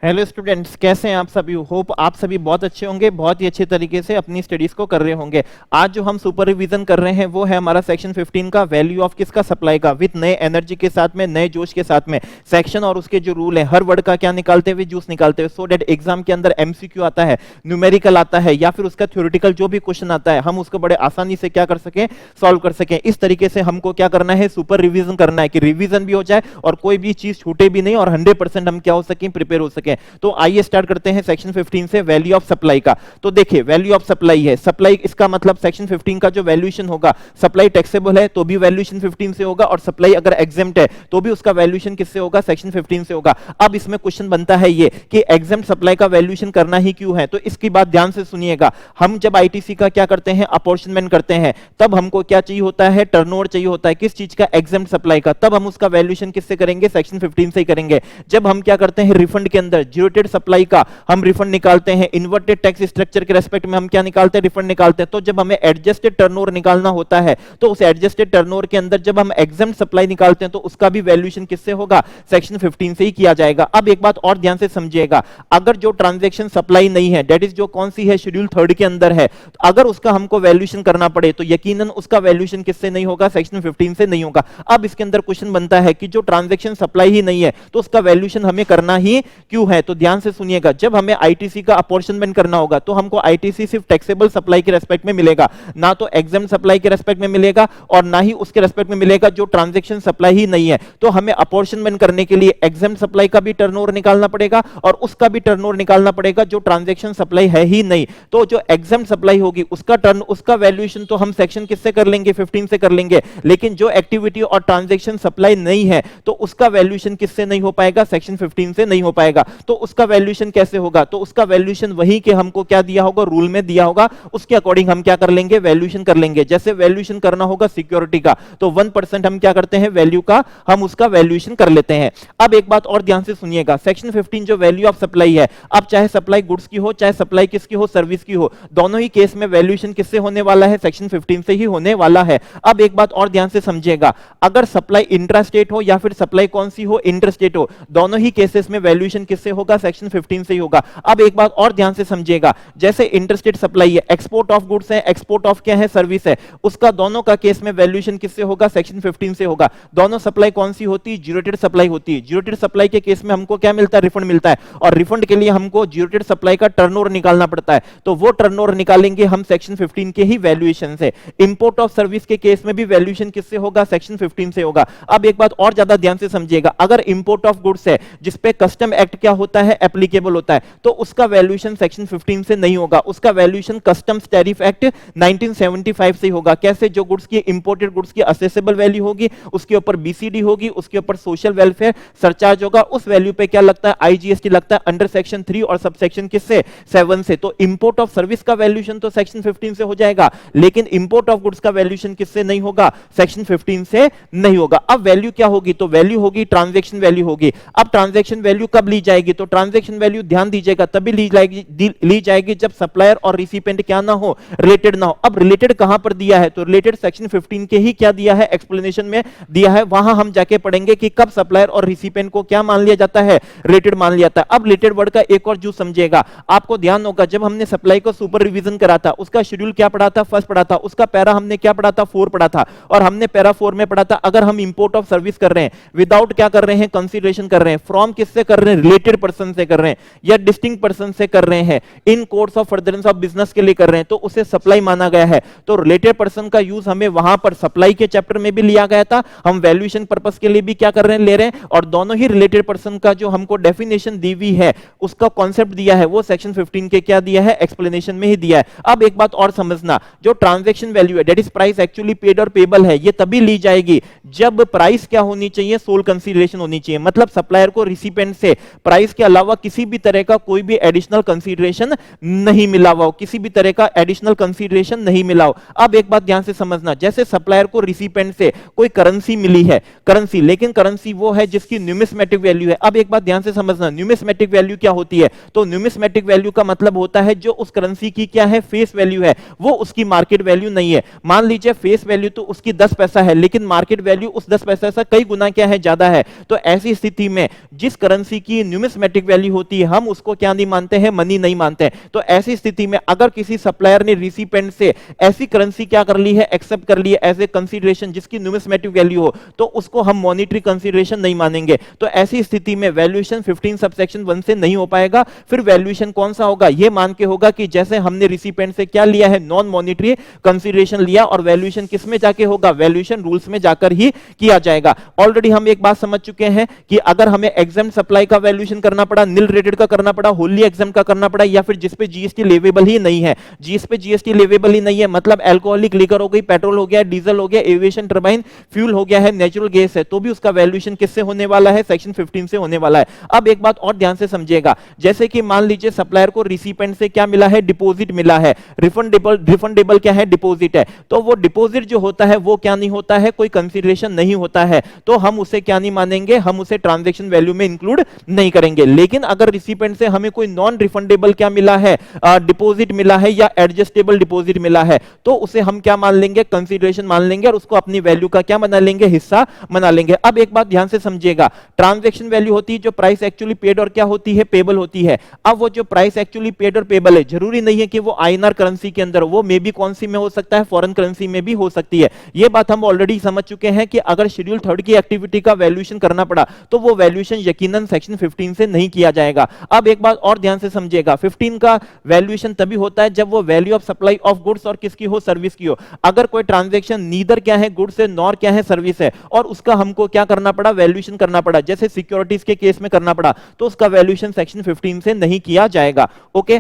Hello students, कैसे हैं आप सभी। होप आप सभी बहुत अच्छे होंगे, बहुत ही अच्छे तरीके से अपनी स्टडीज को कर रहे होंगे। आज जो हम सुपर रिवीजन कर रहे हैं वो है हमारा सेक्शन 15 का वैल्यू ऑफ किसका, सप्लाई का, विद नए एनर्जी के साथ में, नए जोश के साथ में। सेक्शन और उसके जो रूल है, हर वर्ड का क्या निकालते हुए, जूस निकालते हुए, सो डेट एग्जाम के अंदर एमसीक्यू आता है, न्यूमेरिकल आता है, या फिर उसका थ्योरेटिकल जो भी क्वेश्चन आता है हम उसको बड़े आसानी से क्या कर सकें, सॉल्व कर सकें। इस तरीके से हमको क्या करना है, सुपर रिवीजन करना है कि रिवीजन भी हो जाए और कोई भी चीज छूटे भी नहीं और 100% हम क्या हो सकें, प्रिपेयर हो सकें। तो आइए स्टार्ट करते हैं सेक्शन 15 से, वैल्यू ऑफ सप्लाई का। तो देखिए, वैल्यू ऑफ सप्लाई है, सप्लाई इसका मतलब सेक्शन 15 का जो वैल्यूएशन होगा, सप्लाई टैक्सेबल है तो भी वैल्यूएशन 15 से होगा, और सप्लाई अगर एग्जेम्प्ट है तो भी उसका वैल्यूएशन किससे होगा, सेक्शन 15 से होगा। अब इसमें क्वेश्चन बनता है ये कि एग्जेम्प्ट सप्लाई का वैल्यूएशन करना ही क्यों है, तो इसकी बात ध्यान से सुनिएगा। हम जब आईटीसी का क्या करते हैं, अपॉर्शनमेंट करते हैं, तब हमको क्या चाहिए होता है, टर्नओवर चाहिए होता है। किस चीज का, एग्जेम्प्ट सप्लाई का। तब हम उसका वैल्यूएशन किससे करेंगे, सेक्शन 15 से ही करेंगे। जब हम क्या करते हैं, रिफंड के अंदर जीरोटेड सप्लाई का हम रिफंड निकालते हैं, इन्वर्टेड टैक्स स्ट्रक्चर के रेस्पेक्ट में हम क्या निकालते हैं, रिफंड निकालते हैं। तो जब हमें एडजस्टेड टर्नओवर निकालना होता है तो उस एडजस्टेड टर्नओवर के अंदर जब हम एग्जेम्प्ट सप्लाई निकालते हैं तो उसका भी वैल्यूएशन किससे होगा, सेक्शन 15 से ही किया जाएगा। अब एक बात और ध्यान से समझिएगा, अगर जो ट्रांजैक्शन सप्लाई नहीं है, दैट इज जो कौन सी है, शेड्यूल 3 के अंदर है, अगर उसका हमको वैल्यूएशन करना पड़े तो यकीनन उसका वैल्यूएशन किससे नहीं होगा, सेक्शन 15 से नहीं होगा। अब इसके अंदर क्वेश्चन बनता है कि जो ट्रांजैक्शन सप्लाई ही नहीं है तो उसका वैल्यूएशन हमें करना ही क्यों है। तो ध्यान से सुनिएगा, जब हमें आईटीसी का अपॉर्शनमेंट करना होगा तो हमको आईटीसी सिर्फ टैक्सेबल सप्लाई के रेस्पेक्ट में मिलेगा, ना तो एग्जेम्प्ट सप्लाई के रेस्पेक्ट में मिलेगा और ना ही उसके रेस्पेक्ट में मिलेगा जो ट्रांजैक्शन सप्लाई ही नहीं है। तो हमें अपॉर्शनमेंट करने के लिए एग्जेम्प्ट सप्लाई का भी टर्नओवर निकालना पड़ेगा और उसका भी टर्नओवर निकालना पड़ेगा जो ट्रांजैक्शन सप्लाई है ही नहीं। तो जो एग्जेम्प्ट सप्लाई होगी उसका वैल्यूएशन तो हम सेक्शन किससे कर लेंगे, 15 से कर लेंगे, लेकिन जो एक्टिविटी और ट्रांजैक्शन सप्लाई नहीं है तो उसका वैल्यूएशन किससे नहीं हो पाएगा, सेक्शन 15 से नहीं हो पाएगा। तो उसका वैल्यूएशन कैसे होगा, तो उसका वैल्यूएशन वही के हमको क्या दिया होगा, रूल में दिया होगा, उसके अकॉर्डिंग हम क्या कर लेंगे, वैल्यूएशन कर लेंगे। जैसे वैल्यूएशन करना होगा सिक्योरिटी का तो 1% हम क्या करते हैं, वैल्यू का हम उसका वैल्यूएशन कर लेते हैं। अब एक बात और ध्यान से सुनिएगा, सेक्शन 15 जो वैल्यू ऑफ सप्लाई है, अब चाहे सप्लाई गुड्स की हो चाहे सप्लाई किसकी हो, सर्विस की हो, दोनों ही केस में वैल्यूएशन किससे होने वाला है, सेक्शन 15 से ही होने वाला है। अब एक बात और ध्यान से समझिएगा, अगर सप्लाई इंट्रास्टेट हो या फिर सप्लाई कौन सी हो, इंटरस्टेट हो, दोनों ही केसेस में वैल्यूएशन किससे होगा, सेक्शन 15 से ही होगा। अब एक बात और ध्यान से समझिएगा, जैसे इंटरस्टेट सप्लाई है, एक्सपोर्ट ऑफ गुड्स है, एक्सपोर्ट ऑफ क्या है, सर्विस है, उसका दोनों का केस में वैल्यूएशन किससे होगा, सेक्शन 15 से होगा। दोनों सप्लाई कौन सी होती है, जीरोटेड सप्लाई होती है। जीरोटेड सप्लाई के केस में हमको क्या मिलता है, रिफंड मिलता है, और रिफंड के लिए हमको जीरोटेड सप्लाई का टर्नओवर निकालना पड़ता है, तो वो टर्नओवर निकालेंगे हम सेक्शन 15 के ही वैल्यूएशन से। इंपोर्ट ऑफ सर्विस के केस में भी वैल्यूएशन किससे होगा, सेक्शन 15 से होगा। अब एक बात और ज्यादा ध्यान से समझिएगा, अगर इंपोर्ट ऑफ गुड्स है जिसपे कस्टम एक्ट क्या होता है, एप्लीकेबल होता है, तो उसका वैल्यूएशन सेक्शन 15 से नहीं होगा, उसका वैल्यूएशन कस्टम्स टैरिफ एक्ट 1975 से होगा। कैसे, जो गुड्स की, इंपोर्टेड गुड्स की असेसेबल वैल्यू होगी, उसके ऊपर बीसीडी होगी, उसके ऊपर सोशल वेलफेयर सरचार्ज होगा, उस वैल्यू पे क्या लगता है, आईजीएसटी लगता है, अंडर सेक्शन 3 और सब सेक्शन किससे, 7 से। तो इंपोर्ट ऑफ सर्विस का वैल्यूएशन तो सेक्शन 15 से हो जाएगा, लेकिन इंपोर्ट ऑफ गुड्स का वैल्यूएशन किससे नहीं होगा, सेक्शन 15 से नहीं होगा। अब वैल्यू क्या होगी, तो वैल्यू होगी ट्रांजैक्शन वैल्यू होगी। अब ट्रांजैक्शन वैल्यू कब ली जाएगी, तो ट्रांजैक्शन वैल्यू ध्यान दीजिएगा तभी ली जाएगी जब सप्लायर और रिसिपेंट क्या ना हो, रिलेटेड ना हो। अब रिलेटेड कहां पर दिया है, तो रिलेटेड सेक्शन 15 के ही क्या दिया है, एक्सप्लेनेशन में दिया है, वहां हम जाके पढ़ेंगे कि कब सप्लायर और रिसिपेंट को क्या मान लिया जाता है, रिलेटेड मान लिया जाता है। अब रिलेटेड वर्ड का एक और जो समझिएगा, आपको ध्यान होगा जब हमने सप्लाई को सुपर रिवीजन करा था, उसका शेड्यूल क्या पढ़ा था, फर्स्ट पढ़ा था, उसका पैरा हमने क्या पढ़ा था, 4 पढ़ा था, और हमने पैरा 4 में पढ़ा था अगर हम इंपोर्ट ऑफ सर्विस कर रहे हैं विदाउट क्या कर रहे हैं, कंसीडरेशन कर रहे हैं, फ्रॉम किससे कर रहे हैं, रिलेटेड पर्सन से कर रहे हैं या डिस्टिंक्ट पर्सन से कर रहे हैं, in course of furtherance of business के लिए कर रहे हैं, तो उसे सप्लाई माना गया है। तो रिलेटेड पर्सन का यूज हमें वहां पर सप्लाई के चैप्टर में भी लिया गया था, हम वैल्यूएशन पर्पस के लिए भी क्या कर रहे हैं, ले रहे हैं, और दोनों ही रिलेटेड पर्सन का जो हमको डेफिनेशन दी हुई है, उसका कॉन्सेप्ट दिया है, वो सेक्शन 15 के क्या दिया है, एक्सप्लेनेशन में ही दिया है। अब एक बात और समझना, जो ट्रांजैक्शन वैल्यू है, that is price actually paid और पेबल है, ये तभी ली जाएगी जब प्राइस क्या होनी चाहिए, सोल कंसीडरेशन होनी चाहिए। मतलब सप्लायर को रिसिपेंट से प्राइस के अलावा किसी भी तरह का कोई भी एडिशनल कंसीडरेशन नहीं मिला हुआ हो, किसी भी तरह का एडिशनल कंसीडरेशन नहीं मिला हो। अब एक बात ध्यान से समझना, जैसे सप्लायर को रिसिपेंट से कोई करेंसी मिली है, करेंसी, लेकिन करेंसी वो है जिसकी न्यूमिस्मेटिक वैल्यू है। अब एक बात ध्यान से समझना, न्यूमिस्मेटिक वैल्यू क्या होती है, तो न्यूमिस्मेटिक वैल्यू का मतलब होता है जो उस करेंसी की क्या है, फेस वैल्यू है, वो उसकी मार्केट वैल्यू नहीं है। मान लीजिए फेस वैल्यू तो उसकी 10 पैसा है, लेकिन मार्केट वैल्यू उस 10 पैसा से कई गुना क्या है, ज्यादा है। तो ऐसी स्थिति में जिस करेंसी की न्यूमिस्मेटिक न्यूमिस्मेटिक वैल्यू होती है, हम उसको क्या नहीं मानते हैं, मनी नहीं मानते हैं। तो ऐसी स्थिति में अगर किसी सप्लायर ने रिसिपेंट से ऐसी करेंसी क्या कर ली है, एक्सेप्ट कर ली है एज ए कंसीडरेशन जिसकी न्यूमिस्मेटिक वैल्यू हो, तो उसको हम मॉनेटरी कंसीडरेशन नहीं मानेंगे। तो ऐसी स्थिति में वैल्यूएशन 15 सबसेक्शन 1 से नहीं हो पाएगा। फिर वैल्यूएशन कौन सा होगा, यह मान के होगा कि जैसे हमने रिसिपेंट से क्या लिया है, नॉन मॉनेटरी कंसीडरेशन लिया, और वैल्यूएशन किस में जाके होगा, वैल्यूएशन रूल्स में जाकर ही किया जाएगा। ऑलरेडी हम एक बात समझ चुके हैं कि अगर हमें एग्जाम सप्लाई का वैल्यूएशन करना पड़ा, नील रेटेड का करना पड़ा, होली एग्जाम का करना पड़ा, या फिर जिस पे जीएसटी लेवेबल ही नहीं है, जिस पे जीएसटी लेवेबल ही नहीं है मतलब अल्कोहलिक लिकर हो गई, पेट्रोल हो गया, डीजल हो गया, एविएशन टरबाइन फ्यूल हो गया है, नेचुरल गैस है, तो भी उसका वैल्यूएशन किससे होने वाला है, सेक्शन 15 से होने वाला है। अब एक बात और ध्यान से समझिएगा, जैसे कि मान लीजिए सप्लायर को रिसिपेंट से क्या मिला है, डिपॉजिट मिला है, रिफंडेबल क्या है, डिपॉजिट है, तो वो डिपॉजिट जो होता है वो क्या नहीं होता है, कोई कंसीडरेशन नहीं होता है, तो हम उसे क्या नहीं मानेंगे, हम उसे ट्रांजैक्शन वैल्यू में इंक्लूड नहीं करेंगे। लेकिन अगर रिसिपेंट से हमें कोई नॉन रिफंडेबल क्या मिला है, डिपॉजिट मिला है या एडजस्टेबल डिपॉजिट मिला है, तो उसे हम क्या मान लेंगे, कंसीडरेशन मान लेंगे, और उसको अपनी वैल्यू का क्या बना लेंगे, हिस्सा बना लेंगे। अब एक बात ध्यान से समझिएगा, ट्रांजैक्शन वैल्यू होती है जो प्राइस एक्चुअली पेड और क्या होती है, पेबल होती है। अब वो जो प्राइस एक्चुअली पेड और पेबल है, जरूरी नहीं है कि वो आईएनआर करेंसी के अंदर, वो मे बी कौन सी में हो सकता है, फॉरेन करेंसी में भी हो सकती है। ये बात हम ऑलरेडी समझ चुके हैं कि अगर शेड्यूल 3 की एक्टिविटी का वैल्यूएशन करना पड़ा तो वो वैल्यूएशन यकीनन सेक्शन 15 से नहीं किया जाएगा। अब एक बात और ध्यान से समझिएगा, 15 का वैल्यूएशन तभी होता है जब वो value of supply of goods और किसकी हो, सर्विस की हो। अगर कोई ट्रांजैक्शन नीदर क्या है, गुड्स है, नॉर क्या है, सर्विस है, और उसका हमको क्या करना पड़ा, वैल्यूएशन करना पड़ा, जैसे सिक्योरिटीज के केस में करना पड़ा, तो उसका वैल्यूएशन सेक्शन 15 से नहीं किया जाएगा। ओके,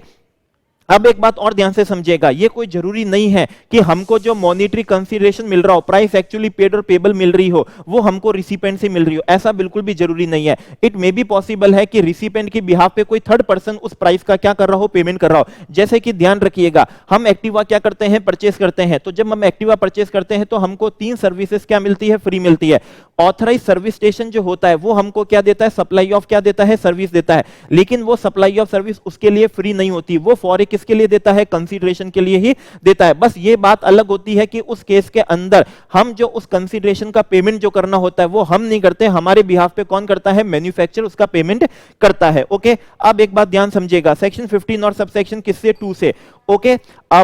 अब एक बात और ध्यान से समझिएगा, ये कोई जरूरी नहीं है कि हमको जो मॉनेटरी कंसीडरेशन मिल रहा हो, प्राइस एक्चुअली पेड और पेबल मिल रही हो, वो हमको रिसिपेंट से मिल रही हो, ऐसा बिल्कुल भी जरूरी नहीं है। इट मे बी पॉसिबल है कि रिसिपेंट की बिहाफ पे कोई थर्ड पर्सन उस प्राइस का क्या कर रहा हो, पेमेंट कर रहा हो। जैसे कि ध्यान रखिएगा, हम एक्टिवा क्या करते हैं, परचेस करते हैं, तो जब हम एक्टिवा परचेस करते हैं तो हमको 3 सर्विसेज क्या मिलती है, फ्री मिलती है। ऑथराइज सर्विस स्टेशन जो होता है वो हमको क्या देता है, सप्लाई ऑफ क्या देता है, सर्विस देता है, लेकिन वो सप्लाई ऑफ सर्विस उसके लिए फ्री नहीं होती, वो फॉर किसके लिए देता है, कंसीडरेशन के लिए ही देता है। बस ये बात अलग होती है कि उस केस के अंदर हम जो उस कंसीडरेशन का पेमेंट जो करना होता है वो हम नहीं करते, हमारे बिहाफ पे कौन करता है, मैन्युफैक्चरर उसका पेमेंट करता है। ओके, अब एक बात ध्यान समझिएगा, सेक्शन 15 और सबसेक्शन किससे, 2 से। ओके,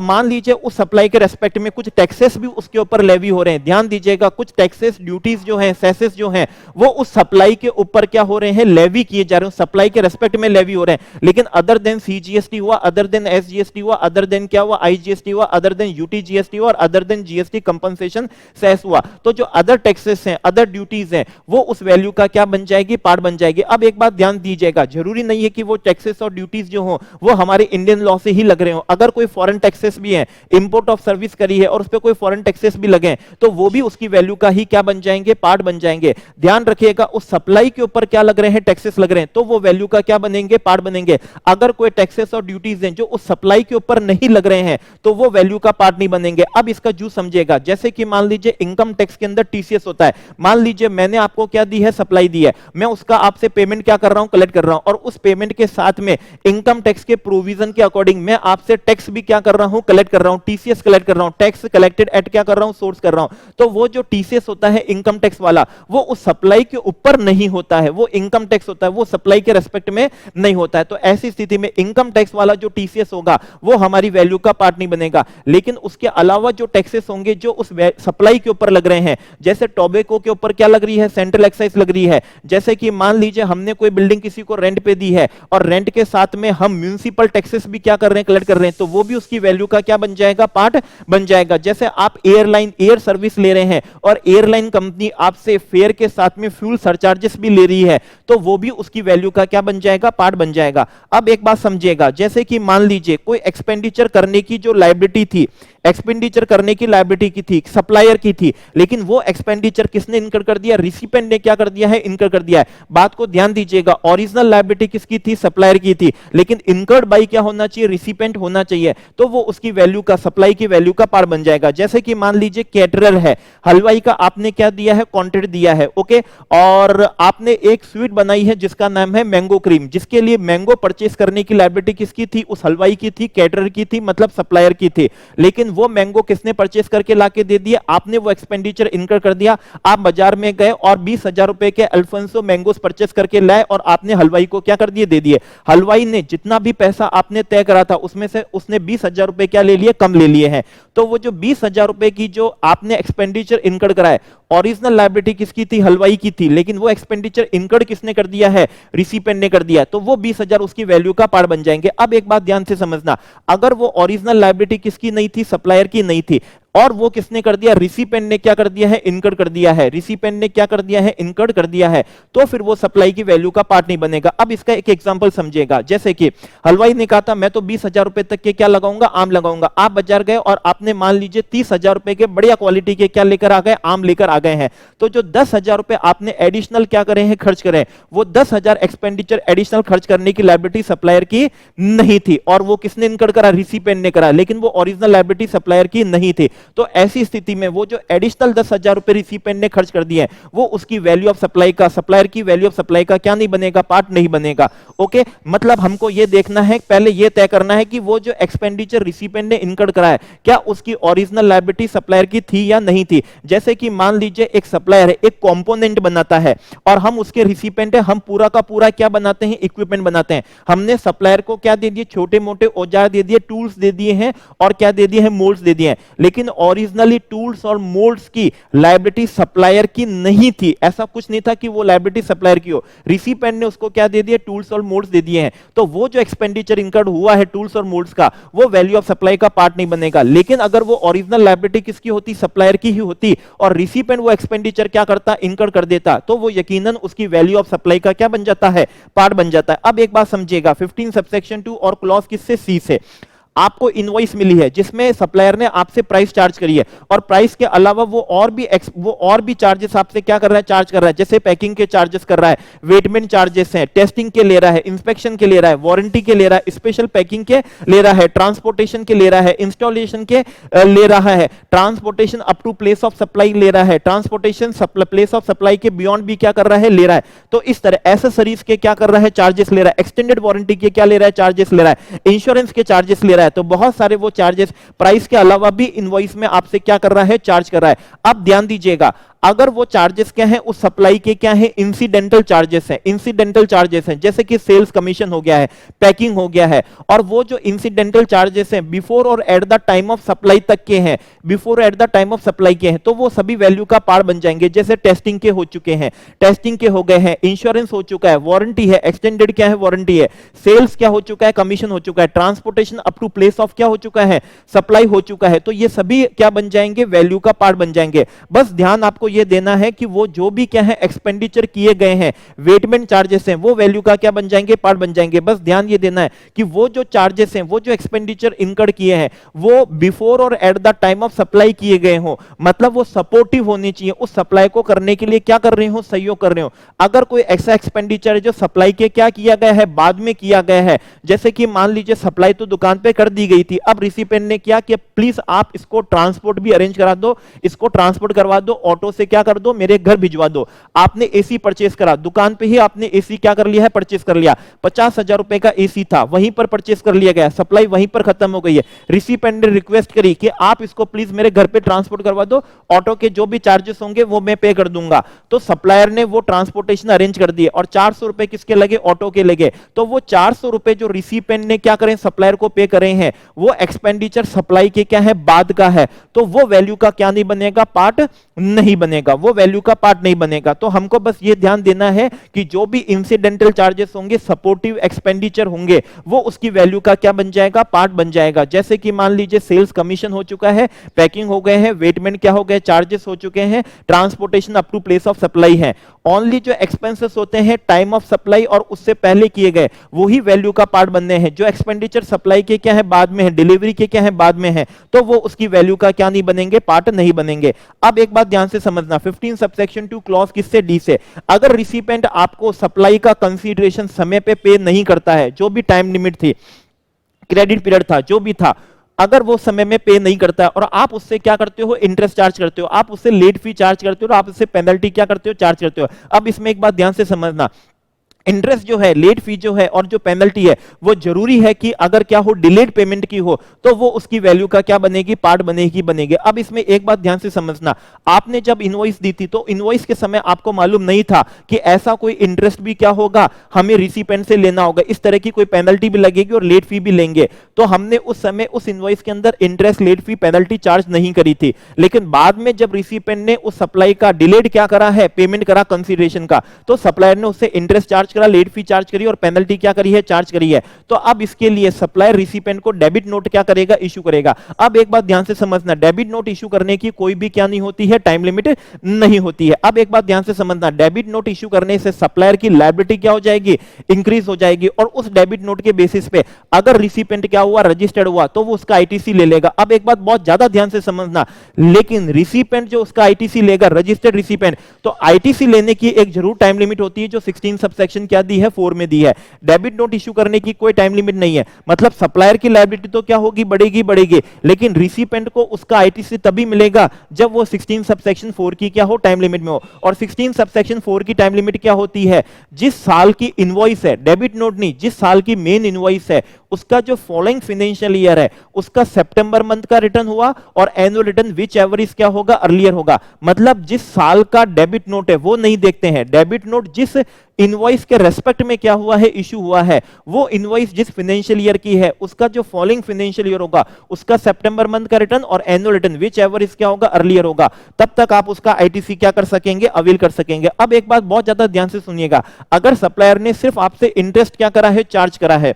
मान लीजिए उस सप्लाई के रेस्पेक्ट में कुछ टैक्सेस भी उसके ऊपर लेवी हो रहे हैं, ध्यान दीजिएगा, कुछ टैक्सेस, ड्यूटीज जो हैं, सेसेस जो हैं, वो उस सप्लाई के ऊपर क्या हो रहे हैं, लेवी किए जा रहे हैं, सप्लाई के रेस्पेक्ट में लेवी हो रहे हैं। लेकिन अदर देन सीजीएसटी हुआ, अदर देन एसजीएसटी हुआ, अदर देन क्या हुआ, आईजीएसटी हुआ, अदर देन यूटीजीएसटी हुआ, और other than GST compensation cess हुआ, तो जो अदर टैक्सेस हैं, अदर ड्यूटीज हैं, वो उस वैल्यू का क्या बन जाएगी, पार्ट बन जाएगी। अब एक बात ध्यान दीजिएगा, जरूरी नहीं है कि वो टैक्सेस और ड्यूटीज जो हो वो हमारे इंडियन लॉ से ही लग रहे हो। अगर कोई फॉरेन टैक्सेस भी है, इंपोर्ट ऑफ सर्विस करी है और उस पर कोई फॉरेन टैक्सेस भी लगे, तो वो भी उसकी वैल्यू का ही क्या बन जाएंगे, पार्ट बन जाएंगे। ध्यान रखिएगा, उस सप्लाई के ऊपर क्या लग रहे हैं, टैक्सेस लग रहे हैं, तो वो वैल्यू का क्या बनेंगे, पार्ट बनेंगे। अगर कोई टैक्सेस और ड्यूटीज हैं जो उस सप्लाई के ऊपर नहीं लग रहे हैं तो वो वैल्यू का पार्ट नहीं बनेंगे। अब इसका जू समझिएगा, जैसे कि मान लीजिए इनकम टैक्स के अंदर टीसीएस होता है, मान लीजिए मैंने आपको क्या दी है, सप्लाई दी है, मैं उसका आपसे पेमेंट क्या कर रहा हूं, कलेक्ट कर रहा हूं, और उस पेमेंट के साथ में इनकम टैक्स के प्रोविजन के अकॉर्डिंग मैं आपसे टैक्स भी क्या कर रहा हूं, कलेक्ट कर रहा हूं, टीसीएस कलेक्ट कर रहा हूं, टैक्स कलेक्टेड एट क्या कर रहा हूं, सोर्स कर रहा हूं। तो वो जो टीसीएस होता है इनकम टैक्स वाला, वो उस सप्लाई के ऊपर नहीं होता है, वो इनकम टैक्स होता है, वो सप्लाई के रेस्पेक्ट में नहीं होता है। तो ऐसी स्थिति में इनकम टैक्स वाला जो टीसीएस होगा वो हमारी वैल्यू का पार्ट नहीं बनेगा। लेकिन उसके अलावा जो टैक्सेस होंगे जो उस सप्लाई के ऊपर लग रहे हैं, जैसे टोबैको के ऊपर क्या लग रही है, सेंट्रल एक्साइज लग रही है। जैसे कि मान लीजिए हमने कोई बिल्डिंग किसी को रेंट पे दी है और रेंट के साथ में हम म्युनिसिपल टैक्सेस भी क्या कर रहे हैं, कलेक्ट कर रहे हैं, तो वो भी उसकी वैल्यू का क्या बन जाएगा, पार्ट बन जाएगा। जैसे आप एयर सर्विस ले रहे हैं और एयरलाइन कंपनी आपसे फेयर के साथ में फ्यूल सरचार्जेस भी ले रही है, तो वो भी उसकी वैल्यू का क्या बन जाएगा, पार्ट बन जाएगा। अब एक बात समझिएगा, जैसे कि मान लीजिए कोई एक्सपेंडिचर करने की जो लायबिलिटी थी, एक्सपेंडिचर करने की लायबिलिटी की थी, सप्लायर की थी, लेकिन वो एक्सपेंडिचर किसने इनकर कर दिया, रिसिपेंट ने क्या कर दिया है, इनकर कर दिया है। बात को ध्यान दीजिएगा, ओरिजिनल लायबिलिटी किसकी थी, सप्लायर की थी, लेकिन इनकर्ड बाय क्या होना चाहिए, रिसिपेंट होना चाहिए। रही है तो वो उसकी वैल्यू का, सप्लाई की वैल्यू का पार्ट बन जाएगा। जैसे कि मान लीजिए कैटरर है, हलवाई का आपने क्या दिया है, कॉन्ट्रैक्ट दिया है, ओके, और आपने एक स्वीट बनाई है जिसका नाम है मैंगो क्रीम, जिसके लिए मैंगो परचेस करने की लायबिलिटी किसकी थी, उस हलवाई की थी, कैटरर की थी, मतलब सप्लायर की थी। लेकिन वो मैंगो किसने परचेस करके लाके दे दिया, आपने वो एक्सपेंडिचर इनकर कर दिया। आप बाजार में गए और 20,000 रुपए के अल्फोंसो मैंगोस परचेस करके लाए और आपने हलवाई को क्या कर दिए, दे दिए। हलवाई ने जितना भी पैसा आपने तय करा था उसमें से उसने 20,000 रुपए क्या ले लिए, कम ले लिए हैं। तो वो जो 20,000 रुपए की जो आपने एक्सपेंडिचर इनकर कराए, ओरिजिनल लायबिलिटी किसकी थी, हलवाई की थी, लेकिन वो एक्सपेंडिचर इनकर्ड किसने कर दिया है, रिसिपेंट ने कर दिया, तो वो 20,000 उसकी वैल्यू का पार्ट बन जाएंगे। अब एक बात ध्यान से समझना, अगर वो ओरिजिनल लायबिलिटी किसकी नहीं थी, सप्लायर की नहीं थी, और वो किसने कर दिया, रिसिपेंट ने क्या कर दिया है, इनकर्ड कर दिया है, रिसिपेंट ने क्या कर दिया है, इनकर्ड कर दिया है, तो फिर वो सप्लाई की वैल्यू का पार्ट नहीं बनेगा। अब इसका एक एग्जांपल समझिएगा, जैसे कि हलवाई ने कहा था मैं तो 20,000 रुपए तक के क्या लगाऊंगा, आम लगाऊंगा। आप बाजार गए और आपने मान लीजिए 30,000 रुपए के बढ़िया क्वालिटी के क्या लेकर आ गए, आम लेकर आ गए हैं। तो जो 10,000 रुपए आपने एडिशनल क्या करे हैं, खर्च करे, वो 10,000 एक्सपेंडिचर एडिशनल खर्च करने की लायबिलिटी सप्लायर की नहीं थी, और वो किसने इनकर्ड करा, रिसिपेंट ने करा, लेकिन वो ओरिजिनल लायबिलिटी सप्लायर की नहीं थी। तो ऐसी स्थिति में वो जो एडिशनल 10,000 रुपए रिसिपेंट ने खर्च कर दिए वो उसकी वैल्यू ऑफ सप्लाई का, सप्लायर की वैल्यू ऑफ सप्लाई का क्या नहीं बनेगा, पार्ट नहीं बनेगा। ओके, मतलब हमको ये देखना है, पहले ये तय करना है कि वो जो एक्सपेंडिचर रिसिपेंट ने इनकर्ड कराया क्या उसकी ओरिजिनल लायबिलिटी सप्लायर की थी या नहीं थी। जैसे कि मान लीजिए एक सप्लायर है, एक कंपोनेंट बनाता है और हम उसके रिसिपेंट है, हम पूरा का पूरा क्या बनाते हैं, इक्विपमेंट बनाते हैं। हमने सप्लायर को क्या दे दिए, छोटे मोटे औजार दे दिए, टूल्स दे दिए हैं और क्या दे दिए हैं, मोल्ड्स दे दिए हैं, लेकिन ओरिजिनली टूल्स और मोल्ड्स की लायबिलिटी सप्लायर की नहीं थी। ऐसा कुछ नहीं था कि वो लायबिलिटी सप्लायर की हो, रिसिपेंट ने उसको क्या दे दिया, टूल्स और मोल्ड्स दे दिए हैं। तो वो जो एक्सपेंडिचर इनकर्ड हुआ है टूल्स और मोल्ड्स का, वो वैल्यू ऑफ सप्लाई का पार्ट नहीं बनेगा। लेकिन अगर वो ओरिजिनल लायबिलिटी किसकी होती, सप्लायर की ही होती, और रिसिपेंट वो एक्सपेंडिचर क्या करता, इनकर्ड कर देता, तो वो यकीनन उसकी वैल्यू ऑफ सप्लाई का क्या बन जाता है, पार्ट बन जाता है। अब एक बात समझिएगा, 15 सबसेक्शन 2 और क्लॉज किससे, सी से। आपको इनवॉइस मिली है जिसमें सप्लायर ने आपसे प्राइस चार्ज करी है, और प्राइस के अलावा वो और भी चार्जेस आपसे क्या कर रहा है, चार्ज कर रहा है। जैसे पैकिंग के चार्जेस कर रहा है, वेटमेंट चार्जेस हैं, टेस्टिंग के ले रहा है, इंस्पेक्शन के ले रहा है, वारंटी के ले रहा है, स्पेशल पैकिंग के ले रहा है, ट्रांसपोर्टेशन के ले रहा है, इंस्टॉलेशन के ले रहा है, transportation up to place of supply ले रहा है, ट्रांसपोर्टेशन प्लेस ऑफ सप्लाई के बियॉन्ड भी क्या कर रहा है, ले रहा है। तो इस तरह एसेसरीज के क्या कर रहा है, चार्जेस ले रहा है, एक्सटेंडेड वारंटी के क्या ले रहा है, चार्जेस ले रहा है, इंश्योरेंस के चार्जेस ले रहा है। तो बहुत सारे वो चार्जेस प्राइस के अलावा भी इनवॉइस में आपसे क्या कर रहा है, चार्ज कर रहा है। अब ध्यान दीजिएगा, अगर वो चार्जेस क्या हैं, उस सप्लाई के क्या हैं, इंसिडेंटल चार्जेस हैं। इंसिडेंटल चार्जेस हैं जैसे कि सेल्स कमीशन हो गया है, पैकिंग हो गया है, और वो जो इंसिडेंटल चार्जेस हैं बिफोर और eight the time of supply तक के हैं, before at the time of supply के हैं, तो वो सभी वैल्यू का पार्ट बन जाएंगे। जैसे टेस्टिंग के हो चुके हैं, टेस्टिंग के हो गए हैं, इंश्योरेंस हो चुका है, वारंटी है, एक्सटेंडेड क्या है, वारंटी है, सेल्स क्या हो चुका है, कमीशन हो चुका है, transportation up to place of क्या हो चुका है, सप्लाई हो चुका है। तो ये सभी क्या बन जाएंगे, वैल्यू का पार्ट बन जाएंगे। बस ध्यान आपको ये देना है कि वो जो भी क्या है एक्सपेंडिचर किए गए हैं, वेटमेंट चार्जेस हैं, वो वैल्यू का क्या बन जाएंगे, पार्ट बन जाएंगे। बस ध्यान ये देना है कि वो जो चार्जेस हैं, वो जो एक्सपेंडिचर इनकर्ड किए हैं, वो बिफोर और eight the time of supply किए गए हो, मतलब वो सपोर्टिव होनी चाहिए, उस सप्लाई को करने के लिए क्या कर रहे हो, सहयोग कर रहे हो। अगर कोई ऐसा एक्सपेंडिचर है जो सप्लाई के क्या किया गया है, बाद में किया गया है, जैसे कि मान लीजिए सप्लाई तो दुकान पे कर दी गई थी, अब रिसिपेंट ने क्या कि प्लीज आप इसको ट्रांसपोर्ट भी अरेंज करा दो, इसको ट्रांसपोर्ट करवा दो, ऑटो से क्या कर दो, मेरे घर भिजवा दो। आपने एसी परचेस करा, दुकान पे ही आपने एसी क्या कर लिया है, परचेस कर लिया, 50,000 रुपए का एसी था, वहीं पर परचेस कर लिया गया, सप्लाई वहीं पर खत्म हो गई है। रिसिपेंट ने रिक्वेस्ट करी कि आप इसको प्लीज मेरे घर पे ट्रांसपोर्ट करवा दो, ऑटो के जो भी चार्जेस होंगे वो मैं पे कर दूंगा। तो सप्लायर ने वो ट्रांसपोर्टेशन अरेंज कर दिए, और 400 रुपए किसके लगे, ऑटो के लगे। तो वो 400 रुपए जो रिसिपेंट ने क्या करें, सप्लायर को पे करे हैं, वो एक्सपेंडिचर सप्लाई के क्या है, बाद का है, तो वो वैल्यू का क्या नहीं बनेगा, पार्ट नहीं बनेगा, वो वैल्यू का पार्ट नहीं बनेगा। तो हमको बस ये ध्यान देना है कि जो भी इंसिडेंटल चार्जेस होंगे, सपोर्टिव एक्सपेंडिचर होंगे, वो उसकी वैल्यू का क्या बन जाएगा, पार्ट बन जाएगा। जैसे कि मान लीजिए सेल्स कमीशन हो चुका है, पैकिंग हो गए हैं, वेटमेंट क्या हो गए, चार्जेस हो चुके हैं, transportation up to place of supply है। ओनली जो एक्सपेंसेस होते हैं टाइम ऑफ सप्लाई और उससे पहले किए गए, वही वैल्यू का पार्ट बनने हैं। जो एक्सपेंडिचर सप्लाई के क्या है, बाद में है, डिलीवरी के क्या है, बाद में है, तो वो उसकी वैल्यू का क्या नहीं बनेंगे, पार्ट नहीं बनेंगे। अब एक बात ध्यान से समझना, 15 सबसेक्शन 2 क्लॉज किससे, डी से। अगर रिसिपेंट आपको सप्लाई का कंसीडरेशन समय पे नहीं करता है, जो भी टाइम लिमिट थी, क्रेडिट पीरियड था, जो भी था, अगर वो समय में पे नहीं करता और आप उससे क्या करते हो, इंटरेस्ट चार्ज करते हो, आप उससे लेट फी चार्ज करते हो, और आप उससे पेनल्टी क्या करते हो, चार्ज करते हो। अब इसमें एक बात ध्यान से समझना, इंटरेस्ट जो है, लेट फी जो है और जो पेनल्टी है, वो जरूरी है कि अगर क्या हो, डिलेड पेमेंट की हो, तो वो उसकी वैल्यू का क्या बनेगी, पार्ट बनेगी बनेगी। अब इसमें एक बात ध्यान से समझना, आपने जब इनवॉइस दी थी तो इनवॉइस के समय आपको मालूम नहीं था कि ऐसा कोई इंटरेस्ट भी क्या होगा, हमें रिसिपेंट से लेना होगा, इस तरह की कोई पेनल्टी भी लगेगी और लेट फी भी लेंगे। तो हमने उस समय उस इनवॉइस के अंदर interest, late fee, penalty charge नहीं करी थी। लेकिन बाद में जब रिसिपेंट ने उस सप्लाई का डिलेड क्या करा है, पेमेंट करा कंसीडरेशन का, तो सप्लायर ने उससे इंटरेस्ट चार्ज करा, लेट फी चार्ज करी और पेनल्टी क्या करी है, चार्ज करी है। तो अब इसके लिए सप्लायर रिसिपेंट को डेबिट नोट क्या करेगा, इशू करेगा। अब एक बात ध्यान से समझना, डेबिट नोट इशू करने की कोई भी क्या नहीं होती है, टाइम लिमिट नहीं होती है। अब एक बात ध्यान से समझना, डेबिट नोट इशू करने से सप्लायर की लायबिलिटी क्या हो जाएगी, इंक्रीज हो जाएगी, और उस डेबिट नोट के बेसिस पे अगर रिसिपेंट क्या हुआ, रजिस्टर्ड हुआ, तो वो उसका आईटीसी ले लेगा। अब एक बात बहुत ज्यादा ध्यान से समझना, लेकिन रिसिपेंट जो उसका आईटीसी लेगा, रजिस्टर्ड रिसिपेंट, तो आईटीसी लेने की एक जरूर टाइम लिमिट होती है, जो 16 सबसेक्शन क्या दी है, 4 में दी है। डेबिट नोट इशू करने की कोई टाइम लिमिट नहीं है, मतलब सप्लायर की लायबिलिटी तो क्या होगी, बढ़ेगी बढ़ेगी, लेकिन रिसिपेंट को उसका आईटीसी तभी मिलेगा जब वो 16 सबसेक्शन 4 की क्या हो, टाइम लिमिट में हो। और 16 सबसेक्शन 4 की टाइम लिमिट क्या होती है, जिस साल की इनवॉइस है, डेबिट नोट नहीं, जिस साल की मेन इनवॉइस है, उसका जो फॉलोइंग फाइनेंशियल ईयर है, उसका सितंबर मंथ का रिटर्न हुआ और annual return which ever is क्या होगा, अर्लियर होगा। मतलब जिस साल का डेबिट नोट है वो नहीं देखते हैं, डेबिट नोट जिस इनवॉइस के रेस्पेक्ट में क्या हुआ है, इशू हुआ है, वो इनवॉइस जिस फाइनेंशियल ईयर की है, उसका जो फॉलोइंग फाइनेंशियल ईयर होगा, उसका सितंबर मंथ का रिटर्न और annual return which ever is क्या होगा, अर्लियर होगा, तब तक आप उसका आईटीसी क्या कर सकेंगे, अवेल कर सकेंगे। अब एक बात बहुत ज्यादा ध्यान से सुनिएगा, अगर सप्लायर ने सिर्फ आपसे इंटरेस्ट क्या करा है, चार्ज करा है,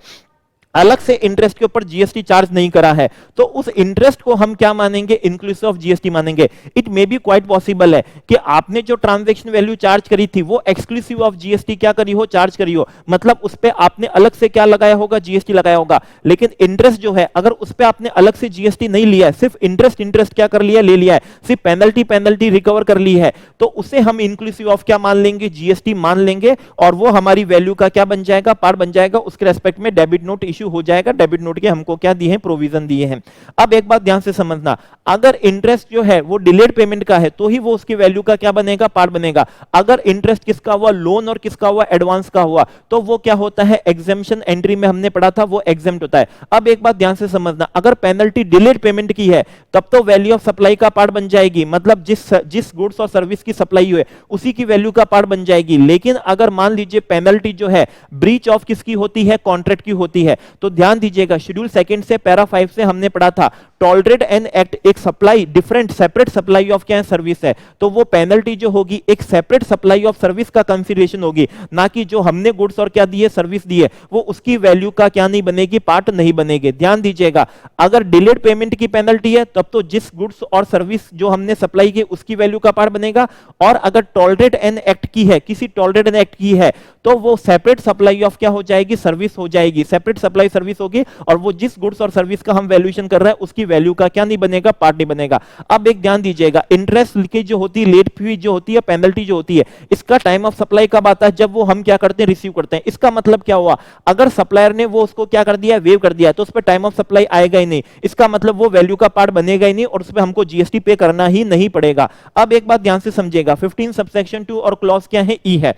अलग से इंटरेस्ट के ऊपर जीएसटी चार्ज नहीं करा है, तो उस इंटरेस्ट को हम क्या मानेंगे, इंक्लूसिव ऑफ जीएसटी मानेंगे। It may be quite possible है कि आपने जो ट्रांजैक्शन वैल्यू चार्ज करी थी वो एक्सक्लूसिव ऑफ जीएसटी क्या करी हो, चार्ज करी हो, मतलब उस पे आपने अलग से क्या लगाया होगा, जीएसटी लगाया होगा। लेकिन इंटरेस्ट जो है, अगर उस पे आपने अलग से जीएसटी नहीं लिया है, सिर्फ इंटरेस्ट क्या कर लिया, ले लिया है, सिर्फ पेनल्टी रिकवर कर ली है, तो उसे हम इंक्लूसिव ऑफ क्या मान लेंगे, जीएसटी मान लेंगे, और वो हमारी वैल्यू का क्या बन जाएगा, पार्ट बन जाएगा। उसके रेस्पेक्ट में डेबिट नोट इशू हो जाएगा। डेबिट नोट के हमको क्या दिए हैं, प्रोविजन दिए हैं। अब एक बात ध्यान से समझना, अगर इंटरेस्ट जो है वो डिलेड पेमेंट का है तो ही वो उसकी वैल्यू का क्या बनेगा, पार्ट बनेगा। अगर इंटरेस्ट किसका हुआ, लोन और किसका हुआ, एडवांस का हुआ, तो वो क्या होता है, एग्जेम्पशन एंट्री में हमने पढ़ा था, वो एग्जेम्प्ट होता है। अब एक बात ध्यान से समझना, अगर पेनल्टी डिलेड पेमेंट की है तब तो वैल्यू ऑफ सप्लाई का पार्ट बन जाएगी, मतलब जिस गुड्स और सर्विस की सप्लाई हुई उसी की वैल्यू का पार्ट बन जाएगी। लेकिन अगर मान लीजिए पेनल्टी जो है ब्रीच ऑफ किसकी होती है, कॉन्ट्रैक्ट की होती है, तो ध्यान दीजिएगा, शेड्यूल सेकंड से पैरा 5 से हमने पढ़ा था, टॉलरेट एंड एक्ट एक supply different separate supply of क्या है, सर्विस है, तो वो पेनल्टी जो होगी एक सेपरेट सप्लाई ऑफ सर्विस का कंसीडरेशन होगी, ना कि जो हमने गुड्स और क्या दिए, सर्विस दी है, वो उसकी वैल्यू का क्या नहीं बनेगी, पार्ट नहीं बनेगी। ध्यान दीजिएगा, अगर डिलेड पेमेंट की पेनल्टी है तब तो जिस गुड्स और सर्विस जो हमने सप्लाई की उसकी वैल्यू का पार्ट बनेगा, और अगर टॉलरेट एंड एक्ट की है, किसी टॉलरेट एंड एक्ट की है, तो वो सेपरेट सप्लाई ऑफ क्या हो जाएगी, सर्विस हो जाएगी, सेपरेट सप्लाई सर्विस होगी, और वो जिस गुड्स और सर्विस का हम वैल्यूएशन कर रहे हैं उसकी वैल्यू का क्या नहीं बनेगा, पार्ट नहीं बनेगा। अब एक ध्यान दीजिएगा, इंटरेस्ट लीकेज जो होती है, लेट फी जो होती है, पेनल्टी जो होती है, इसका टाइम ऑफ सप्लाई कब आता है, जब वो हम क्या करते हैं, रिसीव करते हैं। इसका मतलब क्या हुआ, अगर सप्लायर ने वो उसको क्या कर दिया, वेव कर दिया, तो उस पर टाइम ऑफ सप्लाई आएगा ही नहीं, इसका मतलब वो वैल्यू का पार्ट बनेगा ही नहीं, और उस पर हमको जीएसटी पे करना ही नहीं पड़ेगा। अब एक बात ध्यान से समझिएगा, 15 सबसेक्शन 2 और क्लॉज क्या है, ई है।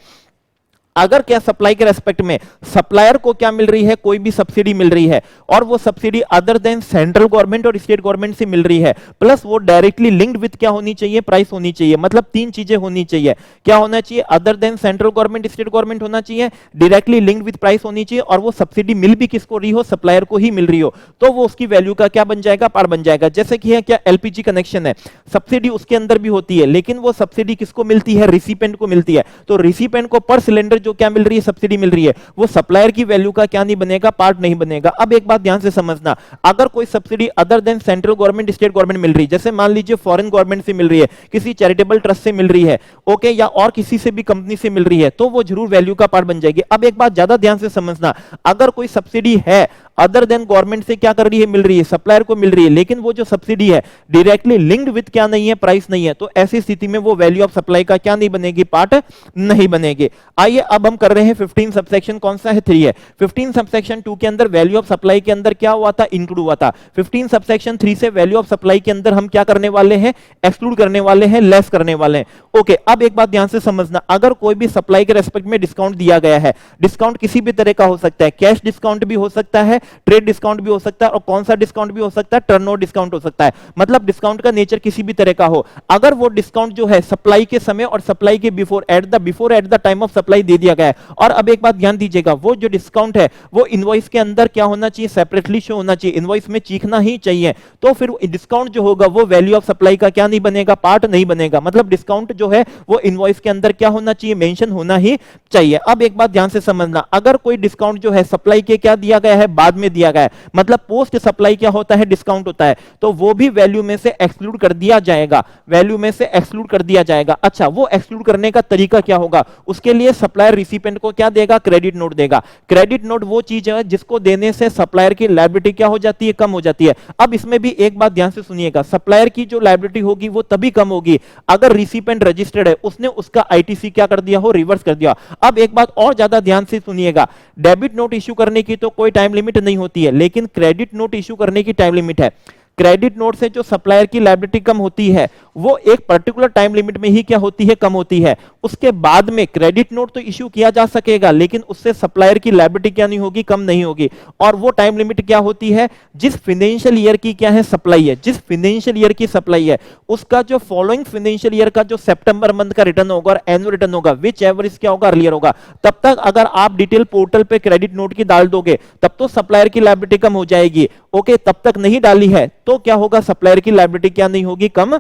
अगर क्या सप्लाई के रेस्पेक्ट में सप्लायर को क्या मिल रही है, कोई भी सब्सिडी मिल रही है, और वो subsidy other than central government और स्टेट गवर्नमेंट से मिल रही है, प्लस वो डायरेक्टली लिंक्ड विद क्या होनी चाहिए, प्राइस होनी चाहिए, मतलब 3 चीजें होनी चाहिए। क्या होना चाहिए, other than central government, state government होना चाहिए, डायरेक्टली लिंक्ड विद प्राइस होनी चाहिए, और वो सब्सिडी मिल भी किसको रही हो, सप्लायर को ही मिल रही हो, तो वो उसकी वैल्यू का क्या बन जाएगा, पार्ट बन जाएगा। जैसे कि है क्या, एलपीजी कनेक्शन है, सब्सिडी उसके अंदर भी होती है, लेकिन वो सब्सिडी किसको मिलती है, रिसिपेंट को मिलती है, तो रिसिपेंट को पर सिलेंडर जो क्या मिल रही है, सब्सिडी मिल रही है, वो सप्लायर की वैल्यू का क्या नहीं बनेगा, पार्ट नहीं बनेगा। अब एक बात ध्यान से समझना, अगर कोई subsidy other than central government, state government मिल रही है, जैसे मान लीजिए फॉरेन गवर्नमेंट से मिल रही है, किसी चैरिटेबल ट्रस्ट से मिल रही है, ओके, या और किसी से भी कंपनी से मिल रही है, तो वो जरूर वैल्यू का पार्ट बन जाएगी। अब एक बात ज्यादा ध्यान से समझना, अगर कोई सब्सिडी है अदर देन गवर्नमेंट से क्या कर रही है, मिल रही है, सप्लायर को मिल रही है, लेकिन वो जो सब्सिडी है डायरेक्टली लिंक्ड विद क्या नहीं है, प्राइस नहीं है, तो ऐसी स्थिति में वो वैल्यू ऑफ सप्लाई का क्या नहीं बनेगी, पार्ट नहीं बनेगी। आइए अब हम कर रहे हैं 15 सबसेक्शन, कौन सा है 3 है। 15 सबसेक्शन 2 के अंदर वैल्यू ऑफ सप्लाई के अंदर क्या हुआ था, इंक्लूड हुआ था। 15 सबसेक्शन 3 से वैल्यू ऑफ सप्लाई के अंदर हम क्या करने वाले हैं, एक्सक्लूड करने वाले हैं, लेस करने वाले हैं। ओके, अब एक बात ध्यान से समझना, अगर कोई भी सप्लाई के रेस्पेक्ट में डिस्काउंट दिया गया है, डिस्काउंट किसी भी तरह का हो सकता है, कैश डिस्काउंट भी हो सकता है, ट्रेड डिस्काउंट भी हो सकता है, और कौन सा डिस्काउंट भी हो सकता है, टर्नओवर डिस्काउंट हो सकता है। मतलब डिस्काउंट का नेचर किसी भी तरह का हो, अगर वो डिस्काउंट जो है सप्लाई के समय और सप्लाई के before at the time of supply दे दिया गया है। और अब एक बात ध्यान दीजिएगा, वो जो डिस्काउंट है वो इनवॉइस के अंदर क्या होना चाहिए, सेपरेटली शो होना चाहिए, इनवॉइस में चीखना ही चाहिए। तो फिर डिस्काउंट जो होगा वो वैल्यू ऑफ सप्लाई का क्या नहीं बनेगा, पार्ट नहीं बनेगा। मतलब डिस्काउंट जो है वो इनवॉइस के अंदर क्या होना चाहिए, मेंशन होना ही चाहिए। अब एक बात ध्यान से समझना, अगर कोई डिस्काउंट जो है सप्लाई के क्या दिया गया है, बाद में दिया गया है, मतलब पोस्ट सप्लाई क्या होता है, डिस्काउंट होता है, तो वो भी वैल्यू में से एक्सक्लूड कर दिया जाएगा, वैल्यू में से एक्सक्लूड कर दिया जाएगा। अच्छा, वो एक्सक्लूड करने का तरीका क्या होगा, उसके लिए सप्लायर रिसिपेंट को क्या देगा, क्रेडिट नोट देगा। क्रेडिट नोट वो चीज है जिसको देने से सप्लायर की लायबिलिटी क्या हो जाती है, कम हो जाती है। अब इसमें भी एक बात ध्यान से सुनिएगा, सप्लायर की जो लायबिलिटी होगी वो तभी कम होगी अगर रिसिपेंट रजिस्टर्ड है, उसने उसका आईटीसी क्या कर दिया हो, रिवर्स कर दिया। अब एक बात और ज्यादा ध्यान से सुनिएगा, डेबिट नोट इश्यू करने की तो कोई टाइम लिमिट नहीं होती है, लेकिन क्रेडिट नोट इश्यू करने की टाइम लिमिट है। क्रेडिट नोट से जो सप्लायर की लायबिलिटी कम होती है वो एक पर्टिकुलर टाइम लिमिट में ही क्या होती है, कम होती है। उसके बाद में क्रेडिट नोट तो इश्यू किया जा सकेगा, लेकिन उससे सप्लायर की लायबिलिटी क्या नहीं होगी, कम नहीं होगी। और वो टाइम लिमिट क्या होती है, जिस फाइनेंशियल ईयर की क्या है, सप्लाई है, जिस फाइनेंशियल ईयर की सप्लाई है उसका जो फॉलोइंग फाइनेंशियल ईयर का जो सितंबर मंथ का रिटर्न होगा और एनुअल रिटर्न होगा, विच एवर इस क्या होगा, अर्लियर होगा, तब तक अगर आप डिटेल पोर्टल पे क्रेडिट नोट की डाल दोगे तब तो सप्लायर की लायबिलिटी कम हो जाएगी। ओके, तब तक नहीं डाली है तो क्या होगा, सप्लायर की लायबिलिटी क्या नहीं होगी, कम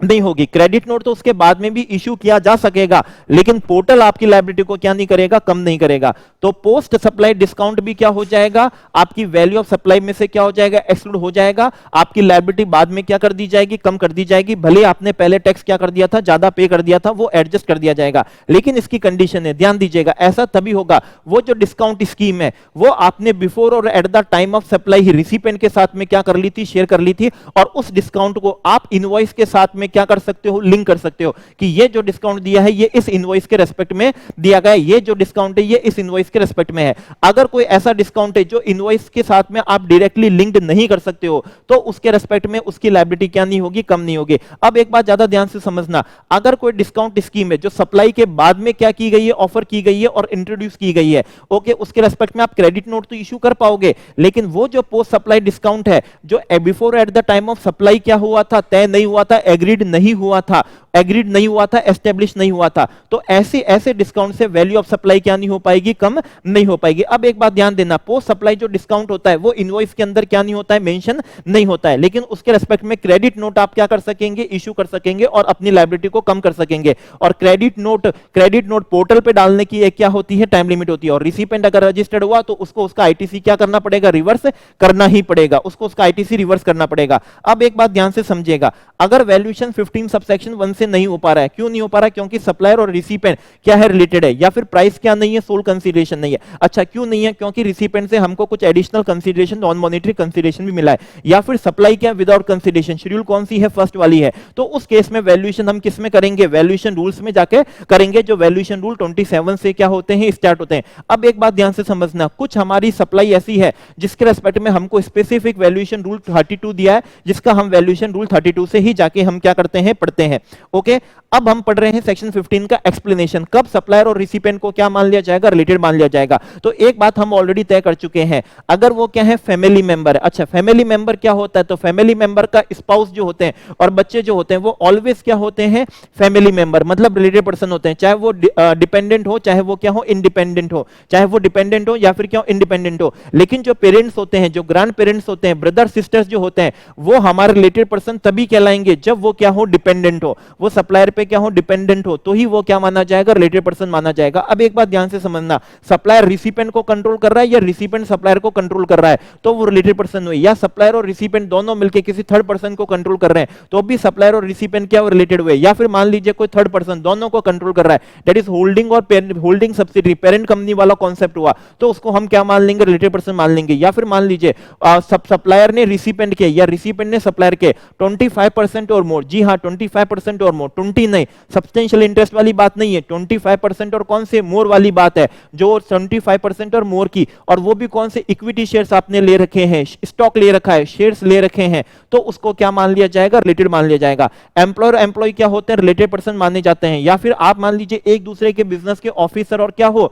नहीं होगी। क्रेडिट नोट तो उसके बाद में भी इश्यू किया जा सकेगा, लेकिन पोर्टल आपकी लायबिलिटी को क्या नहीं करेगा, कम नहीं करेगा। तो पोस्ट सप्लाई डिस्काउंट भी क्या हो जाएगा, आपकी वैल्यू ऑफ सप्लाई में से क्या हो जाएगा, एक्सक्लूड हो जाएगा। आपकी लायबिलिटी बाद में क्या कर दी जाएगी, कम कर दी जाएगी। भले आपने पहले टैक्स क्या कर दिया था, ज्यादा पे कर दिया था, वो एडजस्ट कर दिया जाएगा, लेकिन इसकी कंडीशन है, ध्यान दीजिएगा, ऐसा तभी होगा वो जो डिस्काउंट स्कीम है वो आपने बिफोर और eight the time of supply he recipient के साथ में क्या कर ली थी, शेयर कर ली थी, और उस डिस्काउंट को आप इनवॉइस के साथ में क्या कर सकते हो, लिंक कर सकते हो कि ये जो डिस्काउंट दिया है ये इस इनवॉइस के रेस्पेक्ट में दिया गया है, ये जो डिस्काउंट है ये इस इनवॉइस के रेस्पेक्ट में है। अगर कोई ऐसा डिस्काउंट है जो इनवॉइस के साथ में आप डायरेक्टली लिंक्ड नहीं कर सकते हो तो उसके रेस्पेक्ट में उसकी लायबिलिटी क्या नहीं होगी, कम नहीं होगी। अब एक बात ज्यादा ध्यान से समझना, अगर कोई डिस्काउंट स्कीम है जो सप्लाई के बाद में क्या की गई है, ऑफर की गई है और इंट्रोड्यूस की गई है, ओके, उसके रेस्पेक्ट में आप क्रेडिट नोट तो इश्यू कर पाओगे, लेकिन वो जो पोस्ट सप्लाई डिस्काउंट है जो before at the time of supply क्या हुआ था, तय नहीं हुआ था, एग्रीड नहीं हुआ था, एग्रीड नहीं हुआ था, एस्टेब्लिश नहीं हुआ था, तो ऐसे डिस्काउंट से वैल्यू ऑफ सप्लाई क्या नहीं हो पाएगी, कम नहीं हो पाएगी। अब एक बात ध्यान देना, पोस्ट सप्लाई जो डिस्काउंट होता है वो इनवॉइस के अंदर क्या नहीं होता है, मेंशन नहीं होता है, लेकिन उसके रेस्पेक्ट में क्रेडिट नोट आप क्या कर सकेंगे, इश्यू कर सकेंगे और अपनी लायबिलिटी को कम कर सकेंगे। और क्रेडिट नोट पोर्टल पे डालने की एक क्या होती है, टाइम लिमिट होती है, और रिसिपेंट अगर रजिस्टर्ड हुआ तो उसको उसका आईटीसी क्या करना पड़ेगा, रिवर्स करना ही पड़ेगा, उसको उसका आईटीसी रिवर्स करना पड़ेगा। अब एक बात ध्यान से समझिएगा, अगर वैल्यूएशन 15 सबसेक्शन 1 से नहीं हो पा रहा है, क्यों नहीं हो पा रहा है, क्योंकि सप्लायर और रिसिपेंट क्या है, रिलेटेड है, या फिर प्राइस क्या नहीं है, सोल कंसीडरेशन नहीं है। अच्छा, क्यों नहीं है, क्योंकि रिसिपेंट से हमको कुछ additional consideration, non monetary consideration भी मिला है, या फिर सप्लाई क्या विदाउट कंसीडरेशन, शेड्यूल कौन सी है, फर्स्ट वाली है। तो उस केस में वैल्यूएशन हम किस में करेंगे, वैल्यूएशन रूल्स में जाके करेंगे, जो वैल्यूएशन रूल 27 से क्या होते हैं, स्टार्ट होते हैं। अब एक बात ध्यान से समझना, कुछ हमारी सप्लाई ऐसी है जिसके रेस्पेक्ट में हमको स्पेसिफिक वैल्यूएशन रूल 32 दिया है, जिसका हम वैल्यूएशन रूल 32 से ही जाके हम क्या करते हैं, पढ़ते हैं। ओके, अब हम पढ़ रहे हैं सेक्शन 15 का एक्सप्लेनेशन, कब सप्लायर और रिसिपेंट को क्या मान लिया जाएगा, रिलेटेड मान लिया जाएगा। तो एक बात हम ऑलरेडी तय कर चुके हैं, अगर वो क्या है, फैमिली मेंबर है। अच्छा, फैमिली मेंबर क्या होता है, तो फैमिली मेंबर का स्पाउस जो होते हैं और बच्चे जो होते हैं वो ऑलवेज क्या होते हैं, फैमिली मेंबर, मतलब रिलेटेड पर्सन होते हैं, चाहे वो डिपेंडेंट हो, चाहे वो क्या हो, इंडिपेंडेंट हो, चाहे वो डिपेंडेंट हो या फिर क्या हो, इंडिपेंडेंट हो। लेकिन जो पेरेंट्स होते हैं, जो ग्रैंड पेरेंट्स होते हैं, ब्रदर सिस्टर्स जो होते हैं, वो हमारे रिलेटेड पर्सन तभी कहलाएंगे जब वो क्या हो, डिपेंडेंट हो, वो सप्लायर पे क्या हो, डिपेंडेंट हो, तो ही वो क्या माना जाएगा, रिलेटेड पर्सन माना जाएगा। अब एक बात ध्यान से समझना, सप्लायर रिसिपेंट को कंट्रोल कर रहा है या रिसिपेंट सप्लायर को कंट्रोल कर रहा है, तो वो रिलेटेड पर्सन हुए, या सप्लायर और रिसिपेंट दोनों मिलकर किसी थर्ड पर्सन को कंट्रोल कर रहे हैं तो भी सप्लायर और रिसिपेंट क्या रिलेटेड हुए, या फिर मान लीजिए कोई थर्ड पर्सन दोनों को कंट्रोल कर रहा है, दैट इज होल्डिंग और होल्डिंग सब्सिडी, पेरेंट कंपनी वाला कॉन्सेप्ट हुआ, तो उसको हम क्या मान लेंगे, रिलेटेड पर्सन मान लेंगे। या फिर मान लीजिए सप्लायर ने रिसिपेंट के या रिसिपेंट ने सप्लायर के 25% और मोर, जी हाँ 25% और मोर, 29 नहीं, सब्सटेंशियल इंटरेस्ट वाली बात नहीं है, 25% और कौन से मोर वाली बात है, जो 25% और मोर की, और वो भी कौन से इक्विटी शेयर्स आपने ले रखे हैं, स्टॉक ले रखा है, शेयर्स ले रखे हैं, तो उसको क्या मान लिया जाएगा, रिलेटेड मान लिया जाएगा। एम्प्लॉयर एम्प्लॉय क्या होते हैं, रिलेटेड पर्सन माने जाते हैं। या फिर आप मान लीजिए एक दूसरे के बिजनेस के ऑफिसर और क्या हो,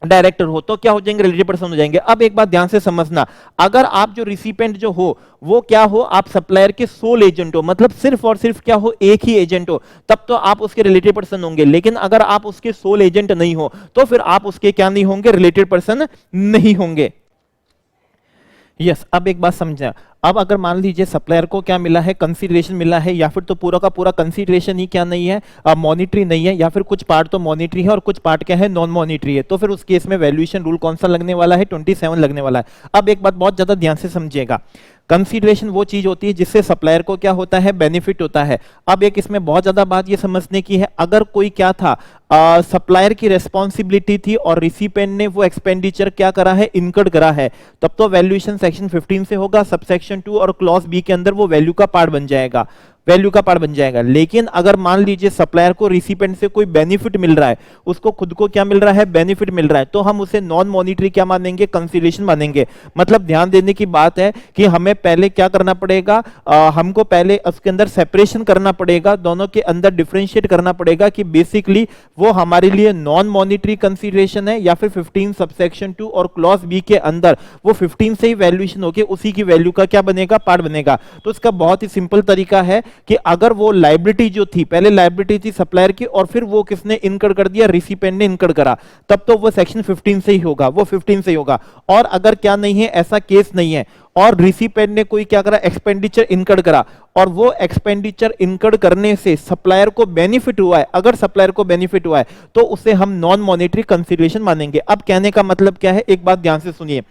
डायरेक्टर हो, तो क्या हो जाएंगे, रिलेटेड पर्सन हो जाएंगे। अब एक बात ध्यान से समझना, अगर आप जो रिसिपेंट जो हो वो क्या हो, आप सप्लायर के सोल एजेंट हो, मतलब सिर्फ और सिर्फ क्या हो, एक ही एजेंट हो, तब तो आप उसके रिलेटेड पर्सन होंगे। लेकिन अगर आप उसके सोल एजेंट नहीं हो तो फिर आप उसके क्या नहीं होंगे, रिलेटेड पर्सन नहीं होंगे। यस, अब एक बात समझा। अब अगर मान लीजिए सप्लायर को क्या मिला है, कंसीडरेशन मिला है, या फिर तो पूरा का पूरा कंसीडरेशन ही क्या नहीं है, मॉनिटरी नहीं है, या फिर कुछ पार्ट तो मॉनिटरी है और कुछ पार्ट क्या है, नॉन मॉनिटरी है, तो फिर उस केस में वैल्यूएशन रूल कौन सा लगने वाला है, 27 लगने वाला है। अब एक बात बहुत ज्यादा ध्यान से समझिएगा, कंसीडरेशन वो चीज होती है जिससे सप्लायर को क्या होता है, बेनिफिट होता है। अब एक इसमें बहुत ज्यादा बात ये समझने की है, अगर कोई क्या था, सप्लायर की रेस्पॉन्सिबिलिटी थी और रिसिपेंट ने वो एक्सपेंडिचर क्या करा है, इनकर्ड करा है, तब तो वैल्यूएशन सेक्शन 15 से होगा, सबसेक्शन 2 और क्लॉज बी के अंदर वो वैल्यू का पार्ट बन जाएगा, वैल्यू का पार्ट बन जाएगा। लेकिन अगर मान लीजिए सप्लायर को रिसिपेंट से कोई बेनिफिट मिल रहा है, उसको खुद को क्या मिल रहा है, बेनिफिट मिल रहा है, तो हम उसे नॉन मॉनिटरी क्या मानेंगे, कंसीडरेशन मानेंगे। मतलब ध्यान देने की बात है कि हमें पहले क्या करना पड़ेगा, हमको पहले उसके अंदर सेपरेशन करना पड़ेगा, दोनों के अंदर डिफरेंशिएट करना पड़ेगा कि बेसिकली वो हमारे लिए नॉन मॉनिटरी कंसीडरेशन है या फिर 15 सबसेक्शन 2 और क्लॉज बी के अंदर वो 15 से ही वैल्यूएशन होके उसी की वैल्यू का क्या बनेगा, पार्ट बनेगा। तो इसका बहुत ही सिंपल तरीका है कि अगर वो लायबिलिटी जो थी, पहले लायबिलिटी थी सप्लायर की और फिर वो किसने इनकर्ड कर दिया, रिसिपेंट ने इनकर्ड करा, तब तो वो सेक्शन 15 से ही होगा, वो 15 से ही होगा। और अगर क्या नहीं है, ऐसा केस नहीं है और रिसिपेंट ने कोई क्या करा, एक्सपेंडिचर इनकर्ड करा और वो एक्सपेंडिचर इनकर्ड करने से सप्लायर को बेनिफिट हुआ है, अगर सप्लायर को बेनिफिट हुआ है तो उसे हम नॉन मॉनेटरी कंसीडरेशन मानेंगे। अब कहने का मतलब क्या है, एक बात ध्यान से सुनिए,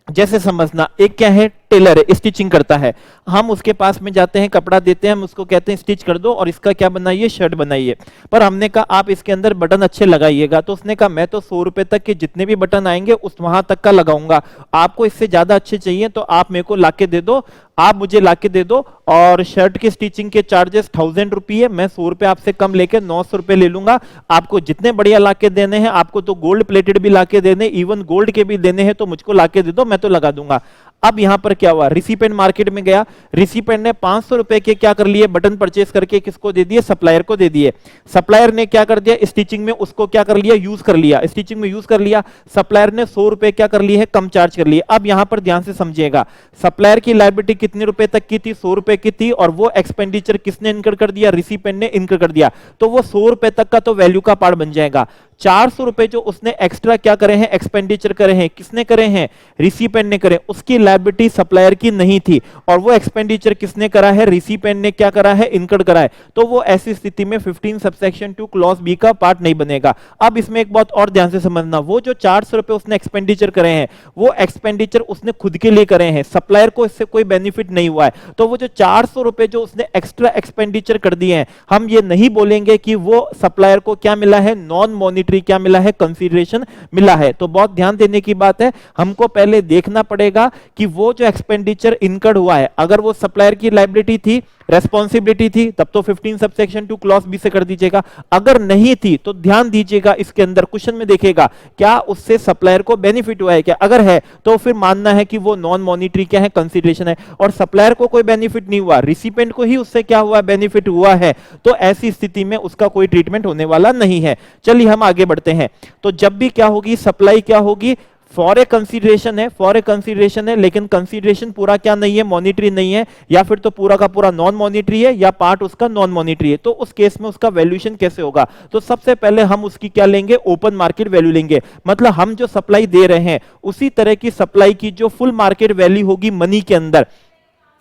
जैसे समझना, एक क्या है, टेलर है, स्टिचिंग करता है, हम उसके पास में जाते हैं, कपड़ा देते हैं, हम उसको कहते हैं स्टिच कर दो और इसका क्या बनाइए, शर्ट बनाइए। पर हमने कहा आप इसके अंदर बटन अच्छे लगाइएगा, तो उसने कहा मैं तो 100 रुपए तक के जितने भी बटन आएंगे उस वहां तक का लगाऊंगा, आपको इससे ज्यादा अच्छे चाहिए तो आप मेरे को लाके दे दो, आप मुझे लाके दे दो, और शर्ट की स्टिचिंग के चार्जेस 1000 रुपये, मैं 100 रुपए आपसे कम लेके 900 रुपए ले लूंगा, आपको जितने बढ़िया लाके देने हैं, आपको तो गोल्ड प्लेटेड भी लाके देने, इवन गोल्ड के भी देने हैं, तो मुझको लाके दे दो, मैं तो लगा दूंगा। अब यहां पर क्या हुआ, रिसिपेंट मार्केट में गया, रिसिपेंट ने 500 रुपए के क्या कर लिए, बटन परचेस करके किसको दे दिए, सप्लायर को दे दिए। सप्लायर ने क्या कर दिया, स्टिचिंग में उसको क्या कर लिया, यूज कर लिया, स्टिचिंग में यूज कर लिया। सप्लायर ने 100 रुपए क्या कर लिए है, कम चार्ज कर लिए। अब यहां पर ध्यान से समझिएगा, सप्लायर की लायबिलिटी कितने रुपए तक की थी, 100 रुपए की थी, और वो एक्सपेंडिचर किसने इनकर कर दिया, रिसिपेंट ने इनकर कर दिया, तो वो 100 रुपए तक का तो वैल्यू का पार्ट बन जाएगा। 400 रुपए जो उसने एक्स्ट्रा क्या करे हैं, एक्सपेंडिचर करे हैं, किसने करे हैं, रिसिपेंट ने करे, उसकी लायबिलिटी सप्लायर की नहीं थी और वो एक्सपेंडिचर किसने करा है, रिसिपेंट ने क्या करा है, इनकर्ड करा है, तो वो ऐसी स्थिति में 15 सबसेक्शन 2 क्लॉज बी का पार्ट नहीं बनेगा। अब इसमें एक बात और ध्यान से समझना, वो जो 400 रुपए उसने एक्सपेंडिचर करे हैं, वो एक्सपेंडिचर उसने खुद के लिए करे हैं, सप्लायर को इससे कोई बेनिफिट नहीं हुआ है, तो वो जो 400 रुपए जो उसने एक्स्ट्रा एक्सपेंडिचर कर दिए हैं, हम ये नहीं बोलेंगे कि वो सप्लायर को क्या मिला है, नॉन मॉनिटरी क्या मिला है, कंसीडरेशन मिला है। तो बहुत ध्यान देने की बात है, हमको पहले देखना पड़ेगा कि वो जो एक्सपेंडिचर इनकर्ड हुआ है, अगर वो सप्लायर की लायबिलिटी थी, रेस्पॉन्सिबिलिटी थी, तब तो 15 सबसेक्शन 2 क्लॉज बी से कर दीजिएगा। अगर नहीं थी तो ध्यान दीजिएगा, इसके अंदर क्वेश्चन में देखेगा क्या उससे सप्लायर को बेनिफिट हुआ है क्या, अगर है तो फिर मानना है कि वो नॉन मॉनिटरी क्या है, कंसीडरेशन है। और सप्लायर को कोई बेनिफिट नहीं हुआ, रिसिपेंट को ही उससे क्या हुआ, बेनिफिट हुआ है, तो ऐसी स्थिति में उसका कोई ट्रीटमेंट होने वाला नहीं है। चलिए हम आगे बढ़ते हैं। तो जब भी क्या होगी, सप्लाई क्या होगी, फॉर ए कंसीडरेशन है, फॉर ए कंसीडरेशन है, लेकिन कंसीडरेशन पूरा क्या नहीं है, मॉनिटरी नहीं है, या फिर तो पूरा का पूरा नॉन मॉनिटरी है या पार्ट उसका नॉन मॉनिटरी है। तो उस केस में उसका वैल्यूएशन कैसे होगा, तो सबसे पहले हम उसकी क्या लेंगे, ओपन मार्केट वैल्यू लेंगे। मतलब हम जो सप्लाई दे रहे हैं उसी तरह की सप्लाई की जो फुल मार्केट वैल्यू होगी मनी के अंदर,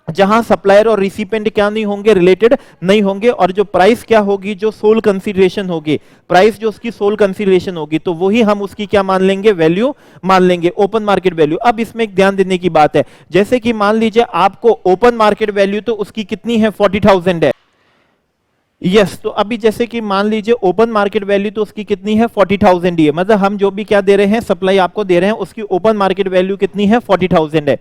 जहां सप्लायर और रिसिपेंट क्या नहीं होंगे, रिलेटेड नहीं होंगे, और जो प्राइस क्या होगी, जो सोल कंसीडरेशन होगी, प्राइस जो उसकी सोल कंसीडरेशन होगी, तो वही हम उसकी क्या मान लेंगे, वैल्यू मान लेंगे, ओपन मार्केट वैल्यू। अब इसमें एक ध्यान देने की बात है, जैसे कि मान लीजिए आपको ओपन मार्केट वैल्यू तो उसकी कितनी है, 40,000 है। यस, तो अभी जैसे कि मान लीजिए ओपन मार्केट वैल्यू तो उसकी कितनी है, 40,000 ही है। मतलब हम जो भी क्या दे रहे हैं, सप्लाई आपको दे रहे हैं, उसकी ओपन मार्केट वैल्यू कितनी है, 40,000 है।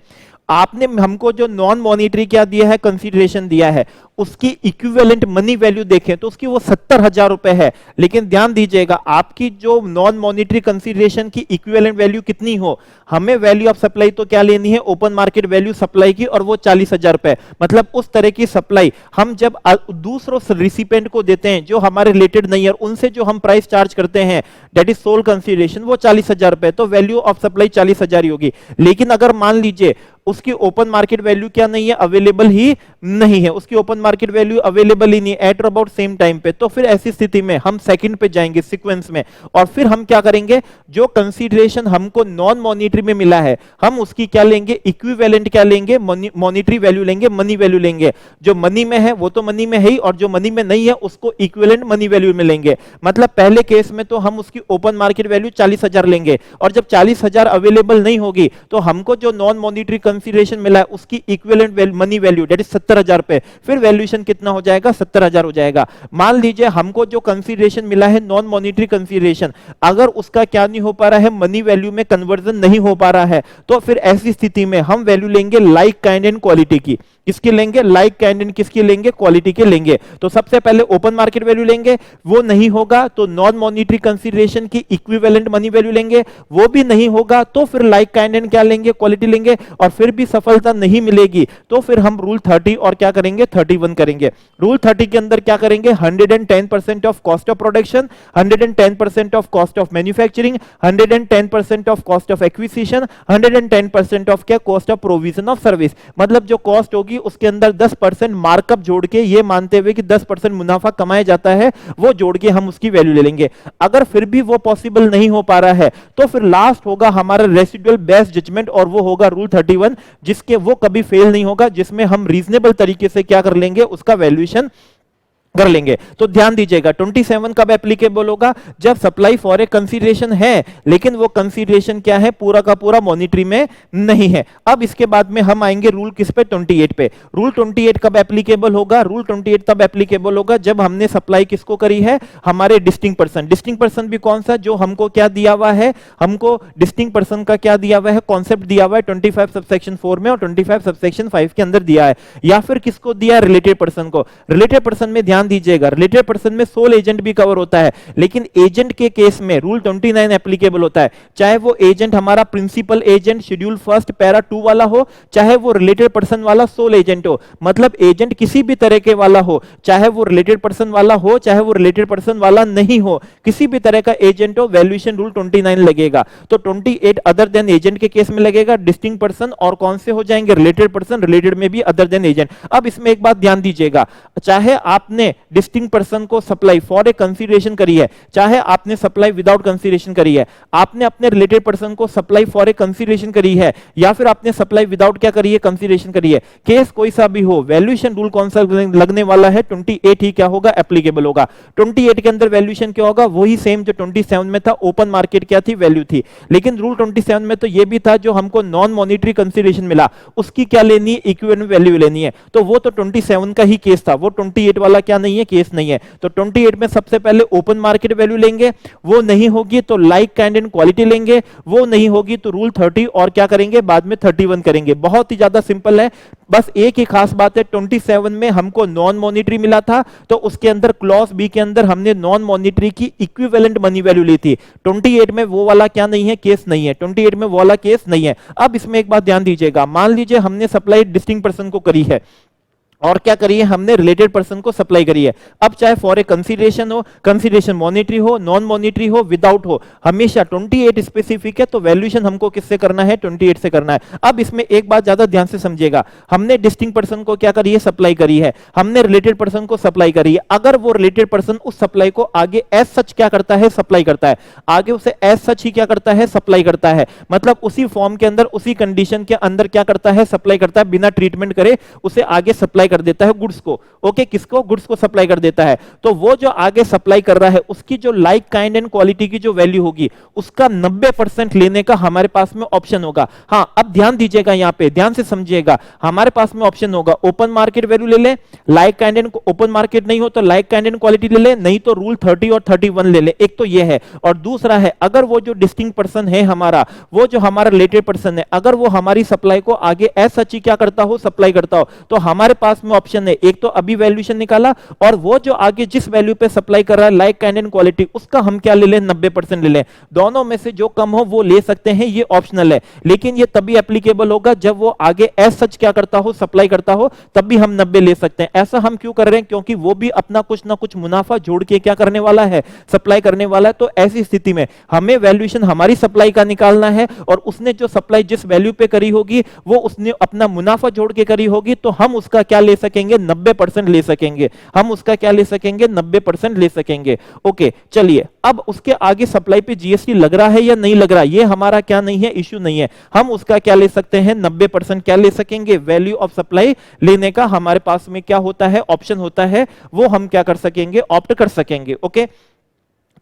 आपने हमको जो नॉन मॉनिटरी क्या दिया है, कंसीडरेशन दिया है, उसकी इक्विवेलेंट मनी वैल्यू देखें तो उसकी वो 70,000 रुपए है। लेकिन ध्यान दीजिएगा, आपकी जो नॉन मॉनिटरी कंसीडरेशन की इक्विवेलेंट वैल्यू कितनी हो, हमें वैल्यू ऑफ सप्लाई तो क्या लेनी है, ओपन मार्केट वैल्यू सप्लाई की, और वो 40,000 रुपए। मतलब उस तरह की सप्लाई हम जब दूसरों रिसिपेंट को देते हैं जो हमारे रिलेटेड नहीं है, उनसे जो हम प्राइस चार्ज करते हैं, दैट इज सोल कंसीडरेशन, वो 40,000 रुपए, तो वैल्यू ऑफ सप्लाई 40,000 ही होगी। लेकिन अगर मान लीजिए उसकी ओपन मार्केट वैल्यू क्या नहीं है, अवेलेबल ही नहीं है, उसकी ओपन मार्केट वैल्यू अवेलेबल ही नहीं एट और अबाउट सेम टाइम पे, तो फिर ऐसी स्थिति में हम सेकंड पे जाएंगे सीक्वेंस में, और फिर हम क्या करेंगे, जो कंसीडरेशन हमको नॉन मॉनिटरी में मिला है, हम उसकी क्या लेंगे, इक्विवेलेंट क्या लेंगे, मॉनिटरी वैल्यू लेंगे, मनी वैल्यू लेंगे। जो मनी में है वो तो मनी में है ही, और जो मनी में नहीं है उसको इक्विवेलेंट मनी वैल्यू में लेंगे। मतलब पहले केस में तो हम उसकी ओपन मार्केट वैल्यू 40,000 लेंगे, और जब 40,000 अवेलेबल नहीं होगी तो हमको जो नॉन मॉनिटरी कंसीडरेशन मिला है उसकी equivalent money value that is 70,000 रुपए, फिर वैल्यूएशन कितना हो जाएगा, 70,000 हो जाएगा। मान लीजिए हमको जो कंसीडरेशन मिला है नॉन मॉनिटरी कंसीडरेशन, अगर उसका क्या नहीं हो पा रहा है, मनी वैल्यू में कन्वर्जन नहीं हो पा रहा है, तो फिर ऐसी स्थिति में हम वैल्यू लेंगे लाइक काइंड एंड क्वालिटी की। किसकी लेंगे, लाइक काइंड एंड किसकी लेंगे, क्वालिटी के लेंगे। तो सबसे पहले ओपन मार्केट वैल्यू लेंगे, वो नहीं होगा तो नॉन मॉनिटरी कंसीडरेशन की इक्विवेलेंट मनी वैल्यू लेंगे, वो भी नहीं होगा तो फिर लाइक काइंड एंड क्या लेंगे, क्वालिटी लेंगे, और फिर भी सफलता नहीं मिलेगी तो फिर हम रूल 30 और क्या करेंगे, 31 करेंगे। रूल 30 के अंदर क्या करेंगे, 110% of cost of production, 110% of cost of manufacturing, 110% of cost of acquisition, 110% of क्या, cost of provision of service. मतलब जो कॉस्ट होगी उसके अंदर 10% मार्कअप जोड़ के, ये मानते हुए कि 10% मुनाफा कमाया जाता है, वो जोड़ के हम उसकी वैल्यू ले लेंगे। अगर फिर भी वो पॉसिबल नहीं हो पा रहा है तो फिर लास्ट होगा हमारा रेसिडुअल बेस्ट जजमेंट, और वो होगा रूल 31, जिसके वो कभी फेल नहीं होगा, जिसमें हम रीजनेबल तरीके से क्या कर लेंगे, उसका वैल्यूएशन कर लेंगे। तो ध्यान दीजिएगा 27 कब एप्लीकेबल होगा, जब सप्लाई फॉर ए कंसीडरेशन है लेकिन वो कंसीडरेशन क्या है, पूरा का पूरा मॉनिटरी में नहीं है। अब इसके बाद में हम आएंगे रूल किस पे, 28 पे। रूल 28 कब एप्लीकेबल होगा, रूल 28 तब एप्लीकेबल होगा जब हमने सप्लाई किसको करी है, हमारे डिस्टिंक्ट पर्सन। डिस्टिंक्ट पर्सन भी कौन सा, जो हमको क्या दिया हुआ है, हमको डिस्टिंक्ट पर्सन का क्या दिया हुआ है, कॉन्सेप्ट दिया हुआ है 25 सबसेक्शन 4 में और 25 सबसेक्शन 5 के अंदर दिया है। या फिर किसको दिया, रिलेटेड पर्सन को। रिलेटेड पर्सन में ध्यान दीजिएगा, रिलेटेड पर्सन में सोल एजेंट भी कवर होता है, लेकिन एजेंट के केस में रूल 29 एप्लीकेबल होता है। चाहे वो एजेंट हमारा principal agent schedule first para 2 वाला हो, चाहे वो रिलेटेड पर्सन वाला सोल एजेंट हो, मतलब एजेंट किसी भी तरह के वाला हो, चाहे वो रिलेटेड पर्सन वाला हो, चाहे वो रिलेटेड पर्सन वाला नहीं हो, किसी भी तरह का एजेंट हो, वैल्यूएशन रूल 29 लगेगा। तो 28 अदर देन एजेंट के केस में लगेगा, डिस्टिंक्ट पर्सन और कौन से हो जाएंगे, रिलेटेड पर्सन, रिलेटेड में भी अदर देन एजेंट। अब इसमें एक बात ध्यान दीजिएगा, चाहे आपने डिस्टिंक्ट पर्सन को सप्लाई फॉर ए कंसीडरेशन करी है, चाहे आपने सप्लाई विदाउट कंसीडरेशन करी है, आपने अपने रिलेटेड पर्सन को सप्लाई फॉर ए कंसीडरेशन करी है, या फिर आपने सप्लाई विदाउट क्या करी है, कंसीडरेशन करी है, केस कोई सा भी हो, वैल्यूएशन रूल कौन सा लगने वाला है, 28 ही क्या होगा, एप्लीकेबल होगा। 28 के अंदर वैल्यूएशन क्या होगा, वही सेम जो 27 में था, ओपन मार्केट क्या थी, वैल्यू थी। लेकिन रूल 27 में तो ये भी था, जो हमको नॉन मॉनिटरी कंसीडरेशन मिला उसकी क्या लेनी है, इक्विवेलेंट वैल्यू लेनी है। तो वो तो 27 का ही केस था, वो 28 वाला क्या नहीं है, केस नहीं है। तो 28 में सबसे पहले ओपन मार्केट वैल्यू लेंगे, वो नहीं होगी तो लाइक काइंड एंड क्वालिटी लेंगे, वो नहीं होगी तो रूल 30 और क्या करेंगे, बाद में 31 करेंगे। बहुत ही ज्यादा सिंपल है, बस एक ही खास बात है, 27 में हमको नॉन मॉनिटरी मिला था तो उसके अंदर क्लॉज बी के अंदर हमने नॉन मॉनिटरी की इक्विवेलेंट मनी वैल्यू ली थी। 28 में वो वाला क्या नहीं है, केस नहीं है, 28 में वो वाला केस नहीं है। अब इसमें एक बात ध्यान दीजिएगा, मान लीजिए हमने सप्लाई डिस्टिंक्ट पर्सन को करी है और क्या करिए, हमने रिलेटेड पर्सन को सप्लाई करी है। अब चाहे फॉर ए कंसीडरेशन हो, कंसीडरेशन मॉनिटरी हो, नॉन मॉनिटरी हो, विदाउट हो, हमेशा 28 स्पेसिफिक है, तो वैल्यूएशन हमको किससे करना है, 28 से करना है। अब इसमें एक बात ज्यादा ध्यान से समझिएगा, हमने डिस्टिंक्ट पर्सन को क्या करी है, सप्लाई करी है, हमने रिलेटेड पर्सन को सप्लाई करी है। अगर वो रिलेटेड पर्सन उस सप्लाई को आगे एज सच क्या करता है, सप्लाई करता है, आगे उसे एज सच ही क्या करता है, सप्लाई करता है, मतलब उसी फॉर्म के अंदर, उसी कंडीशन के अंदर क्या करता है, सप्लाई करता है, बिना ट्रीटमेंट करे उसे आगे सप्लाई कर देता है गुड्स को, ओके, किसको, गुड्स को सप्लाई कर देता है, तो वो जो आगे सप्लाई कर रहा है उसकी जो लाइक काइंड एंड क्वालिटी की जो वैल्यू होगी उसका 90% लेने का हमारे पास में ऑप्शन होगा। हाँ, अब ध्यान दीजिएगा, यहां पे ध्यान से समझिएगा, हमारे पास में ऑप्शन होगा ओपन मार्केट वैल्यू ले ले, like kind and, open market नहीं हो तो लाइक काइंड एंड क्वालिटी ले ले, नहीं तो रूल 30 और 31 ले ले। एक तो ये है, और दूसरा है अगर वो जो डिस्टिंक्ट पर्सन है हमारा, वो जो हमारा रिलेटेड पर्सन है, अगर वो हमारी सप्लाई को आगे एज सच ही क्या करता हो, सप्लाई करता हो, तो हमारे पास में ऑप्शन है, एक तो अभी वैल्यूएशन निकाला, और वो जो आगे जिस वैल्यू पे सप्लाई कर रहा है लाइक काइंड एंड क्वालिटी, उसका हम क्या ले लें, 90% ले लें। दोनों में से जो कम हो वो ले सकते हैं, ये ऑप्शनल है, लेकिन ये तभी एप्लीकेबल होगा जब वो आगे एज सच क्या करता हो, सप्लाई करता हो, तब भी हम 90 ले सकते हैं। ऐसा हम क्यों कर रहे हैं, क्योंकि वो भी अपना कुछ ना कुछ मुनाफा जोड़ के क्या करने वाला है, सप्लाई करने वाला है। तो ऐसी स्थिति में हमें वैल्यूएशन हमारी सप्लाई का निकालना है, और उसने जो सप्लाई जिस वैल्यू पे करी होगी वो उसने अपना मुनाफा जोड़ के करी होगी, तो हम उसका क्या ले सकेंगे, 90% ले सकेंगे, हम उसका क्या ले सकेंगे, 90% ले सकेंगे। ओके, चलिए, अब उसके आगे सप्लाई पे जीएसटी लग रहा है या नहीं लग रहा, ये हमारा क्या नहीं है, इश्यू नहीं है, हम उसका क्या ले सकते हैं, 90% क्या ले सकेंगे, वैल्यू ऑफ सप्लाई लेने का हमारे पास में क्या होता है, ऑप्शन होता है, वो हम क्या कर सकेंगे, ऑप्ट कर सकेंगे। ओके,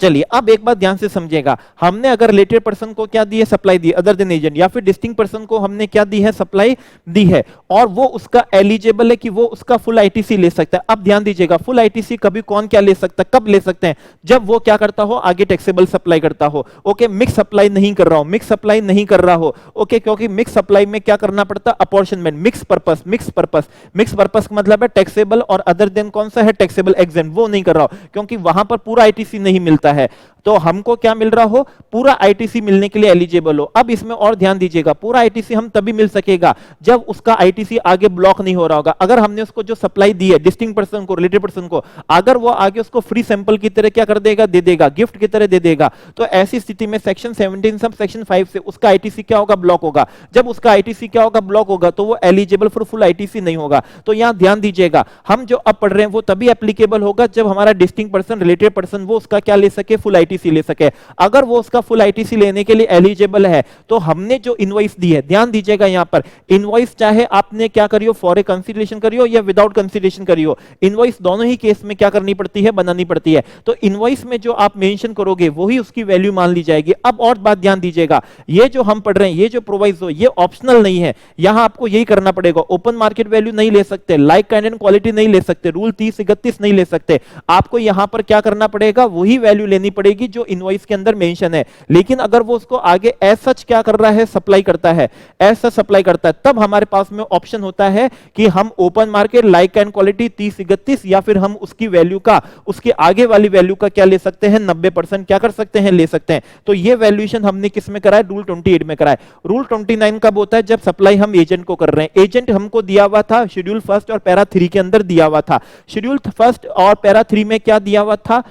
चलिए, अब एक बात ध्यान से समझिएगा, हमने अगर रिलेटेड पर्सन को क्या दी है, सप्लाई दी, अदर देन एजेंट, या फिर डिस्टिंक्ट पर्सन को हमने क्या दी है, सप्लाई दी है, और वो उसका एलिजिबल है कि वो उसका फुल आईटीसी ले सकता है। अब ध्यान दीजिएगा, फुल आईटीसी कभी कौन क्या ले सकता है, कब ले सकते हैं, जब वो क्या करता हो, आगे टैक्सेबल सप्लाई करता हो। ओके, मिक्स सप्लाई नहीं कर रहा हो, मिक्स सप्लाई नहीं कर रहा हो, ओके, क्योंकि मिक्स सप्लाई में क्या करना पड़ता है, apportionment, mix purpose, mix purpose, mix purpose का मतलब है टैक्सेबल और अदर देन कौन सा है, टैक्सेबल एग्जेम्प्ट, वो नहीं कर रहा हो, क्योंकि वहां पर पूरा आईटीसी नहीं मिलता है, तो हमको क्या मिल रहा हो, पूरा आईटीसी मिलने के लिए एलिजिबल हो। अब इसमें और ध्यान दीजिएगा, पूरा आईटीसी हम तभी मिल सकेगा जब उसका आईटीसी आगे ब्लॉक नहीं हो रहा होगा। अगर हमने उसको जो सप्लाई दी है डिस्टिंक्ट पर्सन को, रिलेटेड पर्सन को, अगर वो आगे उसको फ्री सैंपल की तरह क्या कर देगा, दे देगा, गिफ्ट की तरह दे देगा, तो ऐसी स्थिति में सेक्शन 17 सब सेक्शन 5 से उसका आईटीसी क्या होगा, ब्लॉक होगा। जब उसका आईटीसी क्या होगा, ब्लॉक होगा, तो वो एलिजिबल फॉर फुल आईटीसी नहीं होगा। तो यहां ध्यान दीजिएगा, हम जो अब पढ़ रहे हैं वो तभी एप्लीकेबल होगा जब हमारा डिस्टिंक्ट पर्सन, रिलेटेड पर्सन, वो उसका क्या ले सके, फुल आईटीसी ले सके। अगर वो उसका फुल आईटीसी लेने के लिए एलिजिबल है, तो हमने जो इनवॉइस दी है, ध्यान दीजिएगा यहां पर, इनवॉइस चाहे आपने क्या करियो, फॉर ए कंसीडरेशन करियो या विदाउट कंसीडरेशन करियो, इनवॉइस दोनों ही केस में क्या करनी पड़ती है, बनानी पड़ती है। तो इनवॉइस में जो आप मेंशन करोगे वही उसकी वैल्यू मान ली जाएगी। अब और बात ध्यान दीजिएगा, ये जो हम पढ़ रहे हैं, ये जो प्रोवाइजो, ये ऑप्शनल नहीं है, यहां आपको यही करना पड़ेगा। ओपन मार्केट वैल्यू नहीं ले सकते, लाइक काइंड एंड क्वालिटी नहीं ले सकते, रूल 30-31 नहीं ले सकते, आपको यहां पर क्या करना पड़ेगा, वही वैल्यू लेनी पड़ेगी जो इनवॉइस के अंदर मेंशन है। लेकिन अगर वो उसको आगे एज सच क्या कर रहा है, सप्लाई करता है, एज सच सप्लाई करता है, तब हमारे पास में ऑप्शन होता है कि हम open market, like and quality 30-31, या फिर हम उसकी वैल्यू का, उसके आगे वाली वैल्यू का क्या ले सकते हैं, 90% क्या कर सकते हैं, ले सकते हैं। तो ये वैल्यूएशन हमने किस में करा है, रूल 28 में करा है। रूल 29 कब होता है, जब सप्लाई हम एजेंट को कर रहे हैं। एजेंट हमको दिया हुआ था शेड्यूल फर्स्ट और पैरा 3 के अंदर दिया हुआ था। शेड्यूल फर्स्ट और पैरा 3 में क्या दिया हुआ था,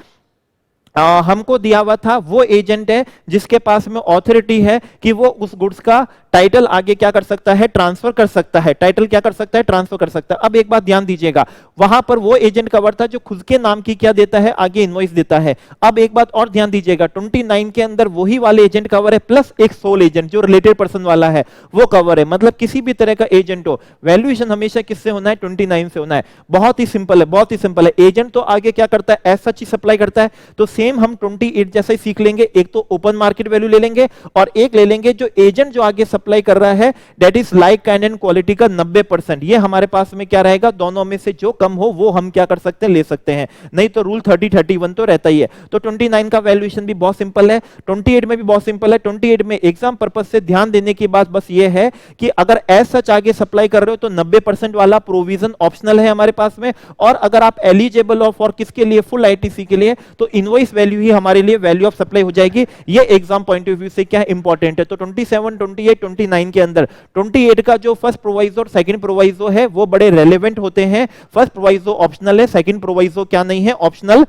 हमको दिया हुआ था वो एजेंट है जिसके पास में ऑथोरिटी है कि वो उस गुड्स का टाइटल आगे क्या कर सकता है, ट्रांसफर कर सकता है, टाइटल क्या कर सकता है, ट्रांसफर कर सकता है। अब एक बात ध्यान दीजिएगा, वहां पर वो एजेंट कवर था जो खुद के नाम की क्या देता है, आगे इनवॉइस देता है। अब एक बात और ध्यान दीजिएगा, 29 के अंदर वही वाले एजेंट कवर है, प्लस एक सोल एजेंट जो रिलेटेड पर्सन वाला है वो कवर है। मतलब किसी भी तरह का एजेंट हो, वैल्यूएशन हमेशा किससे होना है, 29 से होना है। बहुत ही सिंपल है, बहुत ही सिंपल है। एजेंट तो आगे क्या करता है, एज सच ही सप्लाई करता है। तो सेम हम 28 जैसा ही सीख लेंगे, एक तो ओपन मार्केट वैल्यू ले लेंगे और एक ले लेंगे जो एजेंट जो आगे सप्लाई कर रहा है, that is like kind and quality का 90%। ये हमारे पास में क्या रहेगा, दोनों में से जो कम हो वो हम क्या कर सकते हैं, ले सकते हैं। नहीं तो रूल 30-31 तो रहता ही है। तो 29 का वैल्यूएशन भी बहुत सिंपल है, 28 में भी बहुत सिंपल है। 28 में एग्जाम पर्पज से ध्यान देने की बात बस ये है कि अगर एज सच आगे सप्लाई कर रहे हो तो 90% वाला प्रोविजन ऑप्शनल है हमारे पास में, और अगर आप एलिजिबल हो फॉर किसके लिए, फुल आईटीसी के लिए, तो इनवॉइस वैल्यू ही हमारे लिए वैल्यू ऑफ सप्लाई हो जाएगी। ये एग्जाम पॉइंट ऑफ व्यू से क्या इंपॉर्टेंट है। तो 27, 28, 29 के अंदर 28 का जो फर्स्ट प्रोवाइजो और सेकंड प्रोवाइजो है वो बड़े रेलेवेंट होते हैं। फर्स्ट प्रोवाइजो ऑप्शनल है, सेकंड प्रोवाइजो क्या नहीं है, ऑप्शनल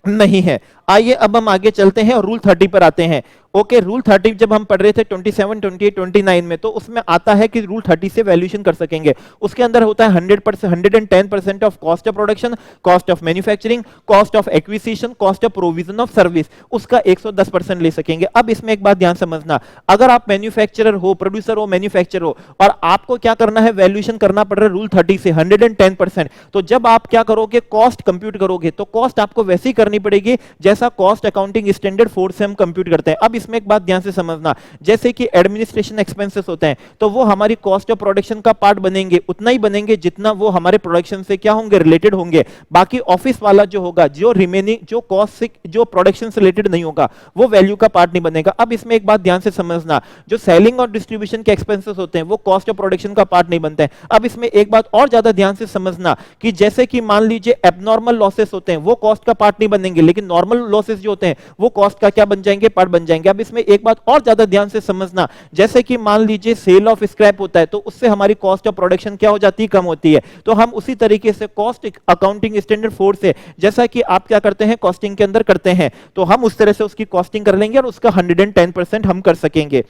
नहीं है। आइए अब हम आगे चलते हैं और रूल 30 पर आते हैं। ओके, रूल 30 जब हम पढ़ रहे थे 27, 28, 29 में, तो उसमें आता है कि रूल 30 से वैल्यूएशन कर सकेंगे। उसके अंदर होता है 100%, 110% of cost of production, cost of manufacturing, cost of acquisition, cost of provision of service, उसका 110% ले सकेंगे। अब इसमें एक बात ध्यान समझना, अगर आप मैन्युफैक्चरर हो, प्रोड्यूसर हो, मैन्युफैक्चरर हो, और आपको क्या करना है, वैल्यूएशन करना पड़ रहा है रूल 30 से 110%, तो जब आप क्या करोगे, कॉस्ट कंप्यूट करोगे, तो कॉस्ट आपको वैसे ही करनी पड़ेगी जैसा कॉस्ट अकाउंटिंग स्टैंडर्ड 4 से हम कंप्यूट करते हैं। अब इसमें एक बात ध्यान से समझना, जैसे कि एडमिनिस्ट्रेशन एक्सपेंसेस होते हैं, तो वो हमारी कॉस्ट ऑफ प्रोडक्शन का पार्ट बनेंगे, उतना ही बनेंगे जितना वो हमारे प्रोडक्शन से क्या होंगे, रिलेटेड होंगे। बाकी ऑफिस वाला जो होगा, जो रिमेनिंग, जो कॉस्ट से, जो प्रोडक्शन से रिलेटेड नहीं होगा, वो वैल्यू का पार्ट नहीं बनेगा। अब इसमें एक बात ध्यान से समझना, जो सेलिंग और डिस्ट्रीब्यूशन के एक्सपेंसेस होते हैं, वो कॉस्ट ऑफ प्रोडक्शन का पार्ट नहीं बनते हैं। अब इसमें एक बात और ज्यादा ध्यान से समझना कि जैसे कि मान लीजिए एबनॉर्मल लॉसेस होते हैं, वो कॉस्ट का पार्ट नहीं बनेंगे, लेकिन नॉर्मल लॉसेस जो होते हैं वो कॉस्ट का क्या बन जाएंगे, पार्ट बन जाएंगे। अब इसमें एक बात और ज्यादा ध्यान से समझना, जैसे कि मान लीजिए सेल ऑफ स्क्रैप होता है, तो उससे हमारी कॉस्ट ऑफ प्रोडक्शन क्या हो जाती है, कम होती है। तो हम उसी तरीके से कॉस्ट अकाउंटिंग स्टैंडर्ड 4 से, जैसा कि आप क्या करते हैं कॉस्टिंग के अंदर करते हैं, तो हम उस तरह से उसकी कॉस्टिंग कर लेंगे और उसका 110% हम कर सकेंगे।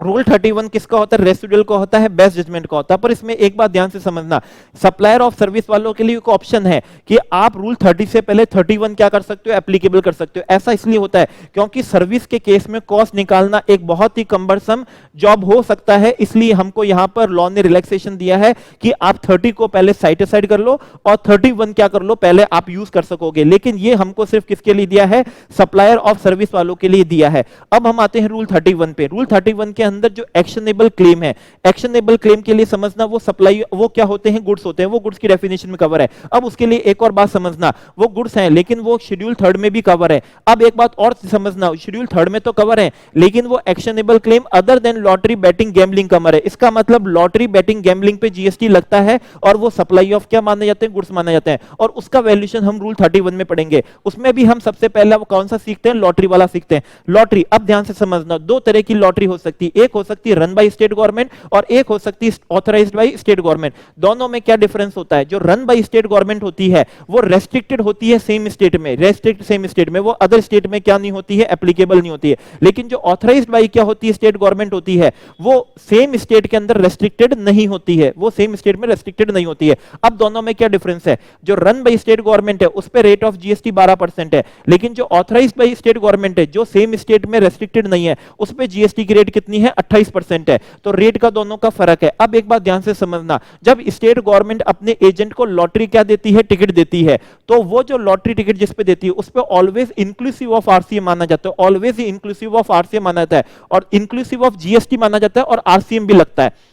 रूल 31 किसका होता है, रेसिडुअल का होता है, बेस्ट जजमेंट का होता है। पर इसमें एक बात ध्यान से समझना, सप्लायर ऑफ सर्विस वालों के लिए एक ऑप्शन है कि आप रूल 30 से पहले 31 क्या कर सकते हो, एप्लीकेबल कर सकते हो। ऐसा इसलिए होता है क्योंकि सर्विस के केस में कॉस्ट निकालना एक बहुत ही कम्बरसम जॉब हो सकता है, इसलिए हमको यहां पर लॉ ने रिलैक्सेशन दिया है कि आप 30 को पहले साइड साइड कर लो और 31 क्या कर लो, पहले आप यूज कर सकोगे। लेकिन ये हमको सिर्फ किसके लिए दिया है, सप्लायर ऑफ सर्विस वालों के लिए दिया है। अब हम आते हैं रूल 31 पे। रूल 31 के अंदर जो एक्शनेबल क्लेम है, एक्शनेबल क्लेम के लिए समझना, वो सप्लाई, वो क्या होते हैं, गुड्स होते हैं, वो गुड्स की डेफिनेशन में कवर है। अब उसके लिए एक और बात समझना, वो गुड्स हैं लेकिन वो शेड्यूल 3 में भी कवर है। अब एक बात और समझना, शेड्यूल 3 में तो कवर है लेकिन वो actionable claim other than lottery batting gambling cover है। इसका मतलब लॉटरी बैटिंग गैम्बलिंग पे जीएसटी लगता है और वो सप्लाई ऑफ क्या माने जाते हैं, गुड्स माने जाते हैं, और उसका वैल्यूएशन हम रूल 31 में पढ़ेंगे। उसमें भी हम सबसे पहला वो कौन सा सीखते हैं, लॉटरी वाला सीखते हैं। लॉटरी, अब ध्यान से समझना, दो तरह की लॉटरी हो सकती है, एक हो सकती है रन बाय स्टेट गवर्नमेंट और एक हो सकती है ऑथराइज्ड बाय स्टेट गवर्नमेंट। दोनों में क्या डिफरेंस होता है, जो रन बाय स्टेट गवर्नमेंट होती है वो रेस्ट्रिक्टेड होती है सेम स्टेट में, रेस्ट्रिक्ट सेम स्टेट में, वो अदर स्टेट में क्या नहीं होती है, एप्लीकेबल नहीं होती है। लेकिन जो ऑथराइज्ड बाय क्या होती है, स्टेट गवर्नमेंट होती है, वो सेम स्टेट के अंदर रेस्ट्रिक्टेड नहीं होती है, वो सेम स्टेट में रेस्ट्रिक्टेड नहीं होती है। अब दोनों में क्या डिफरेंस है, जो रन बाय स्टेट गवर्नमेंट है उस पे रेट ऑफ जीएसटी 12% है, लेकिन जो ऑथराइज्ड बाय स्टेट गवर्नमेंट है, जो सेम स्टेट में रेस्ट्रिक्टेड नहीं है, उस पे जीएसटी की रेट कितनी है, 28% है। तो रेट का दोनों का फर्क है। अब एक बात ध्यान से समझना, जब स्टेट गवर्नमेंट अपने एजेंट को लॉटरी क्या देती है, टिकट देती है, तो वो जो लॉटरी टिकट जिस पे देती है उस पे ऑलवेज इंक्लूसिव ऑफ आरसीएम माना जाता है, always he inclusive of RCM माना जाता है और इंक्लूसिव ऑफ जीएसटी माना जाता है और आरसीएम भी लगता है।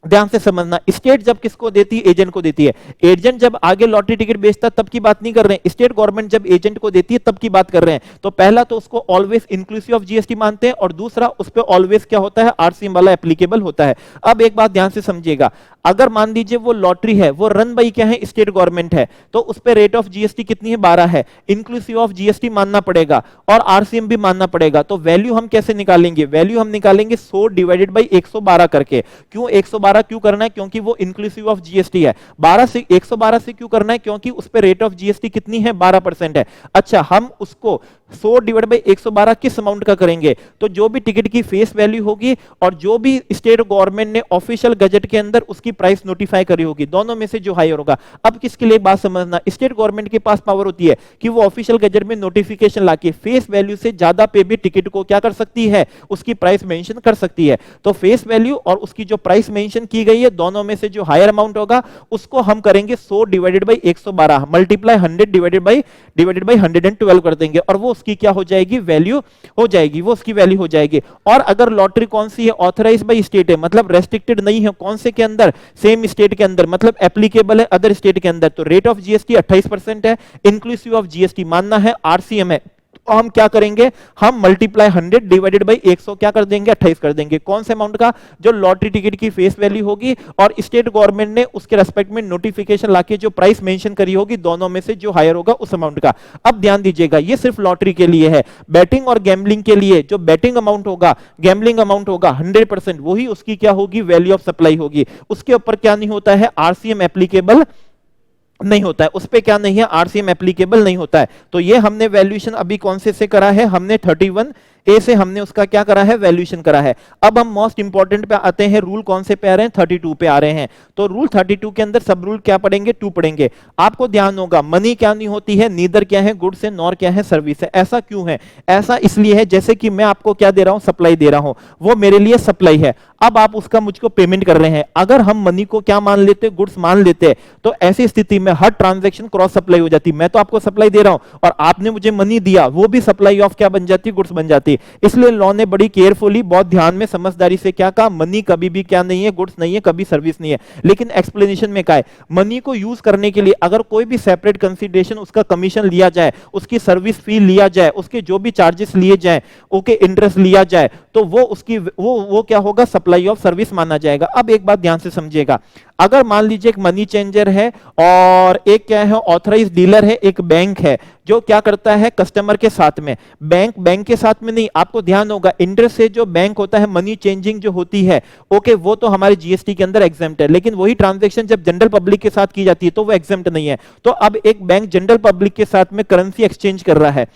ध्यान से समझना, स्टेट जब किसको देती है, एजेंट को देती है। एजेंट जब आगे लॉटरी टिकट बेचता है तब की बात नहीं कर रहे हैं, स्टेट गवर्नमेंट जब एजेंट को देती है तब की बात कर रहे हैं। तो पहला तो उसको ऑलवेज इंक्लूसिव ऑफ जीएसटी मानते हैं और दूसरा उस पे ऑलवेज क्या होता है, आरसीएम वाला एप्लीकेबल होता है। अब एक बात ध्यान से समझिएगा, अगर मान लीजिए वो लॉटरी है, वो रन बाई क्या है, स्टेट गवर्नमेंट है, तो उस पे रेट ऑफ जीएसटी कितनी है, 12 है, इंक्लूसिव ऑफ जीएसटी मानना पड़ेगा और आरसीएम भी मानना पड़ेगा। तो वैल्यू हम कैसे निकालेंगे, वैल्यू हम निकालेंगे 100 डिवाइडेड बाई 112 करके। क्यों 112 क्यों करना है, क्योंकि वो इंक्लूसिव ऑफ जीएसटी है। 12 से 112 से क्यों करना है, क्योंकि उस पे रेट ऑफ जीएसटी कितनी है, 12% है। अच्छा, हम उसको 100 डिवाइड बाई 112 किस अमाउंट का करेंगे, तो जो भी टिकट की फेस वैल्यू होगी और जो भी स्टेट गवर्नमेंट ने ऑफिशियल गजट के अंदर उसकी प्राइस नोटिफाई करी होगी, दोनों में से जो हायर होगा। अब किसके लिए बात समझना, स्टेट गवर्नमेंट के पास पावर होती है कि वो ऑफिशियल गजट में नोटिफिकेशन लाके फेस वैल्यू से ज्यादा पे भी टिकट को क्या कर सकती है, उसकी प्राइस मेंशन कर सकती है। तो फेस वैल्यू और उसकी जो प्राइस मेंशन की गई है, दोनों में से जो हायर अमाउंट होगा उसको हम करेंगे 100 divided by 112 multiply 100 divided by 112 कर देंगे और वो उसकी क्या हो जाएगी, वैल्यू हो जाएगी, वो उसकी वैल्यू हो जाएगी। और अगर लॉटरी कौन सी है, ऑथराइज्ड बाय स्टेट है, मतलब रेस्ट्रिक्टेड नहीं है, कौन से के अंदर, सेम स्टेट के अंदर, मतलब एप्लीकेबल है अदर स्टेट के अंदर, तो रेट ऑफ जीएसटी 28% है, इंक्लूसिव ऑफ जीएसटी मानना है, आरसीएम है। तो हम क्या करेंगे, हम मल्टीप्लाई 100 डिवाइडेड बाई 100 क्या कर देंगे, 28 कर देंगे। कौन से अमाउंट का, जो लॉटरी टिकट की फेस वैल्यू होगी और स्टेट गवर्नमेंट ने उसके रेस्पेक्ट में नोटिफिकेशन लाके जो प्राइस मेंशन करी होगी, दोनों में से जो हायर होगा उस अमाउंट का। अब ध्यान दीजिएगा, ये सिर्फ लॉटरी के लिए है। बैटिंग और गैम्बलिंग के लिए जो बैटिंग अमाउंट होगा, गैम्बलिंग अमाउंट होगा 100%, वही उसकी क्या होगी, वैल्यू ऑफ सप्लाई होगी। उसके ऊपर क्या नहीं होता है, आरसीएम एप्लीकेबल नहीं होता है, उस पे क्या नहीं है, आरसीएम एप्लीकेबल नहीं होता है। तो ये हमने वैल्यूएशन अभी कौन से करा है, हमने 31 ए से हमने उसका क्या करा है, वैल्यूएशन करा है। अब हम मोस्ट इंपॉर्टेंट पे आते हैं, रूल कौन से पे आ रहे हैं, 32 पे आ रहे हैं। तो रूल 32 के अंदर सब रूल क्या पढ़ेंगे, 2 पढ़ेंगे। आपको ध्यान होगा मनी क्या नहीं होती है, नीदर क्या है गुड्स है, नॉर क्या है सर्विस है। ऐसा क्यों है, ऐसा इसलिए है जैसे कि मैं आपको क्या दे रहा हूं, सप्लाई दे रहा हूं, वो मेरे लिए सप्लाई है, अब आप उसका मुझको पेमेंट कर रहे हैं। अगर हम मनी को क्या मान लेते, गुड्स मान लेते, तो ऐसी स्थिति में हर ट्रांजैक्शन क्रॉस सप्लाई हो जाती। मैं तो आपको सप्लाई दे रहा हूं और आपने मुझे मनी दिया, वो भी सप्लाई ऑफ क्या बन जाती, गुड्स बन जाती। इसलिए लॉ ने बड़ी केयरफुली, बहुत ध्यान में, समझदारी से क्या कहा, मनी कभी भी क्या नहीं है, गुड्स नहीं है, कभी सर्विस नहीं है। लेकिन एक्सप्लेनेशन में क्या है, मनी को यूज करने के लिए अगर कोई भी सेपरेट कंसीडरेशन, उसका कमीशन लिया जाए, उसकी सर्विस फी लिया जाए, उसके जो भी चार्जेस लिए जाए, ओके इंटरेस्ट लिया जाए, तो वो उसकी वो क्या होगा, सप्लाई ऑफ सर्विस माना जाएगा। अब एक बात ध्यान से समझिएगा, अगर मान लीजिए एक मनी चेंजर है और एक क्या है, ऑथराइज डीलर है, एक बैंक है जो क्या करता है कस्टमर के साथ में, बैंक के साथ में नहीं, आपको ध्यान होगा इंटरेस्ट से जो बैंक होता है, मनी चेंजिंग जो होती है, ओके वो तो हमारे जीएसटी के अंदर एग्जेम्प्ट है, लेकिन वही ट्रांजैक्शन जब जनरल पब्लिक के साथ की जाती है तो वो एग्जेम्प्ट नहीं है। तो अब एक बैंक जनरल पब्लिक के साथ में करेंसी एक्सचेंज कर रहा है,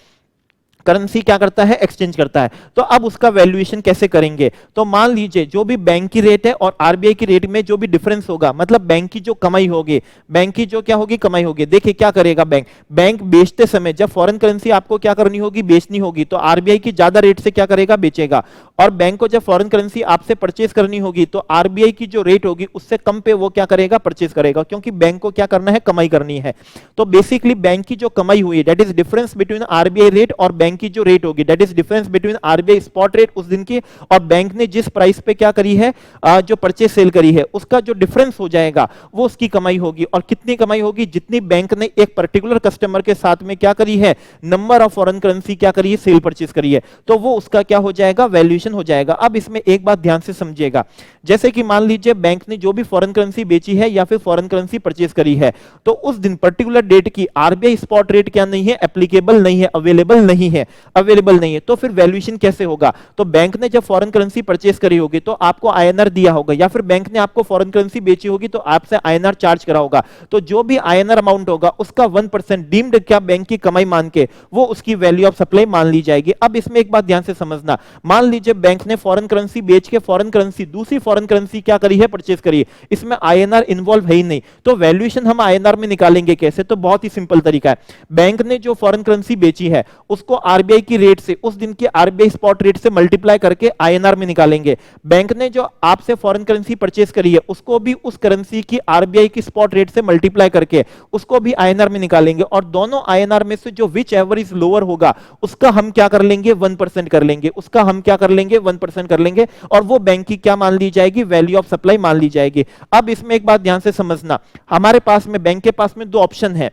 करेंसी क्या करता है, एक्सचेंज करता है। तो अब उसका वैल्यूएशन कैसे करेंगे, तो मान लीजिए जो भी बैंक की रेट है और आरबीआई की रेट में जो भी डिफरेंस होगा, मतलब बैंक की जो कमाई होगी, बैंक की जो क्या होगी, कमाई होगी। देखिए क्या करेगा बैंक बेचते समय जब फॉरेन करेंसी आपको क्या करनी होगी, बेचनी होगी, तो आरबीआई की ज्यादा रेट से क्या करेगा, बेचेगा। और बैंक को जब फॉरेन करेंसी आपसे परचेज करनी होगी तो आरबीआई की जो रेट होगी उससे कम पे वो क्या करेगा, परचेज करेगा, क्योंकि बैंक को क्या करना है, कमाई करनी है। तो बेसिकली बैंक की जो कमाई हुई है, that is difference between RBI rate और बैंक की जो रेट होगी, that is difference between RBI spot rate उस दिन की और बैंक ने जिस प्राइस पे क्या करी है, जो परचेज सेल करी है, उसका जो डिफरेंस हो जाएगा वो उसकी कमाई होगी। और कितनी कमाई होगी, जितनी बैंक ने एक पर्टिकुलर कस्टमर के साथ में क्या करी है, नंबर ऑफ फॉरेन करेंसी क्या करी है, सेल परचेज करी है, तो वो उसका क्या हो जाएगा, वैल्यूएशन हो जाएगा। अब इसमें एक बात ध्यान से समझिएगा, जैसे कि मान लीजिए बैंक ने जो भी फॉरेन करेंसी बेची है या फिर फॉरेन करेंसी परचेज करी है, तो उस दिन पर्टिकुलर डेट की आरबीआई स्पॉट रेट क्या नहीं है, एप्लीकेबल नहीं है, अवेलेबल नहीं है, नहीं है। तो फिर वैल्यूएशन कैसे होगा, तो बैंक ने जब फॉरेन करेंसी परचेज करी होगी तो आपको आईएनआर दिया होगा, या फिर बैंक ने आपको फॉरेन करेंसी बेची होगी तो आपसे आईएनआर चार्ज करा होगा, तो जो भी आईएनआर अमाउंट होगा उसका 1% डीम्ड क्या बैंक की कमाई मान के वो उसकी वैल्यू ऑफ सप्लाई मान ली जाएगी। अब इसमें एक बात ध्यान से समझना, मान लीजिए बैंक ने फॉरेन करेंसी बेच के फॉरेन करेंसी, दूसरी फॉरेन करेंसी क्या करी है, परचेज करी है, इसमें आईएनआर इन्वॉल्व है ही नहीं, तो वैल्यूएशन हम आईएनआर में निकालेंगे कैसे, तो बहुत ही सिंपल तरीका है। बैंक ने जो फॉरेन करेंसी बेची है उसको आरबीआई की रेट से, उस दिन के आरबीआई स्पॉट रेट से मल्टीप्लाई करके आईएनआर में निकालेंगे। बैंक ने जो आपसे फॉरेन करेंसी परचेज करी है उसको भी उस करेंसी की आरबीआई की स्पॉट रेट से मल्टीप्लाई करके उसको भी आईएनआर में निकालेंगे, और दोनों आईएनआर में से जो विच एवर इज लोअर होगा उसका हम क्या कर लेंगे, 1% कर लेंगे, उसका हम क्या कर लेंगे, 1% कर लेंगे, और वो बैंक की क्या मान ली जाएगी, वैल्यू ऑफ सप्लाई मान ली जाएगी। अब इसमें एक बात ध्यान से समझना, हमारे पास में बैंक के पास में दो ऑप्शन है,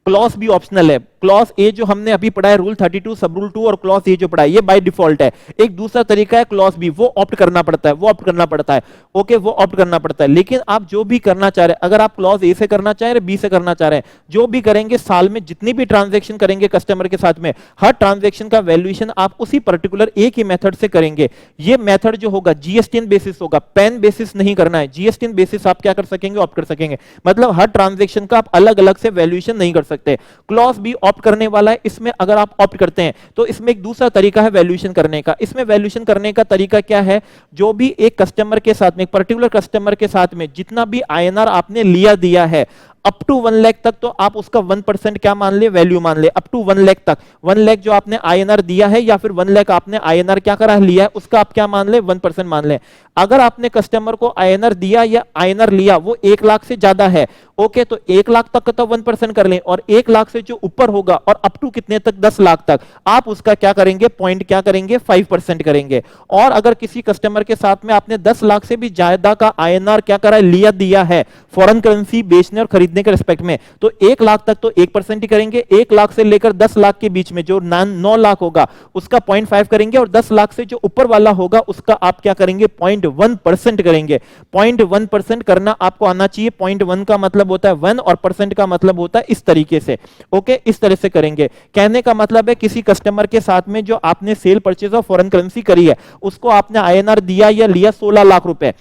क्लॉज भी ऑप्शनल है। क्लॉज ए जो हमने अभी पढ़ा है रूल 32 सब रूल 2, और क्लॉज ए जो पढ़ा है ये बाय डिफॉल्ट है। एक दूसरा तरीका है क्लॉज बी, वो ऑप्ट करना पड़ता है, वो ऑप्ट करना पड़ता है, ओके वो ऑप्ट करना पड़ता है। लेकिन आप जो भी करना चाह रहे हैं, अगर आप क्लॉज ए से करना चाह रहे हैं, बी से करना चाह रहे हैं, जो भी करेंगे साल में जितनी भी ट्रांजेक्शन करेंगे कस्टमर के साथ में, हर ट्रांजेक्शन का वैल्यूएशन आप उसी पर्टिकुलर एक ही मेथड से करेंगे। ये मेथड जो होगा जीएसटीएन बेसिस होगा, पेन बेसिस नहीं करना है, जीएसटीएन बेसिस आप क्या कर सकेंगे, ऑप्ट कर सकेंगे, मतलब हर ट्रांजेक्शन का आप अलग अलग से वैल्यूएशन नहीं कर सकते। क्लॉज बी ऑप्ट करने वाला है, इसमें अगर आप ऑप्ट करते हैं तो इसमें एक दूसरा तरीका है वैल्यूएशन करने का। इसमें वैल्यूएशन करने का तरीका क्या है, जो भी एक कस्टमर के साथ में, एक पर्टिकुलर कस्टमर के साथ में जितना भी आईएनआर आपने लिया दिया है अप टू 1 लाख तक, तो आप उसका 1% क्या मान ले, वैल्यू मान ले। अप टू 1 लाख तक, 1 लाख जो आपने आईएनआर दिया है या फिर 1 लाख आपने आईएनआर क्या करा लिया है, उसका आप क्या मान ले, 1% मान ले। अगर आपने कस्टमर को आईएनआर दिया या आईएनआर लिया वो 1 लाख से ज्यादा है, ओके, तो 1 लाख तक का तो 1% कर लें, और 1 लाख से जो ऊपर होगा और अप टू कितने तक, 10 लाख तक, आप उसका क्या करेंगे, पॉइंट क्या करेंगे, 5% करेंगे। और अगर किसी कस्टमर के साथ में आपने 10 लाख से भी ज्यादा का आईएनआर क्या करा लिया दिया है फॉरेन करेंसी बेचने और खरीदने के रिस्पेक्ट में, तो 1 लाख तक तो 1% ही करेंगे, 1 लाख से लेकर 10 लाख के बीच में जो 9 लाख होगा उसका 0.5 करेंगे, और 10 लाख से जो ऊपर वाला होगा उसका आप क्या करेंगे, 0.1% करेंगे। 0.1% करना आपको आना चाहिए। 0.1 का मतलब होता है 1 और परसेंट का मतलब होता है इस तरीके से, ओके, इस तरह से करेंगे। कहने का मतलब है किसी कस्टमर के साथ में जो आपने cell purchase of foreign currency करी है उसको आपने आईएनआर दिया या लिया 16 लाख रुपए,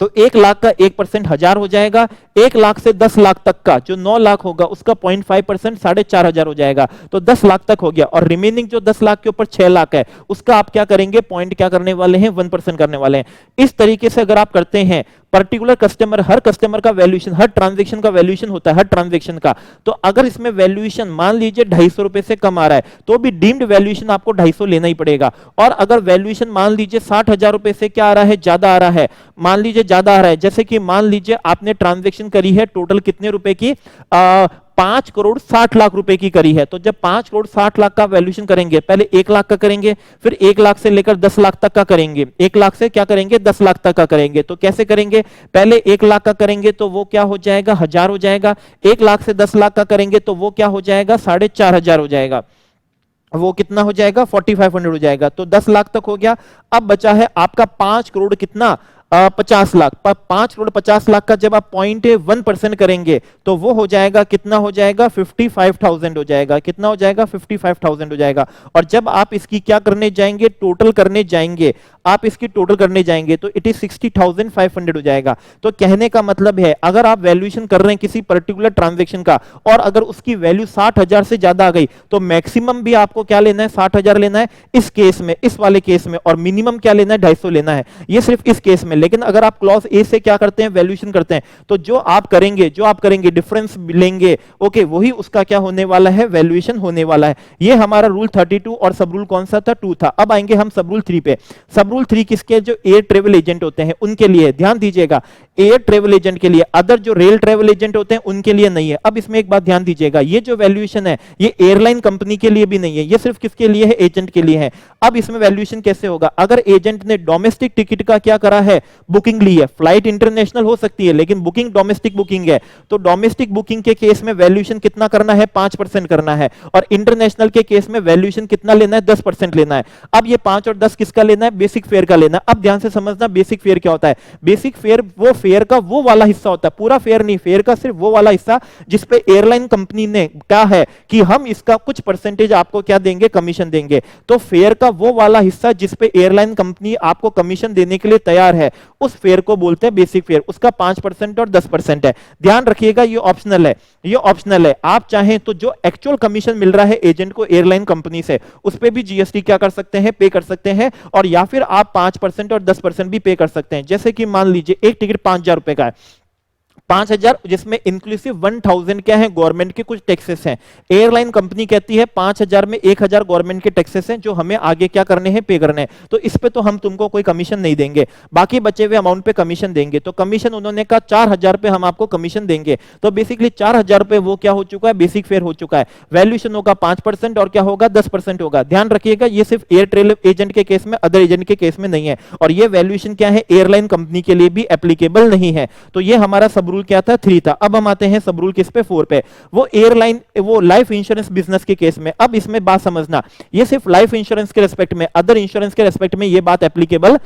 तो 1 लाख का 1% 1000 हो जाएगा। 1 लाख से 10 लाख तक का जो 9 लाख होगा उसका 0.5% 4500 हो जाएगा। तो 10 लाख तक हो गया, और रिमेनिंग जो 10 लाख के ऊपर 6 लाख है उसका आप क्या करेंगे, पॉइंट क्या करने वाले हैं, 1% करने वाले हैं। इस तरीके से अगर आप करते हैं, पर्टिकुलर कस्टमर, हर कस्टमर का वैल्यूएशन, हर ट्रांजैक्शन का वैल्यूएशन होता है, हर ट्रांजैक्शन का। तो अगर इसमें वैल्यूएशन मान लीजिए 250 रुपए से कम आ रहा है तो भी डीम्ड वैल्यूएशन आपको 250 लेना ही पड़ेगा। और अगर वैल्यूएशन मान लीजिए 60,000 रुपए से क्या आ रहा है, ज्यादा आ रहा है, मान लीजिए ज्यादा आ रहा है, जैसे कि मान लीजिए आपने ट्रांजैक्शन करी है टोटल कितने रुपए की, 5 करोड़ 60 लाख रुपए की करी है। तो जब 5 करोड़ 60 लाख का वैल्यूएशन करेंगे, पहले 1 लाख का करेंगे, फिर 1 लाख से लेकर 10 लाख तक का करेंगे, 1 लाख से क्या करेंगे, 10 लाख तक का करेंगे। तो कैसे करेंगे, पहले 1 लाख का करेंगे तो वो क्या हो जाएगा, 1000 हो जाएगा। 1 लाख से 10 लाख का करेंगे तो वो क्या हो जाएगा, 4500 हो जाएगा। वो कितना हो जाएगा, 4500 हो जाएगा। तो 10 लाख तक हो गया। अब बचा है आपका 5 करोड़ कितना, 50 लाख। 5 करोड़ 50 लाख का जब आप 0.1% करेंगे तो वो हो जाएगा, कितना हो जाएगा, 55,000 हो जाएगा। कितना हो जाएगा, 55,000 हो जाएगा। और जब आप इसकी क्या करने जाएंगे, टोटल करने जाएंगे, आप इसकी टोटल करने जाएंगे तो इट इज 60,500 हो जाएगा। तो कहने का मतलब है, अगर आप वैल्यूएशन कर रहे हैं किसी पर्टिकुलर ट्रांजैक्शन का और अगर उसकी वैल्यू 60,000 से ज्यादा आ गई तो मैक्सिमम भी आपको क्या लेना है, 60,000 लेना है इस केस में, इस वाले केस में, और मिनिमम क्या लेना है, 250 लेना है। ये सिर्फ इस केस में। लेकिन अगर आप क्लॉज ए से क्या करते हैं, वैल्यूएशन करते हैं, तो जो आप करेंगे डिफरेंस लेंगे, ओके, वही उसका क्या होने वाला है, वैल्यूएशन होने वाला है। ये हमारा रूल 32 और सब रूल कौन सा था, 2 था। अब आएंगे हम सब रूल 3 पे। सब रूल 3 किसके, जो एयर ट्रेवल एजेंट होते हैं उनके लिए, ध्यान दीजिएगा, एयर ट्रेवल एजेंट के लिए, अदर जो रेल ट्रेवल एजेंट होते हैं उनके लिए नहीं है। अब इसमें एक बात ध्यान दीजिएगा, ये जो वैल्यूएशन है ये एयरलाइन कंपनी के लिए भी नहीं है, ये सिर्फ किसके लिए है, एजेंट के लिए है। अब इसमें वैल्यूएशन कैसे होगा, अगर एजेंट ने डोमेस्टिक टिकट का क्या करा है, बुकिंग ली है, फ्लाइट इंटरनेशनल हो सकती है लेकिन बुकिंग डोमेस्टिक बुकिंग है, तो डोमेस्टिक बुकिंग के केस में वैल्यूएशन कितना करना है, 5% करना है। और इंटरनेशनल के केस में वैल्यूएशन कितना लेना है, 10% लेना है। अब ये 5 और 10 किसका लेना है, बेसिक फेयर का लेना। अब ध्यान से समझना, बेसिक फेयर क्या होता है। बेसिक फेयर वो फेयर का वो वाला हिस्सा होता है, पूरा फेयर नहीं, फेयर का सिर्फ वो वाला हिस्सा जिसपे एयरलाइन कंपनी ने कहा है कि हम इसका कुछ परसेंटेज आपको क्या देंगे, कमीशन देंगे। तो फेयर का वो वाला हिस्सा जिसपे एयरलाइन कंपनी आपको कमीशन देने के लिए तैयार है, उस फेयर को बोलते हैं बेसिक फेयर। उसका 5% और 10% है। ध्यान रखिएगा, ये ऑप्शनल है, ये ऑप्शनल है। आप चाहें तो जो एक्चुअल कमीशन मिल रहा है एजेंट को एयरलाइन कंपनी से, उस पे भी जीएसटी क्या कर सकते हैं, पे कर सकते हैं। और या फिर आप 5% और 10% भी पे कर सकते हैं। जैसे कि मान लीजिए एक टिकट 5,000 रुपए का है, 5,000 जिसमें इंक्लूसिव 1,000 क्या है, गवर्नमेंट के कुछ टैक्सेस हैं। एयरलाइन कंपनी कहती है 5,000 में 1,000 गवर्नमेंट के टैक्सेस हैं जो हमें आगे क्या करने हैं, पे करने हैं। तो इस पे तो हम तुमको कोई कमीशन नहीं देंगे, बाकी बचे हुए अमाउंट पे कमीशन देंगे। तो कमीशन उन्होंने कहा 4,000 पे हम आपको कमीशन देंगे। तो बेसिकली 4,000 रुपए वो क्या हो चुका है, बेसिक फेयर हो चुका है। वैल्यूएशन होगा 5% और क्या होगा, 10% होगा। ध्यान रखिएगा, ये सिर्फ एयर ट्रेवल एजेंट के केस में, अदर एजेंट के केस में नहीं है। और ये वैल्यूएशन क्या है, एयरलाइन कंपनी के लिए भी एप्लीकेबल नहीं है। तो ये हमारा सब रूल क्या था, 3 था। अब हम आते हैं सब रूल किस पे, 4 पे। वो एयरलाइन, वो लाइफ इंश्योरेंस बिजनेस के केस में। अब इसमें बात समझना, ये सिर्फ लाइफ इंश्योरेंस के रेस्पेक्ट में, अदर इंश्योरेंस के रेस्पेक्ट में ये बात एप्लीकेबल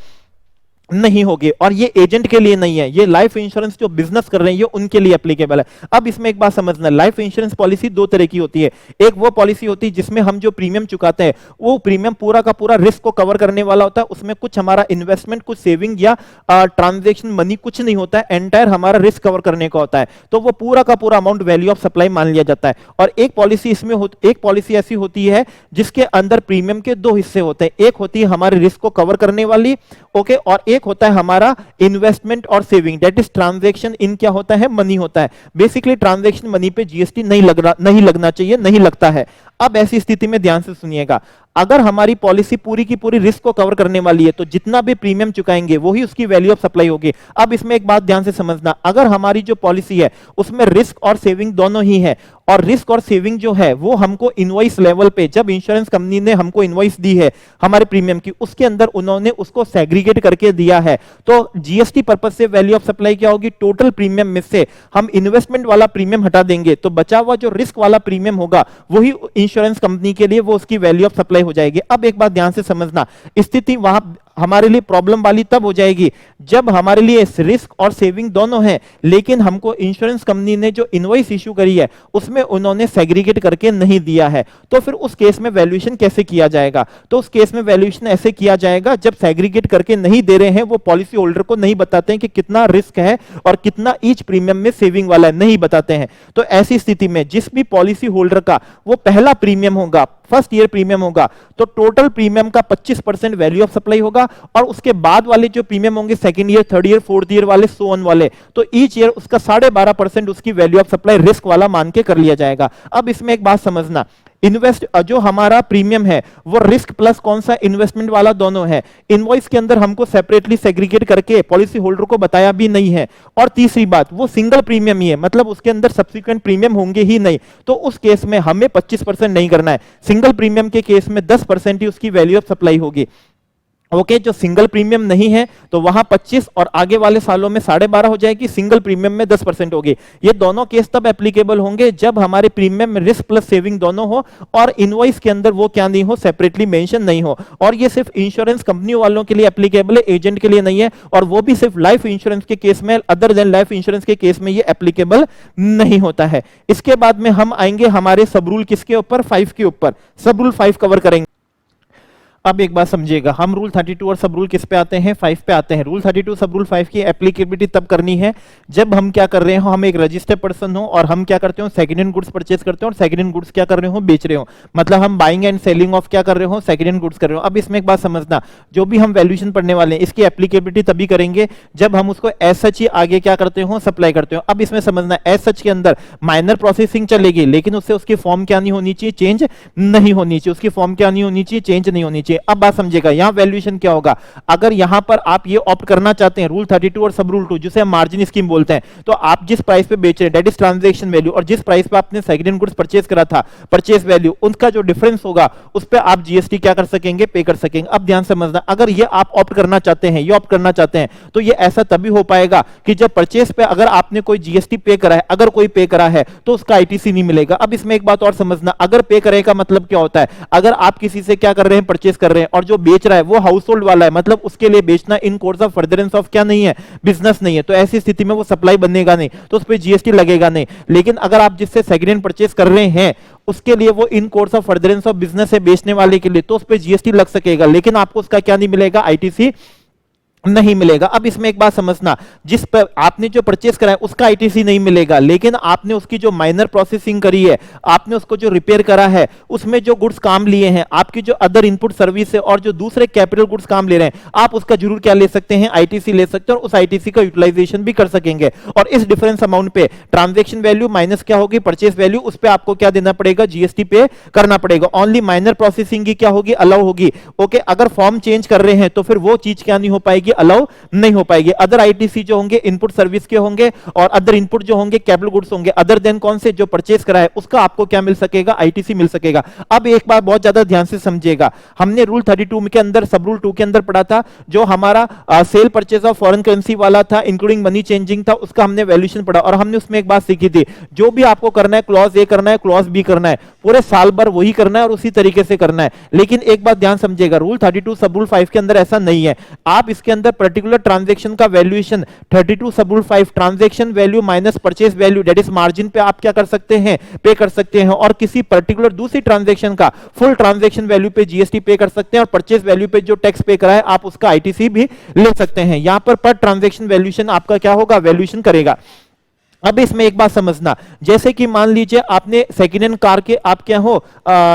नहीं होगी। और ये एजेंट के लिए नहीं है, ये लाइफ इंश्योरेंस जो बिजनेस कर रहे हैं ये उनके लिए एप्लीकेबल है। अब इसमें एक बात समझना, लाइफ इंश्योरेंस पॉलिसी 2 तरह की होती है। एक वो पॉलिसी होती है जिसमें हम जो प्रीमियम चुकाते हैं वो प्रीमियम पूरा का पूरा रिस्क को कवर करने वाला होता है। उसमें कुछ हमारा इन्वेस्टमेंट, कुछ सेविंग या ट्रांजेक्शन मनी कुछ नहीं होता है, एंटायर हमारा रिस्क कवर करने का होता है। तो वो पूरा का पूरा अमाउंट वैल्यू ऑफ सप्लाई मान लिया जाता है। और एक पॉलिसी इसमें एक पॉलिसी ऐसी होती है जिसके अंदर प्रीमियम के 2 हिस्से होते हैं। एक होती है हमारे रिस्क को कवर करने वाली, ओके, और एक होता है हमारा इन्वेस्टमेंट और saving, that is transaction in क्या होता है, मनी होता है। बेसिकली ट्रांजैक्शन मनी पे जीएसटी नहीं लगना चाहिए, नहीं लगता है। अब ऐसी स्थिति में ध्यान से सुनिएगा, अगर हमारी पॉलिसी पूरी की पूरी रिस्क को कवर करने वाली है तो जितना भी प्रीमियम चुकाएंगे वही उसकी वैल्यू ऑफ सप्लाई होगी। अब इसमें एक बात ध्यान से समझना, अगर हमारी जो पॉलिसी है उसमें रिस्क और सेविंग दोनों ही है, और रिस्क और सेविंग जो है वो हमको इनवॉइस लेवल पे, जब इंश्योरेंस कंपनी ने हमको इनवॉइस दी है हमारे प्रीमियम की, उसके अंदर उन्होंने उसको सेग्रीगेट करके दिया है। तो जीएसटी पर्पज से वैल्यू ऑफ सप्लाई क्या होगी, टोटल प्रीमियम में से हम इन्वेस्टमेंट वाला प्रीमियम हटा देंगे तो बचा हुआ जो रिस्क वाला प्रीमियम होगा वही इंश्योरेंस कंपनी के लिए वो उसकी वैल्यू ऑफ सप्लाई हो जाएगी। अब एक बात ध्यान से समझना, स्थिति वहां हमारे लिए प्रॉब्लम वाली तब हो जाएगी जब हमारे लिए रिस्क और सेविंग दोनों हैं, लेकिन हमको इंश्योरेंस कंपनी ने जो इनवॉइस इशू करी है उसमें उन्होंने सेग्रीगेट करके नहीं दिया है। तो फिर उस केस में वैल्यूएशन कैसे किया जाएगा? तो उस केस में वैल्यूएशन ऐसे किया जाएगा, जब सेग्रीगेट करके नहीं दे रहे हैं, वो पॉलिसी होल्डर को नहीं बताते हैं कि कितना रिस्क है और कितना ईच प्रीमियम में सेविंग वाला है, नहीं बताते हैं। तो ऐसी स्थिति में जिस भी पॉलिसी होल्डर का वो पहला प्रीमियम होगा, फर्स्ट ईयर प्रीमियम होगा, तो टोटल प्रीमियम का 25% वैल्यू ऑफ सप्लाई होगा, और उसके बाद वाले जो प्रीमियम होंगे second year, third year, fourth year वाले, सो ऑन वाले, तो ईच ईयर उसका 12.5% उसकी वैल्यू ऑफ सप्लाई रिस्क वाला मान के कर लिया जाएगा। अब इसमें एक बात समझना, इन्वेस्ट जो हमारा प्रीमियम है वो रिस्क प्लस कौन सा इन्वेस्टमेंट वाला दोनों है। इनवॉइस के अंदर हमको सेपरेटली सेग्रीगेट करके पॉलिसी होल्डर को बताया भी नहीं है। और तीसरी बात, वो सिंगल प्रीमियम ही है, मतलब उसके अंदर सब्सिक्वेंट प्रीमियम होंगे ही नहीं। तो उस केस में हमें 25% नहीं करना है। सिंगल प्रीमियम के केस में 10% ही उसकी वैल्यू ऑफ सप्लाई होगी। ओके, जो सिंगल प्रीमियम नहीं है तो वहां 25 और आगे वाले सालों में 12.5 हो जाएगी, सिंगल प्रीमियम में 10% होगी। ये दोनों केस तब एप्लीकेबल होंगे जब हमारे प्रीमियम में रिस्क प्लस सेविंग दोनों हो और इनवॉइस के अंदर वो क्या नहीं हो, सेपरेटली मेंशन नहीं हो। और ये सिर्फ इंश्योरेंस कंपनी वालों के लिए एप्लीकेबल है, एजेंट के लिए नहीं है, और वो भी सिर्फ लाइफ इंश्योरेंस के केस में, अदर देन लाइफ इंश्योरेंस के केस में ये एप्लीकेबल नहीं होता है। इसके बाद में हम आएंगे हमारे सब रूल किसके ऊपर, 5 के ऊपर। सब रूल 5 कवर करेंगे। अब एक बात समझिएगा, हम रूल 32 और सब रूल किस पे आते हैं, 5 पे आते हैं। रूल 32 सब रूल 5 की एप्लीकेबिलिटी तब करनी है जब हम क्या कर रहे हो, हम एक रजिस्टर्ड पर्सन हो और हम क्या करते हो, सेकंड हैंड गुड्स परचेज करते हो और सेकंड हैंड गुड्स क्या कर रहे हो, बेच रहे हो। मतलब हम बाइंग एंड सेलिंग ऑफ क्या कर रहे हो, सेकंड हैंड गुड्स कर रहे हो। अब इसमें एक बात समझना, जो भी हम वैल्यूएशन पढ़ने वाले हैं इसकी एप्लीकेबिलिटी तभी करेंगे जब हम उसको एज सच ही आगे क्या करते हो, सप्लाई करते हो। अब इसमें समझना, एज सच के अंदर माइनर प्रोसेसिंग चलेगी, लेकिन उससे उसकी फॉर्म क्या नहीं होनी चाहिए, चेंज नहीं होनी चाहिए। उसकी फॉर्म क्या नहीं होनी चाहिए, चेंज नहीं होनी चाहिए। अब बात समझिएगा, यहां वैल्यूएशन क्या होगा। अगर यहां पर आप ये ऑप्ट करना चाहते हैं रूल 32 और सब रूल 2, जिसे हम मार्जिन स्कीम बोलते हैं, तो आप जिस प्राइस पे बेच रहे हैं दैट इज ट्रांजैक्शन वैल्यू, और जिस प्राइस पे आपने सेकंड हैंड गुड्स परचेज करा था परचेज वैल्यू, उनका जो डिफरेंस होगा उस पे आप जीएसटी क्या कर सकेंगे, पे कर सकेंगे। अब ध्यान समझना, अगर ये आप ऑप्ट करना चाहते हैं, ये ऑप्ट करना चाहते हैं, तो ये ऐसा तभी हो पाएगा कि जब परचेज पे अगर आपने कोई जीएसटी पे करा है, अगर कोई पे करा है तो उसका आईटीसी नहीं मिलेगा। अब इसमें एक बात और समझना, अगर पे करेगा मतलब क्या होता है, अगर आप किसी से क्या कर रहे हैं, परचेज कर रहे हैं, और जो बेच रहा है वो हाउस होल्ड वाला है, मतलब उसके लिए बेचना इन कोर्स ऑफ फर्दरेंस ऑफ क्या नहीं है, बिजनेस नहीं है, तो ऐसी स्थिति में वो सप्लाई बनेगा नहीं, तो उस पर जीएसटी लगेगा नहीं। लेकिन अगर आप जिससे सेकंड हैंड परचेज कर रहे हैं उसके लिए वो in course of furtherance of business है बेचने वाले के लिए, तो उस पर जीएसटी लग सकेगा, लेकिन आपको उसका क्या नहीं मिलेगा, आईटीसी नहीं मिलेगा। अब इसमें एक बात समझना, जिस पर आपने जो परचेस करा है उसका आईटीसी नहीं मिलेगा, लेकिन आपने उसकी जो माइनर प्रोसेसिंग करी है, आपने उसको जो रिपेयर करा है, उसमें जो गुड्स काम लिए हैं, आपकी जो अदर इनपुट सर्विस है और जो दूसरे कैपिटल गुड्स काम ले रहे हैं, आप उसका जरूर क्या ले सकते हैं, आईटीसी ले सकते हैं, और उस आईटीसी का यूटिलाइजेशन भी कर सकेंगे। और इस डिफरेंस अमाउंट पे ट्रांजैक्शन वैल्यू माइनस क्या होगी, परचेस वैल्यू, उस पर आपको क्या देना पड़ेगा, जीएसटी पे करना पड़ेगा। ओनली माइनर प्रोसेसिंग की क्या होगी, अलाउ होगी। ओके, अगर फॉर्म चेंज कर रहे हैं तो फिर वो चीज क्या नहीं हो पाएगी, अलाउ नहीं हो पाएगी। अदर आईटीसी जो होंगे इनपुट सर्विस के होंगे, और अदर इनपुट जो होंगे कैपिटल गुड्स होंगे, अदर देन कौन से, जो परचेज करा है उसका आपको क्या मिल सकेगा, आईटीसी मिल सकेगा। अब एक बात बहुत ज्यादा ध्यान से समझिएगा, हमने रूल 32 के अंदर सब रूल 2 के अंदर पढ़ा था, जो हमारा cell purchase of foreign currency वाला था इंक्लूडिंग मनी चेंजिंग था, उसका हमने वैल्यूएशन पढ़ा, और हमने उसमें एक बात सीखी थी, जो भी आपको करना है क्लॉज ए करना है, क्लॉज बी करना है, पूरे साल भर वही करना है और उसी तरीके से करना है। लेकिन एक बात ध्यान समझिएगा, रूल 32 सब रूल 5 के अंदर ऐसा नहीं है। आप इसके अंदर पर्टिकुलर ट्रांजैक्शन का वैल्यूएशन 32 सब rule 5 transaction value minus purchase value that is margin पे आप क्या कर सकते हैं, पे कर सकते हैं, और किसी पर्टिकुलर दूसरी ट्रांजैक्शन का फुल ट्रांजैक्शन वैल्यू पे जीएसटी पे कर सकते हैं, और परचेज वैल्यू पे जो टैक्स पे करा है आप उसका आईटीसी भी ले सकते हैं। यहां पर ट्रांजैक्शन वैल्यूएशन आपका क्या होगा, वैल्यूएशन करेगा। अब इसमें एक बात समझना, जैसे कि मान लीजिए आपने सेकंड हैंड कार के, आप क्या हो,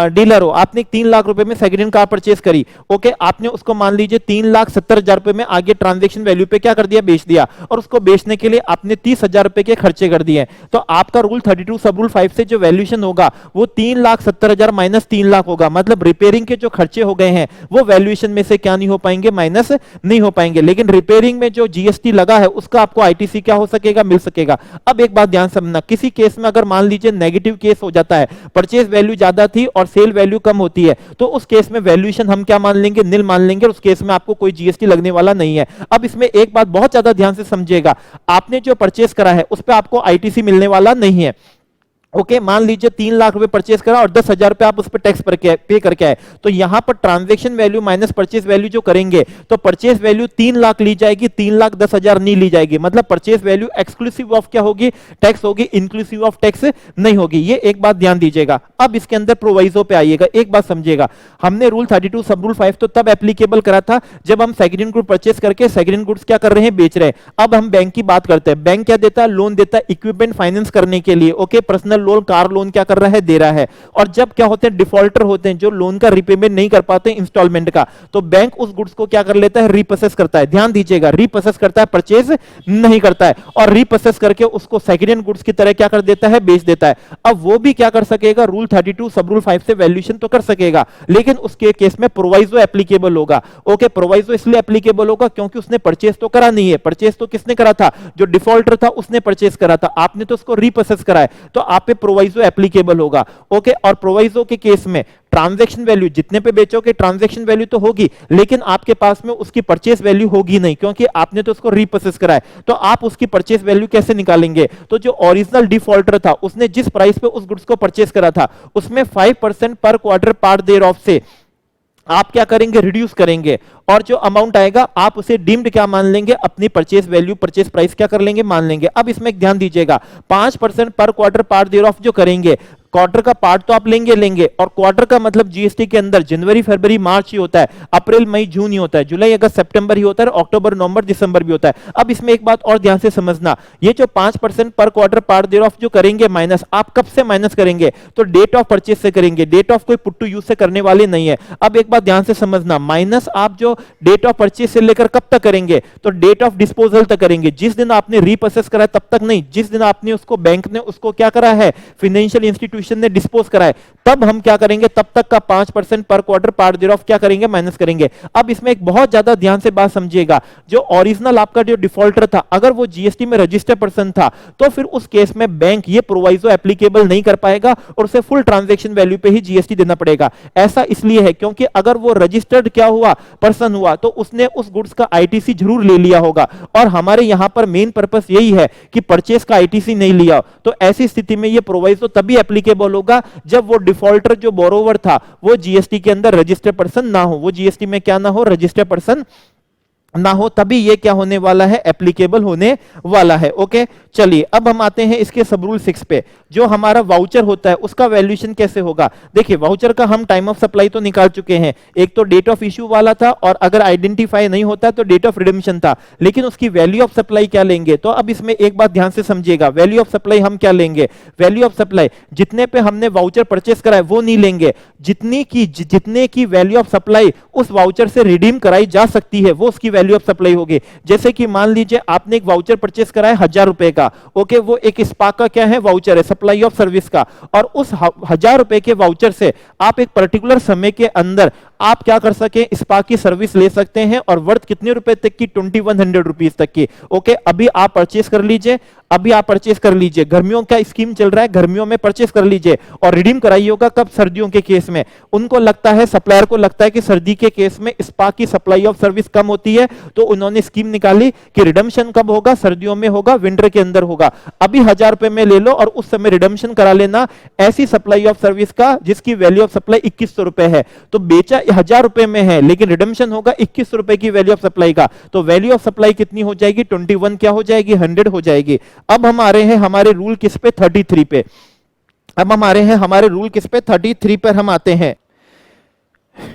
डीलर हो, आपने 3 लाख रुपए में सेकंड हैंड कार परचेस करी। ओके, आपने उसको मान लीजिए 3,70,000 रुपए में आगे ट्रांजैक्शन वैल्यू पे क्या कर दिया, बेच दिया, और उसको बेचने के लिए आपने 30,000 रुपए के खर्चे कर दिए। तो आपका रूल 32 सब रूल 5 से जो वैल्यूएशन होगा वो 3,70,000 माइनस 3 लाख होगा, मतलब रिपेयरिंग के जो खर्चे हो गए हैं वो वैल्यूएशन में से क्या नहीं हो पाएंगे, माइनस नहीं हो पाएंगे। लेकिन रिपेयरिंग में जो जीएसटी लगा है उसका आपको आईटीसी क्या हो सकेगा, मिल सकेगा। अब एक बात ध्यान समझना, किसी केस में अगर मान लीजिए नेगेटिव केस हो जाता है, परचेज वैल्यू ज्यादा थी और सेल वैल्यू कम होती है, तो उस केस में वैल्यूएशन हम क्या मान लेंगे, निल मान लेंगे, और उस केस में आपको कोई जीएसटी लगने वाला नहीं है। अब इसमें एक बात बहुत ज्यादा ध्यान से समझिएगा, आपने जो परचेज करा है उस पर आपको आईटीसी मिलने वाला नहीं है। ओके मान लीजिए 3 लाख रुपए परचेस करा और 10,000 रुपए आप उस पर टैक्स पे करके आए, तो यहां पर transaction value minus purchase value जो करेंगे तो परचेस वैल्यू 3 लाख ली जाएगी, 3,10,000 नहीं ली जाएगी। मतलब परचेस वैल्यू एक्सक्लूसिव ऑफ क्या होगी, टैक्स होगी, इंक्लूसिव ऑफ टैक्स नहीं होगी। ये एक बात ध्यान दीजिएगा। अब इसके अंदर प्रोवाइजो पे आइएगा, एक बात समझिएगा, हमने रूल 32 सब रूल 5 तो तब एप्लीकेबल करा था जब हम सेकंड हैंड गुड परचेस करके सेकंड हैंड गुड्स क्या कर रहे हैं, बेच रहे हैं। अब हम बैंक की बात करते हैं, बैंक क्या देता है, लोन देता है इक्विपमेंट फाइनेंस करने के लिए। Okay personal loan, car loan क्या कर रहा है, दे रहा है। और जब क्या होते हैं, डिफॉल्टर होते हैं जो लोन का रिपेमेंट नहीं कर पाते इंस्टॉलमेंट का, तो बैंक उस गुड्स को क्या कर लेता है, रीप्रोसेस करता है। ध्यान दीजिएगा, रीप्रोसेस करता है, परचेज नहीं करता है। और रीप्रोसेस करके उसको सेकंड हैंड गुड्स की तरह क्या कर देता है, बेच देता है। अब वो भी क्या कर सकेगा, रूल 32 सब रूल 5 से वैल्यूएशन तो कर सकेगा, लेकिन उसके केस में प्रोवाइजो एप्लीकेबल होगा। ओके प्रोवाइजो इसलिए एप्लीकेबल होगा क्योंकि उसने परचेज तो करा नहीं है। परचेज तो किसने करा था, जो डिफॉल्टर था उसने परचेज करा था, आपने तो उसको रीप्रोसेस करा है, तो आप पे प्रोवाइजो एप्लीकेबल होगा। ओके और प्रोवाइजो के केस में ट्रांजैक्शन वैल्यू जितने पे बेचोगे ट्रांजैक्शन वैल्यू तो होगी, लेकिन आपके पास में उसकी परचेस वैल्यू होगी नहीं, क्योंकि आपने तो उसको रीपर्चेस करा है। तो आप उसकी परचेस वैल्यू कैसे निकालेंगे, तो जो ओरिजिनल डिफॉल्टर था उसने जिस प्राइस पे उस गुड्स को परचेस करा था उसमें 5% पर क्वार्टर पार्ट देयर ऑफ से आप क्या करेंगे, रिड्यूस करेंगे, और जो अमाउंट आएगा आप उसे डीम्ड क्या मान लेंगे, अपनी परचेस वैल्यू, परचेस प्राइस क्या कर लेंगे, मान लेंगे। अब इसमें एक ध्यान दीजिएगा, 5% पर क्वार्टर पार्ट देयर ऑफ जो करेंगे, क्वार्टर का पार्ट तो आप लेंगे, और क्वार्टर का मतलब जीएसटी के अंदर जनवरी फरवरी मार्च ही होता है, अप्रैल मई जून ही होता है, जुलाई अगस्त सितंबर ही होता है, अक्टूबर नवंबर दिसंबर भी होता है। अब इसमें एक बात और ध्यान से समझना, ये जो 5% पर क्वार्टर पार्ट देयर ऑफ जो करेंगे माइनस, आप कब से माइनस करेंगे, तो डेट ऑफ परचेस से करेंगे, डेट ऑफ कोई पुट टू यूज से करने वाले नहीं है। अब एक बात ध्यान से समझना, माइनस आप जो डेट ऑफ परचेस से लेकर कब तक करेंगे, तो डेट ऑफ डिस्पोजल तक करेंगे, जिस दिन आपने रीपर्चेस करा तब तक नहीं, जिस दिन आपने उसको बैंक ने उसको क्या करा है, फाइनेंशियल इंस्टीट्यूशन ने डिस्पोज करा है, तब हम क्या करेंगे, तब तक का 5% पर क्वार्टर पार्ट देयर ऑफ क्या करेंगे, माइनस करेंगे। अब इसमें एक बहुत ज्यादा ध्यान से बात समझिएगा, जो ओरिजिनल आपका जो डिफॉल्टर था अगर वो जीएसटी में रजिस्टर्ड पर्सन था तो फिर उस केस में बैंक ये प्रोवाइजो एप्लीकेबल नहीं कर पाएगा और उसे फुल ट्रांजैक्शन वैल्यू पे ही जीएसटी देना पड़ेगा। ऐसा इसलिए है क्योंकि अगर वो रजिस्टर्ड क्या हुआ, पर्सन हुआ, तो उसने उस गुड्स का आईटीसी जरूर ले लिया होगा, और हमारे यहां पर मेन पर्पस यही है कि परचेस का आईटीसी नहीं लिया। तो ऐसी स्थिति में ये प्रोवाइजो तभी एप्लीकेबल होगा जब वो डिफॉल्टर जो बोरोवर था वो जीएसटी के अंदर रजिस्टर्ड पर्सन ना हो, वो जीएसटी में क्या ना हो, रजिस्टर्ड पर्सन ना हो, तभी ये क्या होने वाला है, एप्लीकेबल होने वाला है। ओके चलिए अब हम आते हैं इसके सब रूल 6 पे, जो हमारा वाउचर होता है उसका वैल्यूएशन कैसे होगा। देखिए वाउचर का हम टाइम ऑफ सप्लाई तो निकाल चुके हैं, एक तो डेट ऑफ इश्यू वाला था, और अगर आइडेंटिफाई नहीं होता तो डेट ऑफ रिडेम्पशन था, लेकिन उसकी वैल्यू ऑफ सप्लाई क्या लेंगे, तो अब इसमें एक बात ध्यान से समझिएगा, वैल्यू ऑफ सप्लाई हम क्या लेंगे, वैल्यू ऑफ सप्लाई जितने पे हमने वाउचर परचेस करा है वो नहीं लेंगे, जितने की वैल्यू ऑफ सप्लाई उस वाउचर से रिडीम कराई जा सकती है वो उसकी वैल्यू ऑफ सप्लाई होगी। जैसे कि मान लीजिए आपने एक वाउचर परचेस करा है 1000 रुपए का, ओके वो एक स्पार्क का क्या है, वाउचर है, सप्लाई ऑफ सर्विस का, और उस 1000 रुपए के वाउचर से आप एक पर्टिकुलर समय के अंदर आप क्या कर सके, स्पार्क की सर्विस ले सकते हैं, और वर्थ कितने रुपए तक की, 2100 रुपीज तक की। ओके अभी आप परचेस कर लीजिए, अभी आप परचेस कर लीजिए, गर्मियों का स्कीम चल रहा है, गर्मियों में परचेस कर लीजिए, और रिडीम कराइए होगा कब, सर्दियों के केस में। उनको लगता है, सप्लायर को लगता है कि सर्दी के केस में स्पार्क की सप्लाई ऑफ सर्विस कम होती है, तो उन्होंने स्कीम निकाली कि रिडम्पशन कब होगा, सर्दियों में होगा, विंटर के अंदर होगा। अभी 1000 रुपए में ले लो और उस समय रिडम्पशन करा लेना ऐसी सप्लाई ऑफ सर्विस का जिसकी वैल्यू ऑफ सप्लाई 2100 रुपए है, तो बेचा 1000 रुपए में है लेकिन रिडम्पशन होगा 2100 रुपए की वैल्यू ऑफ सप्लाई का, तो वैल्यू ऑफ सप्लाई कितनी हो जाएगी, 21 क्या हो जाएगी, 100 हो जाएगी। अब हम आ रहे हैं हमारे रूल किस पे, 33 पे। अब हम आ रहे हैं हमारे रूल किस पे, 33 पर हम आते हैं।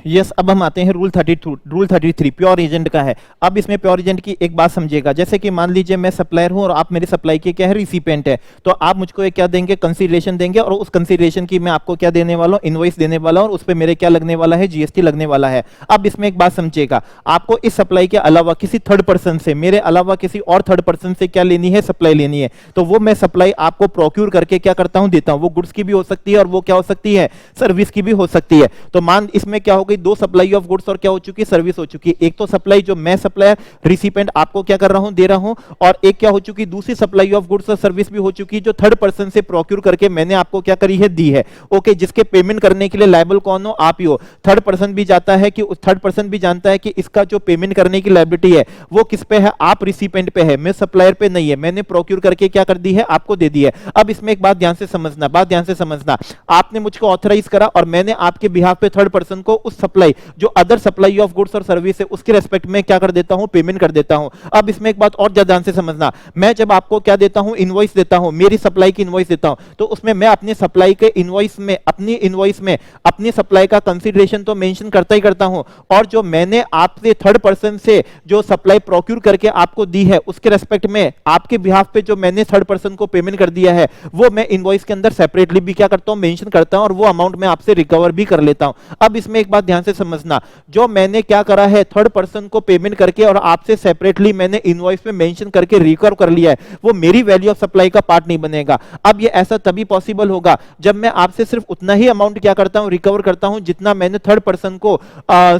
यस अब हम आते हैं रूल 33 प्योर एजेंट का है। अब इसमें प्योर एजेंट की एक बात समझिएगा, जैसे कि मान लीजिए मैं सप्लायर हूं और आप मेरी सप्लाई के क्या है, रिसिपेंट है, तो आप मुझको एक क्या देंगे, कंसीडरेशन देंगे, और उस कंसीडरेशन की मैं आपको क्या देने वाला हूं, इनवॉइस देने वाला हूं, और उस पर मेरे क्या लगने वाला है, जीएसटी लगने वाला है। अब इसमें एक बात समझिएगा, आपको इस सप्लाई के अलावा किसी थर्ड पर्सन से, मेरे अलावा किसी और थर्ड पर्सन से क्या लेनी है, सप्लाई लेनी है, तो वो मैं सप्लाई आपको प्रोक्यूर करके क्या करता हूं, देता हूं। वो गुड्स की भी हो सकती है और वो क्या हो सकती है, सर्विस की भी हो सकती है। तो मान इसमें क्या हो गई, दो सप्लाई ऑफ गुड्स और क्या हो चुकी है, सर्विस हो चुकी है। एक तो सप्लाई जो मैं सप्लायर रिसिपेंट आपको क्या कर रहा हूं, दे रहा हूं, और एक क्या हो चुकी, दूसरी सप्लाई ऑफ गुड्स और सर्विस भी हो चुकी है जो थर्ड पर्सन से प्रोक्यूर करके मैंने आपको क्या करी है, दी है। ओके, जिसके पेमेंट करने के लिए लायबल कौन हो, आप ही हो। थर्ड पर्सन भी जाता है कि थर्ड पर्सन भी जानता है कि इसका जो पेमेंट करने की लायबिलिटी है वो किस पे है, आप रिसिपेंट पे है, मैं सप्लायर पे नहीं है, मैंने प्रोक्यूर करके क्या कर दी है, आपको दे दी है। अब इसमें एक बात ध्यान से समझना, आपने मुझको ऑथराइज करा और मैंने आपके बिहाफ पे थर्ड पर्सन को उस सप्लाई जो अदर सप्लाई ऑफ गुड्स और सर्विस है उसके रेस्पेक्ट में क्या कर देता हूं, पेमेंट कर देता हूं। अब इसमें एक बात और ज्यादा ध्यान से समझना, मैं जब आपको क्या देता हूं, इनवॉइस देता हूं, मेरी सप्लाई की इनवॉइस देता हूं, तो उसमें मैं अपनी सप्लाई के इनवॉइस में, अपनी इनवॉइस में अपनी सप्लाई का कंसीडरेशन तो मेंशन करता ही करता हूं, और जो मैंने आपसे थर्ड पर्सन से जो सप्लाई प्रोक्यूर करके आपको दी है उसके रेस्पेक्ट में आपके बिहाफ पे जो मैंने थर्ड पर्सन को पेमेंट कर दिया है वो मैं इनवॉइस के अंदर सेपरेटली भी क्या करता हूं, मेंशन करता हूं, और वो अमाउंट मैं आपसे रिकवर भी कर लेता हूं। अब इसमें एक बात ध्यान से समझना, जो मैंने क्या करा है, थर्ड पर्सन को पेमेंट करके और आपसे सेपरेटली मैंने इनवॉइस में मेंशन करके रिकवर कर लिया है, वो मेरी वैल्यू ऑफ सप्लाई का पार्ट नहीं बनेगा। अब ये ऐसा तभी पॉसिबल होगा जब मैं आपसे सिर्फ उतना ही अमाउंट क्या करता हूं, रिकवर करता हूं जितना मैंने थर्ड पर्सन को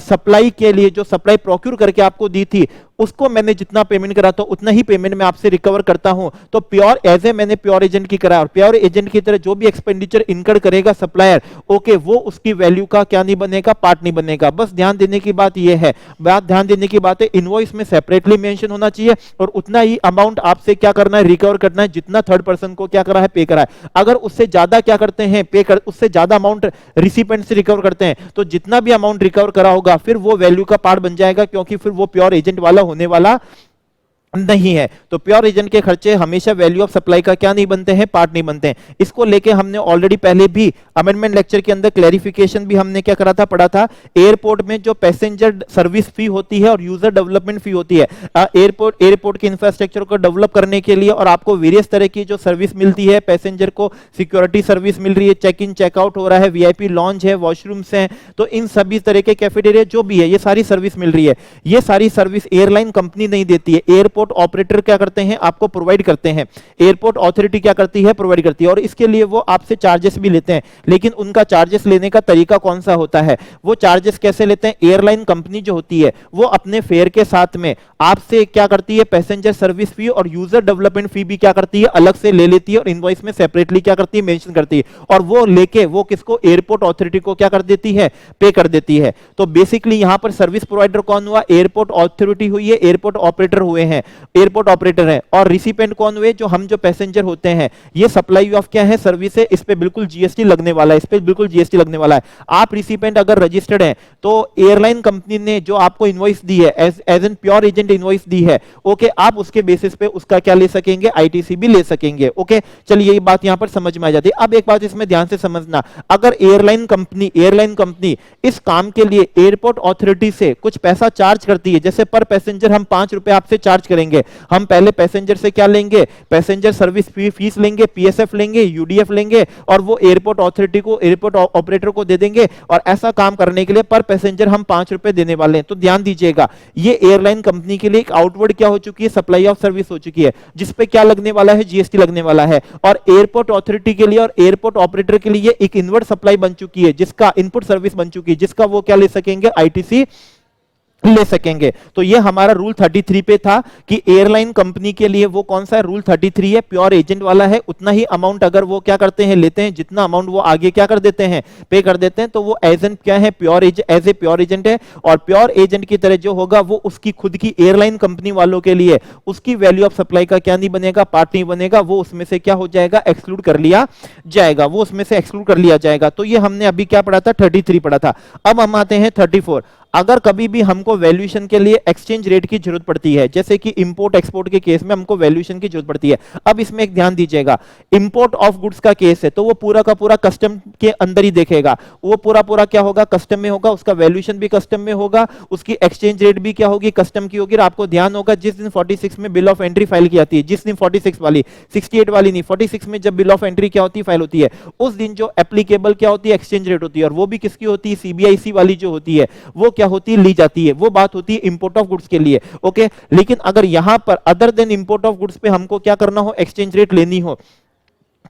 सप्लाई के लिए जो सप्लाई प्रोक्यूर करके आपको दी थी उसको मैंने जितना पेमेंट करा था उतना ही पेमेंट मैं आपसे रिकवर करता हूं। तो प्योर एज ए मैंने प्योर एजेंट की करा, और प्योर एजेंट की तरह जो भी एक्सपेंडिचर इनकर करेगा सप्लायर, ओके, वो उसकी वैल्यू का क्या नहीं बनेगा, पार्ट नहीं बनेगा। बस ध्यान देने की बात यह है, ध्यान देने की बात है, इनवॉइस में सेपरेटली मेंशन होना चाहिए और उतना ही अमाउंट आपसे क्या करना है, रिकवर करना है जितना थर्ड पर्सन को क्या करा है, पे करा है। अगर उससे ज्यादा क्या करते हैं, उससे ज्यादा अमाउंट रिसिपेंट से रिकवर करते हैं तो जितना भी अमाउंट रिकवर करा होगा फिर वो वैल्यू का पार्ट बन जाएगा, क्योंकि फिर वो प्योर एजेंट वाला होने वाला नहीं है। तो प्योर एजेंट के खर्चे हमेशा वैल्यू ऑफ सप्लाई का क्या नहीं बनते हैं, पार्ट नहीं बनते हैं। इसको लेके हमने ऑलरेडी पहले भी अमेंडमेंट लेक्चर के अंदर क्लैरिफिकेशन भी हमने क्या करा था, पढ़ा था। एयरपोर्ट में जो पैसेंजर सर्विस फी होती है और यूजर डेवलपमेंट फी होती है, एयरपोर्ट के इंफ्रास्ट्रक्चर को डेवलप करने के लिए और आपको वेरियस तरह की जो सर्विस मिलती है, पैसेंजर को सिक्योरिटी सर्विस मिल रही है, चेक इन चेकआउट हो रहा है, वीआईपी लॉन्च है, वॉशरूम्स हैं, तो इन सभी तरह के कैफेटेरिया जो भी है ये सारी सर्विस मिल रही है। ये सारी सर्विस एयरलाइन कंपनी नहीं देती है, एयरपोर्ट ऑपरेटर क्या करते हैं, आपको प्रोवाइड करते हैं। एयरपोर्ट अथॉरिटी क्या करती है, प्रोवाइड करती है, और इसके लिए वो आपसे चार्जेस भी लेते हैं। लेकिन उनका चार्जेस लेने का तरीका कौन सा होता है, वो चार्जेस कैसे लेते हैं, एयरलाइन कंपनी जो होती है वो अपने फेयर के साथ में आपसे क्या करती है, पैसेंजर सर्विस फी और यूजर डेवलपमेंट फी भी क्या करती है, अलग से ले लेती है और इनवॉइस में सेपरेटली क्या करती है, मेंशन करती है, और वो लेके वो किसको, एयरपोर्ट अथॉरिटी को क्या कर देती है, पे कर देती है। तो बेसिकली यहां पर सर्विस प्रोवाइडर कौन हुआ, एयरपोर्ट अथॉरिटी हुई है, एयरपोर्ट ऑपरेटर हुए हैं, एयरपोर्ट ऑपरेटर है, और रिसिपेंट कौन हुए, जो हम जो पैसेंजर होते हैं। ये सप्लाई ऑफ क्या है, सर्विस है, इस पे बिल्कुल जीएसटी लगने वाला है, इस पे बिल्कुल जीएसटी लगने वाला है। आप रिसिपेंट अगर रजिस्टर्ड है तो एयरलाइन कंपनी ने जो आपको इनवॉइस दी है, as an pure agent invoice दी है, ओके, आप उसके बेसिस पे उसका क्या ले सकेंगे, आईटीसी भी ले सकेंगे। ओके, चलिए ये बात यहां पर समझ में आ जाती है। अब एक बात इसमें ध्यान से समझना, अगर एयरलाइन कंपनी इस काम के लिए एयरपोर्ट अथॉरिटी से कुछ पैसा चार्ज करती है, जैसे पर पैसेंजर हम 5 रुपए आपसे चार्ज करेंगे, हम पहले पैसेंजर से क्या लेंगे, पैसेंजर सर्विस फीस लेंगे, पीएसएफ लेंगे, यूडीएफ लेंगे, और वो एयरपोर्ट अथॉरिटी को, एयरपोर्ट ऑपरेटर को दे देंगे, और ऐसा काम करने के लिए पर पैसेंजर हम 5 रुपए देने वाले हैं। तो ध्यान दीजिएगा, ये एयरलाइन कंपनी के लिए एक आउटवर्ड क्या हो चुकी है, सप्लाई ऑफ सर्विस हो चुकी है, जिसपे क्या लगने वाला है, जीएसटी लगने वाला है। और एयरपोर्ट अथॉरिटी के लिए और एयरपोर्ट ऑपरेटर के लिए एक इनवर्ड सप्लाई बन चुकी है, जिसका इनपुट सर्विस बन चुकी है, जिसका वो क्या ले सकेंगे, आईटीसी ले सकेंगे। तो ये हमारा रूल 33 पे था कि एयरलाइन कंपनी के लिए वो कौन सा रूल 33 है, प्योर एजेंट वाला है। उतना ही अमाउंट अगर वो क्या करते हैं, लेते हैं, जितना अमाउंट वो आगे क्या कर देते हैं, पे कर देते हैं, तो वो एजेंट क्या है, एज ए प्योर एजेंट है। और प्योर एजेंट की तरह जो होगा वो उसकी खुद की एयरलाइन कंपनी वालों के लिए उसकी वैल्यू ऑफ सप्लाई का क्या नहीं बनेगा, पार्ट नहीं बनेगा, वो उसमें से क्या हो जाएगा, एक्सक्लूड कर लिया जाएगा, वो उसमें से एक्सक्लूड कर लिया जाएगा। तो ये हमने अभी क्या पढ़ा था, 33 पढ़ा था। अब हम आते हैं 34। अगर कभी भी हमको वैल्यूएशन के लिए एक्सचेंज रेट की जरूरत पड़ती है, जैसे कि इंपोर्ट एक्सपोर्ट के केस में हमको वैल्यूएशन की जरूरत पड़ती है। अब इसमें एक ध्यान दीजिएगा, इंपोर्ट ऑफ गुड्स का केस है तो वो पूरा का पूरा कस्टम के अंदर ही देखेगा, वो पूरा क्या होगा, कस्टम में होगा, उसका वैल्यूएशन भी कस्टम में होगा, उसकी एक्सचेंज रेट भी क्या होगी, कस्टम की होगी। और आपको ध्यान होगा जिस दिन 46 में बिल ऑफ एंट्री फाइल की जाती है, जिस दिन 46 वाली, 68 वाली नहीं, 46 में जब बिल ऑफ एंट्री क्या होती है, फाइल होती है, उस दिन जो एप्लीकेबल क्या होती है, एक्सचेंज रेट होती है, और वो भी किसकी होती है, सीबीआईसी वाली जो होती है, वो क्या होती है, ली जाती है। वो बात होती है इंपोर्ट ऑफ गुड्स के लिए। ओके, लेकिन अगर यहां पर other than import of goods पे हमको क्या करना हो, एक्सचेंज रेट लेनी हो,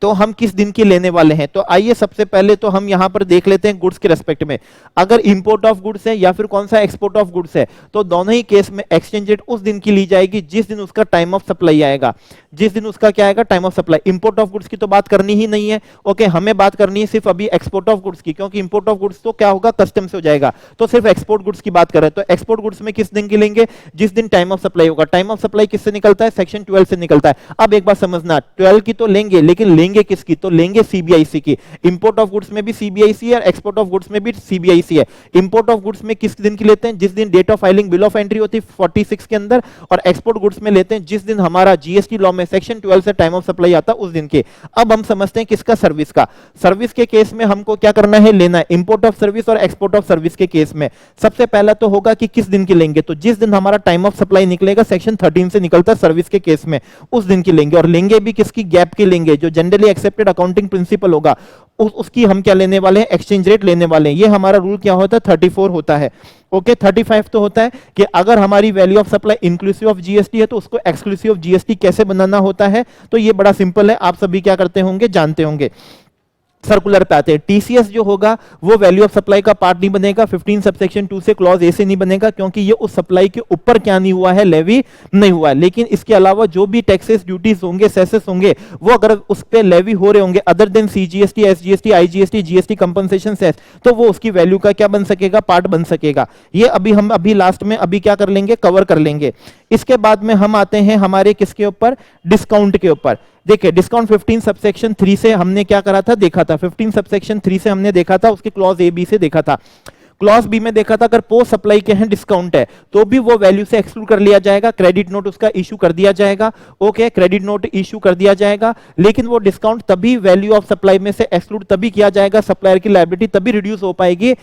तो हम किस दिन की लेने वाले हैं। तो आइए सबसे पहले तो हम यहां पर देख लेते हैं गुड्स के रेस्पेक्ट में। अगर इंपोर्ट ऑफ गुड्स है या फिर कौन सा एक्सपोर्ट ऑफ गुड्स है, तो दोनों ही केस में एक्सचेंज रेट उस दिन की ली जाएगी जिस दिन उसका टाइम ऑफ सप्लाई आएगा। जिस दिन उसका क्या आएगा, time of supply. Import of goods की तो बात करनी ही नहीं है। ओके, हमें बात करनी है सिर्फ अभी एक्सपोर्ट ऑफ गुड्स की, क्योंकि इंपोर्ट ऑफ गुड्स तो क्या होगा, कस्टम से हो जाएगा। तो सिर्फ एक्सपोर्ट गुड्स की बात कर रहे हैं। तो एक्सपोर्ट गुड्स में किस दिन की लेंगे, जिस दिन टाइम ऑफ सप्लाई होगा। टाइम ऑफ सप्लाई किससे निकलता है, सेक्शन 12 से निकलता है। अब एक बात समझना, 12 की तो लेंगे, लेकिन लेंगे किसकी, तो लेंगे सीबीआईसी की। इंपोर्ट ऑफ गुड्स में भी सीबीआईसी है और एक्सपोर्ट ऑफ गुड्स में भी सीबीआईसी है। इंपोर्ट ऑफ गुड्स में किस दिन की लेते हैं, जिस दिन date of filing bill of entry होती है 46 के अंदर, और एक्सपोर्ट गुड्स में लेते हैं जिस दिन हमारा जीएसटी लॉ में सेक्शन 12 से टाइम ऑफ सप्लाई आता है उस दिन के। अब हम समझते हैं किसका, सर्विस का। सर्विस के केस में हमको क्या करना है, लेना है इंपोर्ट ऑफ सर्विस और एक्सपोर्ट ऑफ सर्विस के केस में। सबसे पहला तो होगा कि किस दिन की लेंगे, तो जिस दिन हमारा टाइम ऑफ सप्लाई निकलेगा, सेक्शन 13 से निकलता है सर्विस के केस में, उस दिन की लेंगे। और लेंगे भी किसकी, गैप की लेंगे, जो जनरली एक्सेप्टेड अकाउंटिंग प्रिंसिपल होगा उसकी हम क्या लेने वाले हैं, एक्सचेंज रेट लेने वाले हैं। ये हमारा रूल क्या होता है, 34 होता है। ओके, 35 तो होता है कि अगर हमारी value of supply inclusive of GST है तो उसको एक्सक्लूसिव ऑफ जीएसटी कैसे बनाना होता है। तो ये बड़ा सिंपल है, आप सभी क्या करते होंगे, जानते होंगे। सर्कुलर पे आते हैं। टीसीएस जो होगा वो वैल्यू ऑफ सप्लाई का पार्ट नहीं बनेगा, 15 सबसेक्शन 2 से क्लॉज ए से नहीं बनेगा, क्योंकि ये उस सप्लाई के ऊपर क्या नहीं हुआ है, लेवी नहीं हुआ है। लेकिन इसके अलावा जो भी टैक्सेस, ड्यूटीज होंगे, सेसेस होंगे, वो अगर उस पे लेवी हो रहे होंगे other than CGST, SGST, IGST, GST compensation cess, तो वो उसकी वैल्यू का क्या बन सकेगा, पार्ट बन सकेगा। ये हम लास्ट में क्या कर लेंगे, कवर कर लेंगे। इसके बाद में हम आते हैं हमारे किसके ऊपर, डिस्काउंट के ऊपर। देखिए डिस्काउंट 15 सबसेक्शन 3 से हमने क्या करा था, देखा था। 15 सबसेक्शन 3 से हमने देखा था, उसके क्लॉज ए बी से देखा था। क्लॉज बी में देखा था अगर पोस्ट सप्लाई के हैं डिस्काउंट है तो भी वो वैल्यू से एक्सक्लूड कर लिया जाएगा, क्रेडिट नोट उसका इशू कर दिया जाएगा। ओके, क्रेडिट नोट इशू कर दिया जाएगा, लेकिन वो डिस्काउंट तभी वैल्यू ऑफ सप्लाई में से एक्सक्लूड तभी किया जाएगा, सप्लायर की लायबिलिटी तभी रिड्यूस हो पाएगी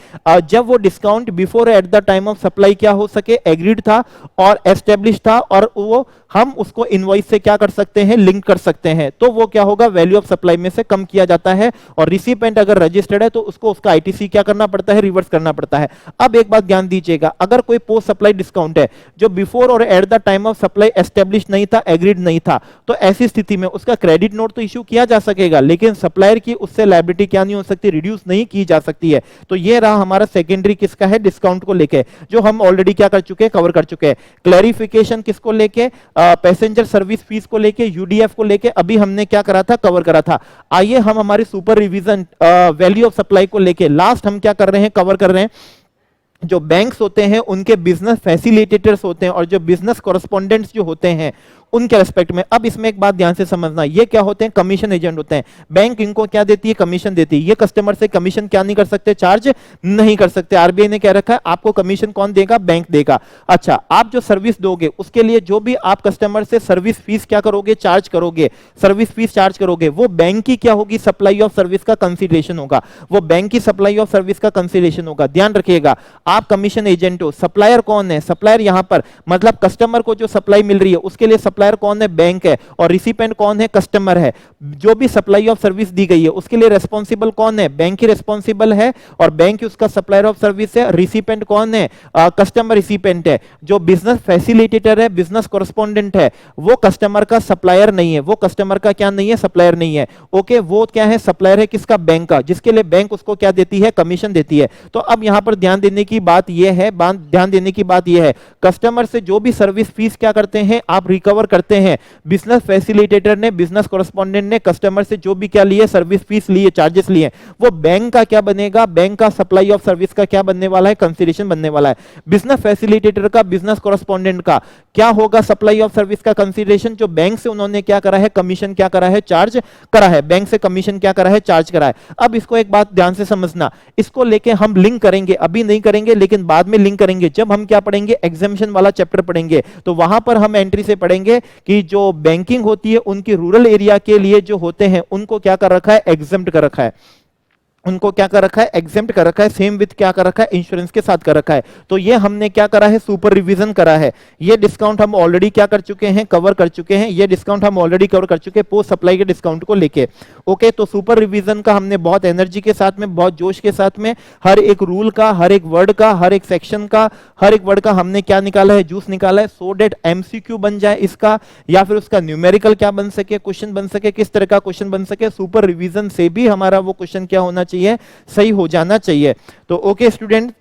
जब वो discount before at the time of supply क्या हो सके, एग्रीड था और एस्टेब्लिश था, और वो हम उसको इनवॉइस से क्या कर सकते हैं, लिंक कर सकते हैं। तो वो क्या होगा, वैल्यू ऑफ सप्लाई में से कम किया जाता है। और रिसिपेंट अगर रजिस्टर्ड है तो उसको उसका आईटीसी क्या करना पड़ता है, रिवर्स करना पड़ता है। अब एक बात ध्यान दीजिएगा, अगर कोई पोस्ट सप्लाई डिस्काउंट है जो बिफोर और eight the time of supply establish नहीं था, एग्रीड नहीं था, तो ऐसी स्थिति में उसका क्रेडिट नोट तो इशू किया जा सकेगा, लेकिन सप्लायर की उससे लायबिलिटी क्या नहीं हो सकती, रिड्यूस नहीं की जा सकती है। तो ये रहा हमारा सेकेंडरी किसका है, डिस्काउंट को लेके, जो हम ऑलरेडी क्या कर चुके हैं, कवर कर चुके हैं। क्लैरिफिकेशन किसको लेके, पैसेंजर सर्विस फीस को लेके, यूडीएफ को लेके अभी हमने क्या करा था, कवर करा था। आइए हम हमारी super revision value of supply को लेके लास्ट हम क्या कर रहे हैं, कवर कर रहे हैं। जो बैंक्स होते हैं उनके बिजनेस फैसिलिटेटर्स होते हैं और जो बिजनेस कॉरेस्पोंडेंट्स जो होते हैं उनके रेस्पेक्ट में। अब इसमें एक बात ध्यान से समझना, ये क्या होते हैं, कमीशन एजेंट होते हैं। बैंक इनको क्या देती है, कमीशन देती है। ये कस्टमर से कमीशन क्या नहीं कर सकते, चार्ज नहीं कर सकते। आरबीआई ने क्या रखा है, आपको कमीशन कौन देगा, बैंक देगा। अच्छा, आप जो सर्विस दोगे उसके लिए जो भी आप कस्टमर से सर्विस फीस क्या करोगे, चार्ज करोगे, सर्विस फीस चार्ज करोगे, वो बैंक की क्या होगी, सप्लाई ऑफ सर्विस का कंसीडरेशन होगा। वो बैंक की सप्लाई ऑफ सर्विस का कंसीडरेशन होगा। ध्यान रखिएगा, आप कमीशन एजेंट हो। सप्लायर कौन है, सप्लायर यहां पर मतलब कस्टमर को जो सप्लाई मिल रही है उसके लिए सप्लायर कौन है, बैंक है, और रिसिपेंट कौन है, कस्टमर है। जो भी सप्लाई ऑफ सर्विस दी गई है उसके लिए रेस्पॉन्सिबल कौन है, बैंक ही रेस्पॉन्सिबल है, और बैंक ही उसका सप्लायर ऑफ सर्विस है। रिसिपेंट कौन है, कस्टमर रिसिपेंट है। जो बिजनेस फैसिलिटेटर है, बिजनेस कॉरेस्पॉन्डेंट है, वो कस्टमर का सप्लायर नहीं है, वो कस्टमर का क्या नहीं है, सप्लायर नहीं है। ओके, वो क्या है, सप्लायर है किसका, बैंक का, जिसके लिए बैंक उसको क्या देती है, कमीशन देती है। तो अब यहां पर ध्यान देने की बात यह है, ध्यान देने की बात यह है, कस्टमर से जो भी सर्विस फीस क्या करते हैं, आप रिकवर करते हैं। बिजनेस फैसिलिटेटर ने, बिजनेस कॉरेस्पॉन्डेंट ने कस्टमर से जो भी क्या लिए, सर्विस फीस लिए, चार्जेस लिए, वो बैंक का क्या बनेगा, बैंक का सप्लाई ऑफ सर्विस का क्या बनने वाला है, कंसीडरेशन बनने वाला है। बिजनेस फैसिलिटेटर का, बिजनेस कॉरेस्पॉन्डेंट का क्या होगा, सप्लाई ऑफ सर्विस का कंसीडरेशन, जो बैंक से उन्होंने क्या करा है, कमीशन क्या करा है, चार्ज करा है, बैंक से कमीशन क्या करा है, चार्ज करा है। अब इसको एक बात ध्यान से समझना, इसको लेके हम लिंक करेंगे, अभी नहीं करेंगे लेकिन बाद में लिंक करेंगे। जब हम क्या पढ़ेंगे, एग्जामिनेशन वाला चैप्टर पढ़ेंगे, तो वहां पर हम एंट्री से पढ़ेंगे कि जो बैंकिंग होती है उनकी रूरल एरिया के लिए जो होते हैं उनको क्या कर रखा है, एग्जम्प्ट कर रखा है। उनको क्या कर रखा है, एग्जेम्प्ट कर रखा है, सेम विथ क्या कर रखा है, इंश्योरेंस के साथ कर रखा है। तो ये हमने क्या करा है, सुपर रिवीजन करा है। ये डिस्काउंट हम ऑलरेडी क्या कर चुके हैं, कवर कर चुके हैं। ये डिस्काउंट हम ऑलरेडी कवर कर चुके हैं पोस्ट सप्लाई के डिस्काउंट को लेके। ओके, तो सुपर रिवीजन का हमने बहुत एनर्जी के साथ में, बहुत जोश के साथ में हर एक रूल का, हर एक वर्ड का, हर एक सेक्शन का, हर एक वर्ड का हमने क्या निकाला है, जूस निकाला है, सो डेट एमसीक्यू बन जाए इसका, या फिर उसका न्यूमेरिकल क्या बन सके, क्वेश्चन बन सके, किस तरह का क्वेश्चन बन सके। सुपर रिवीजन से भी हमारा वो क्वेश्चन क्या होना चाहिए, सही हो जाना चाहिए। तो ओके स्टूडेंट,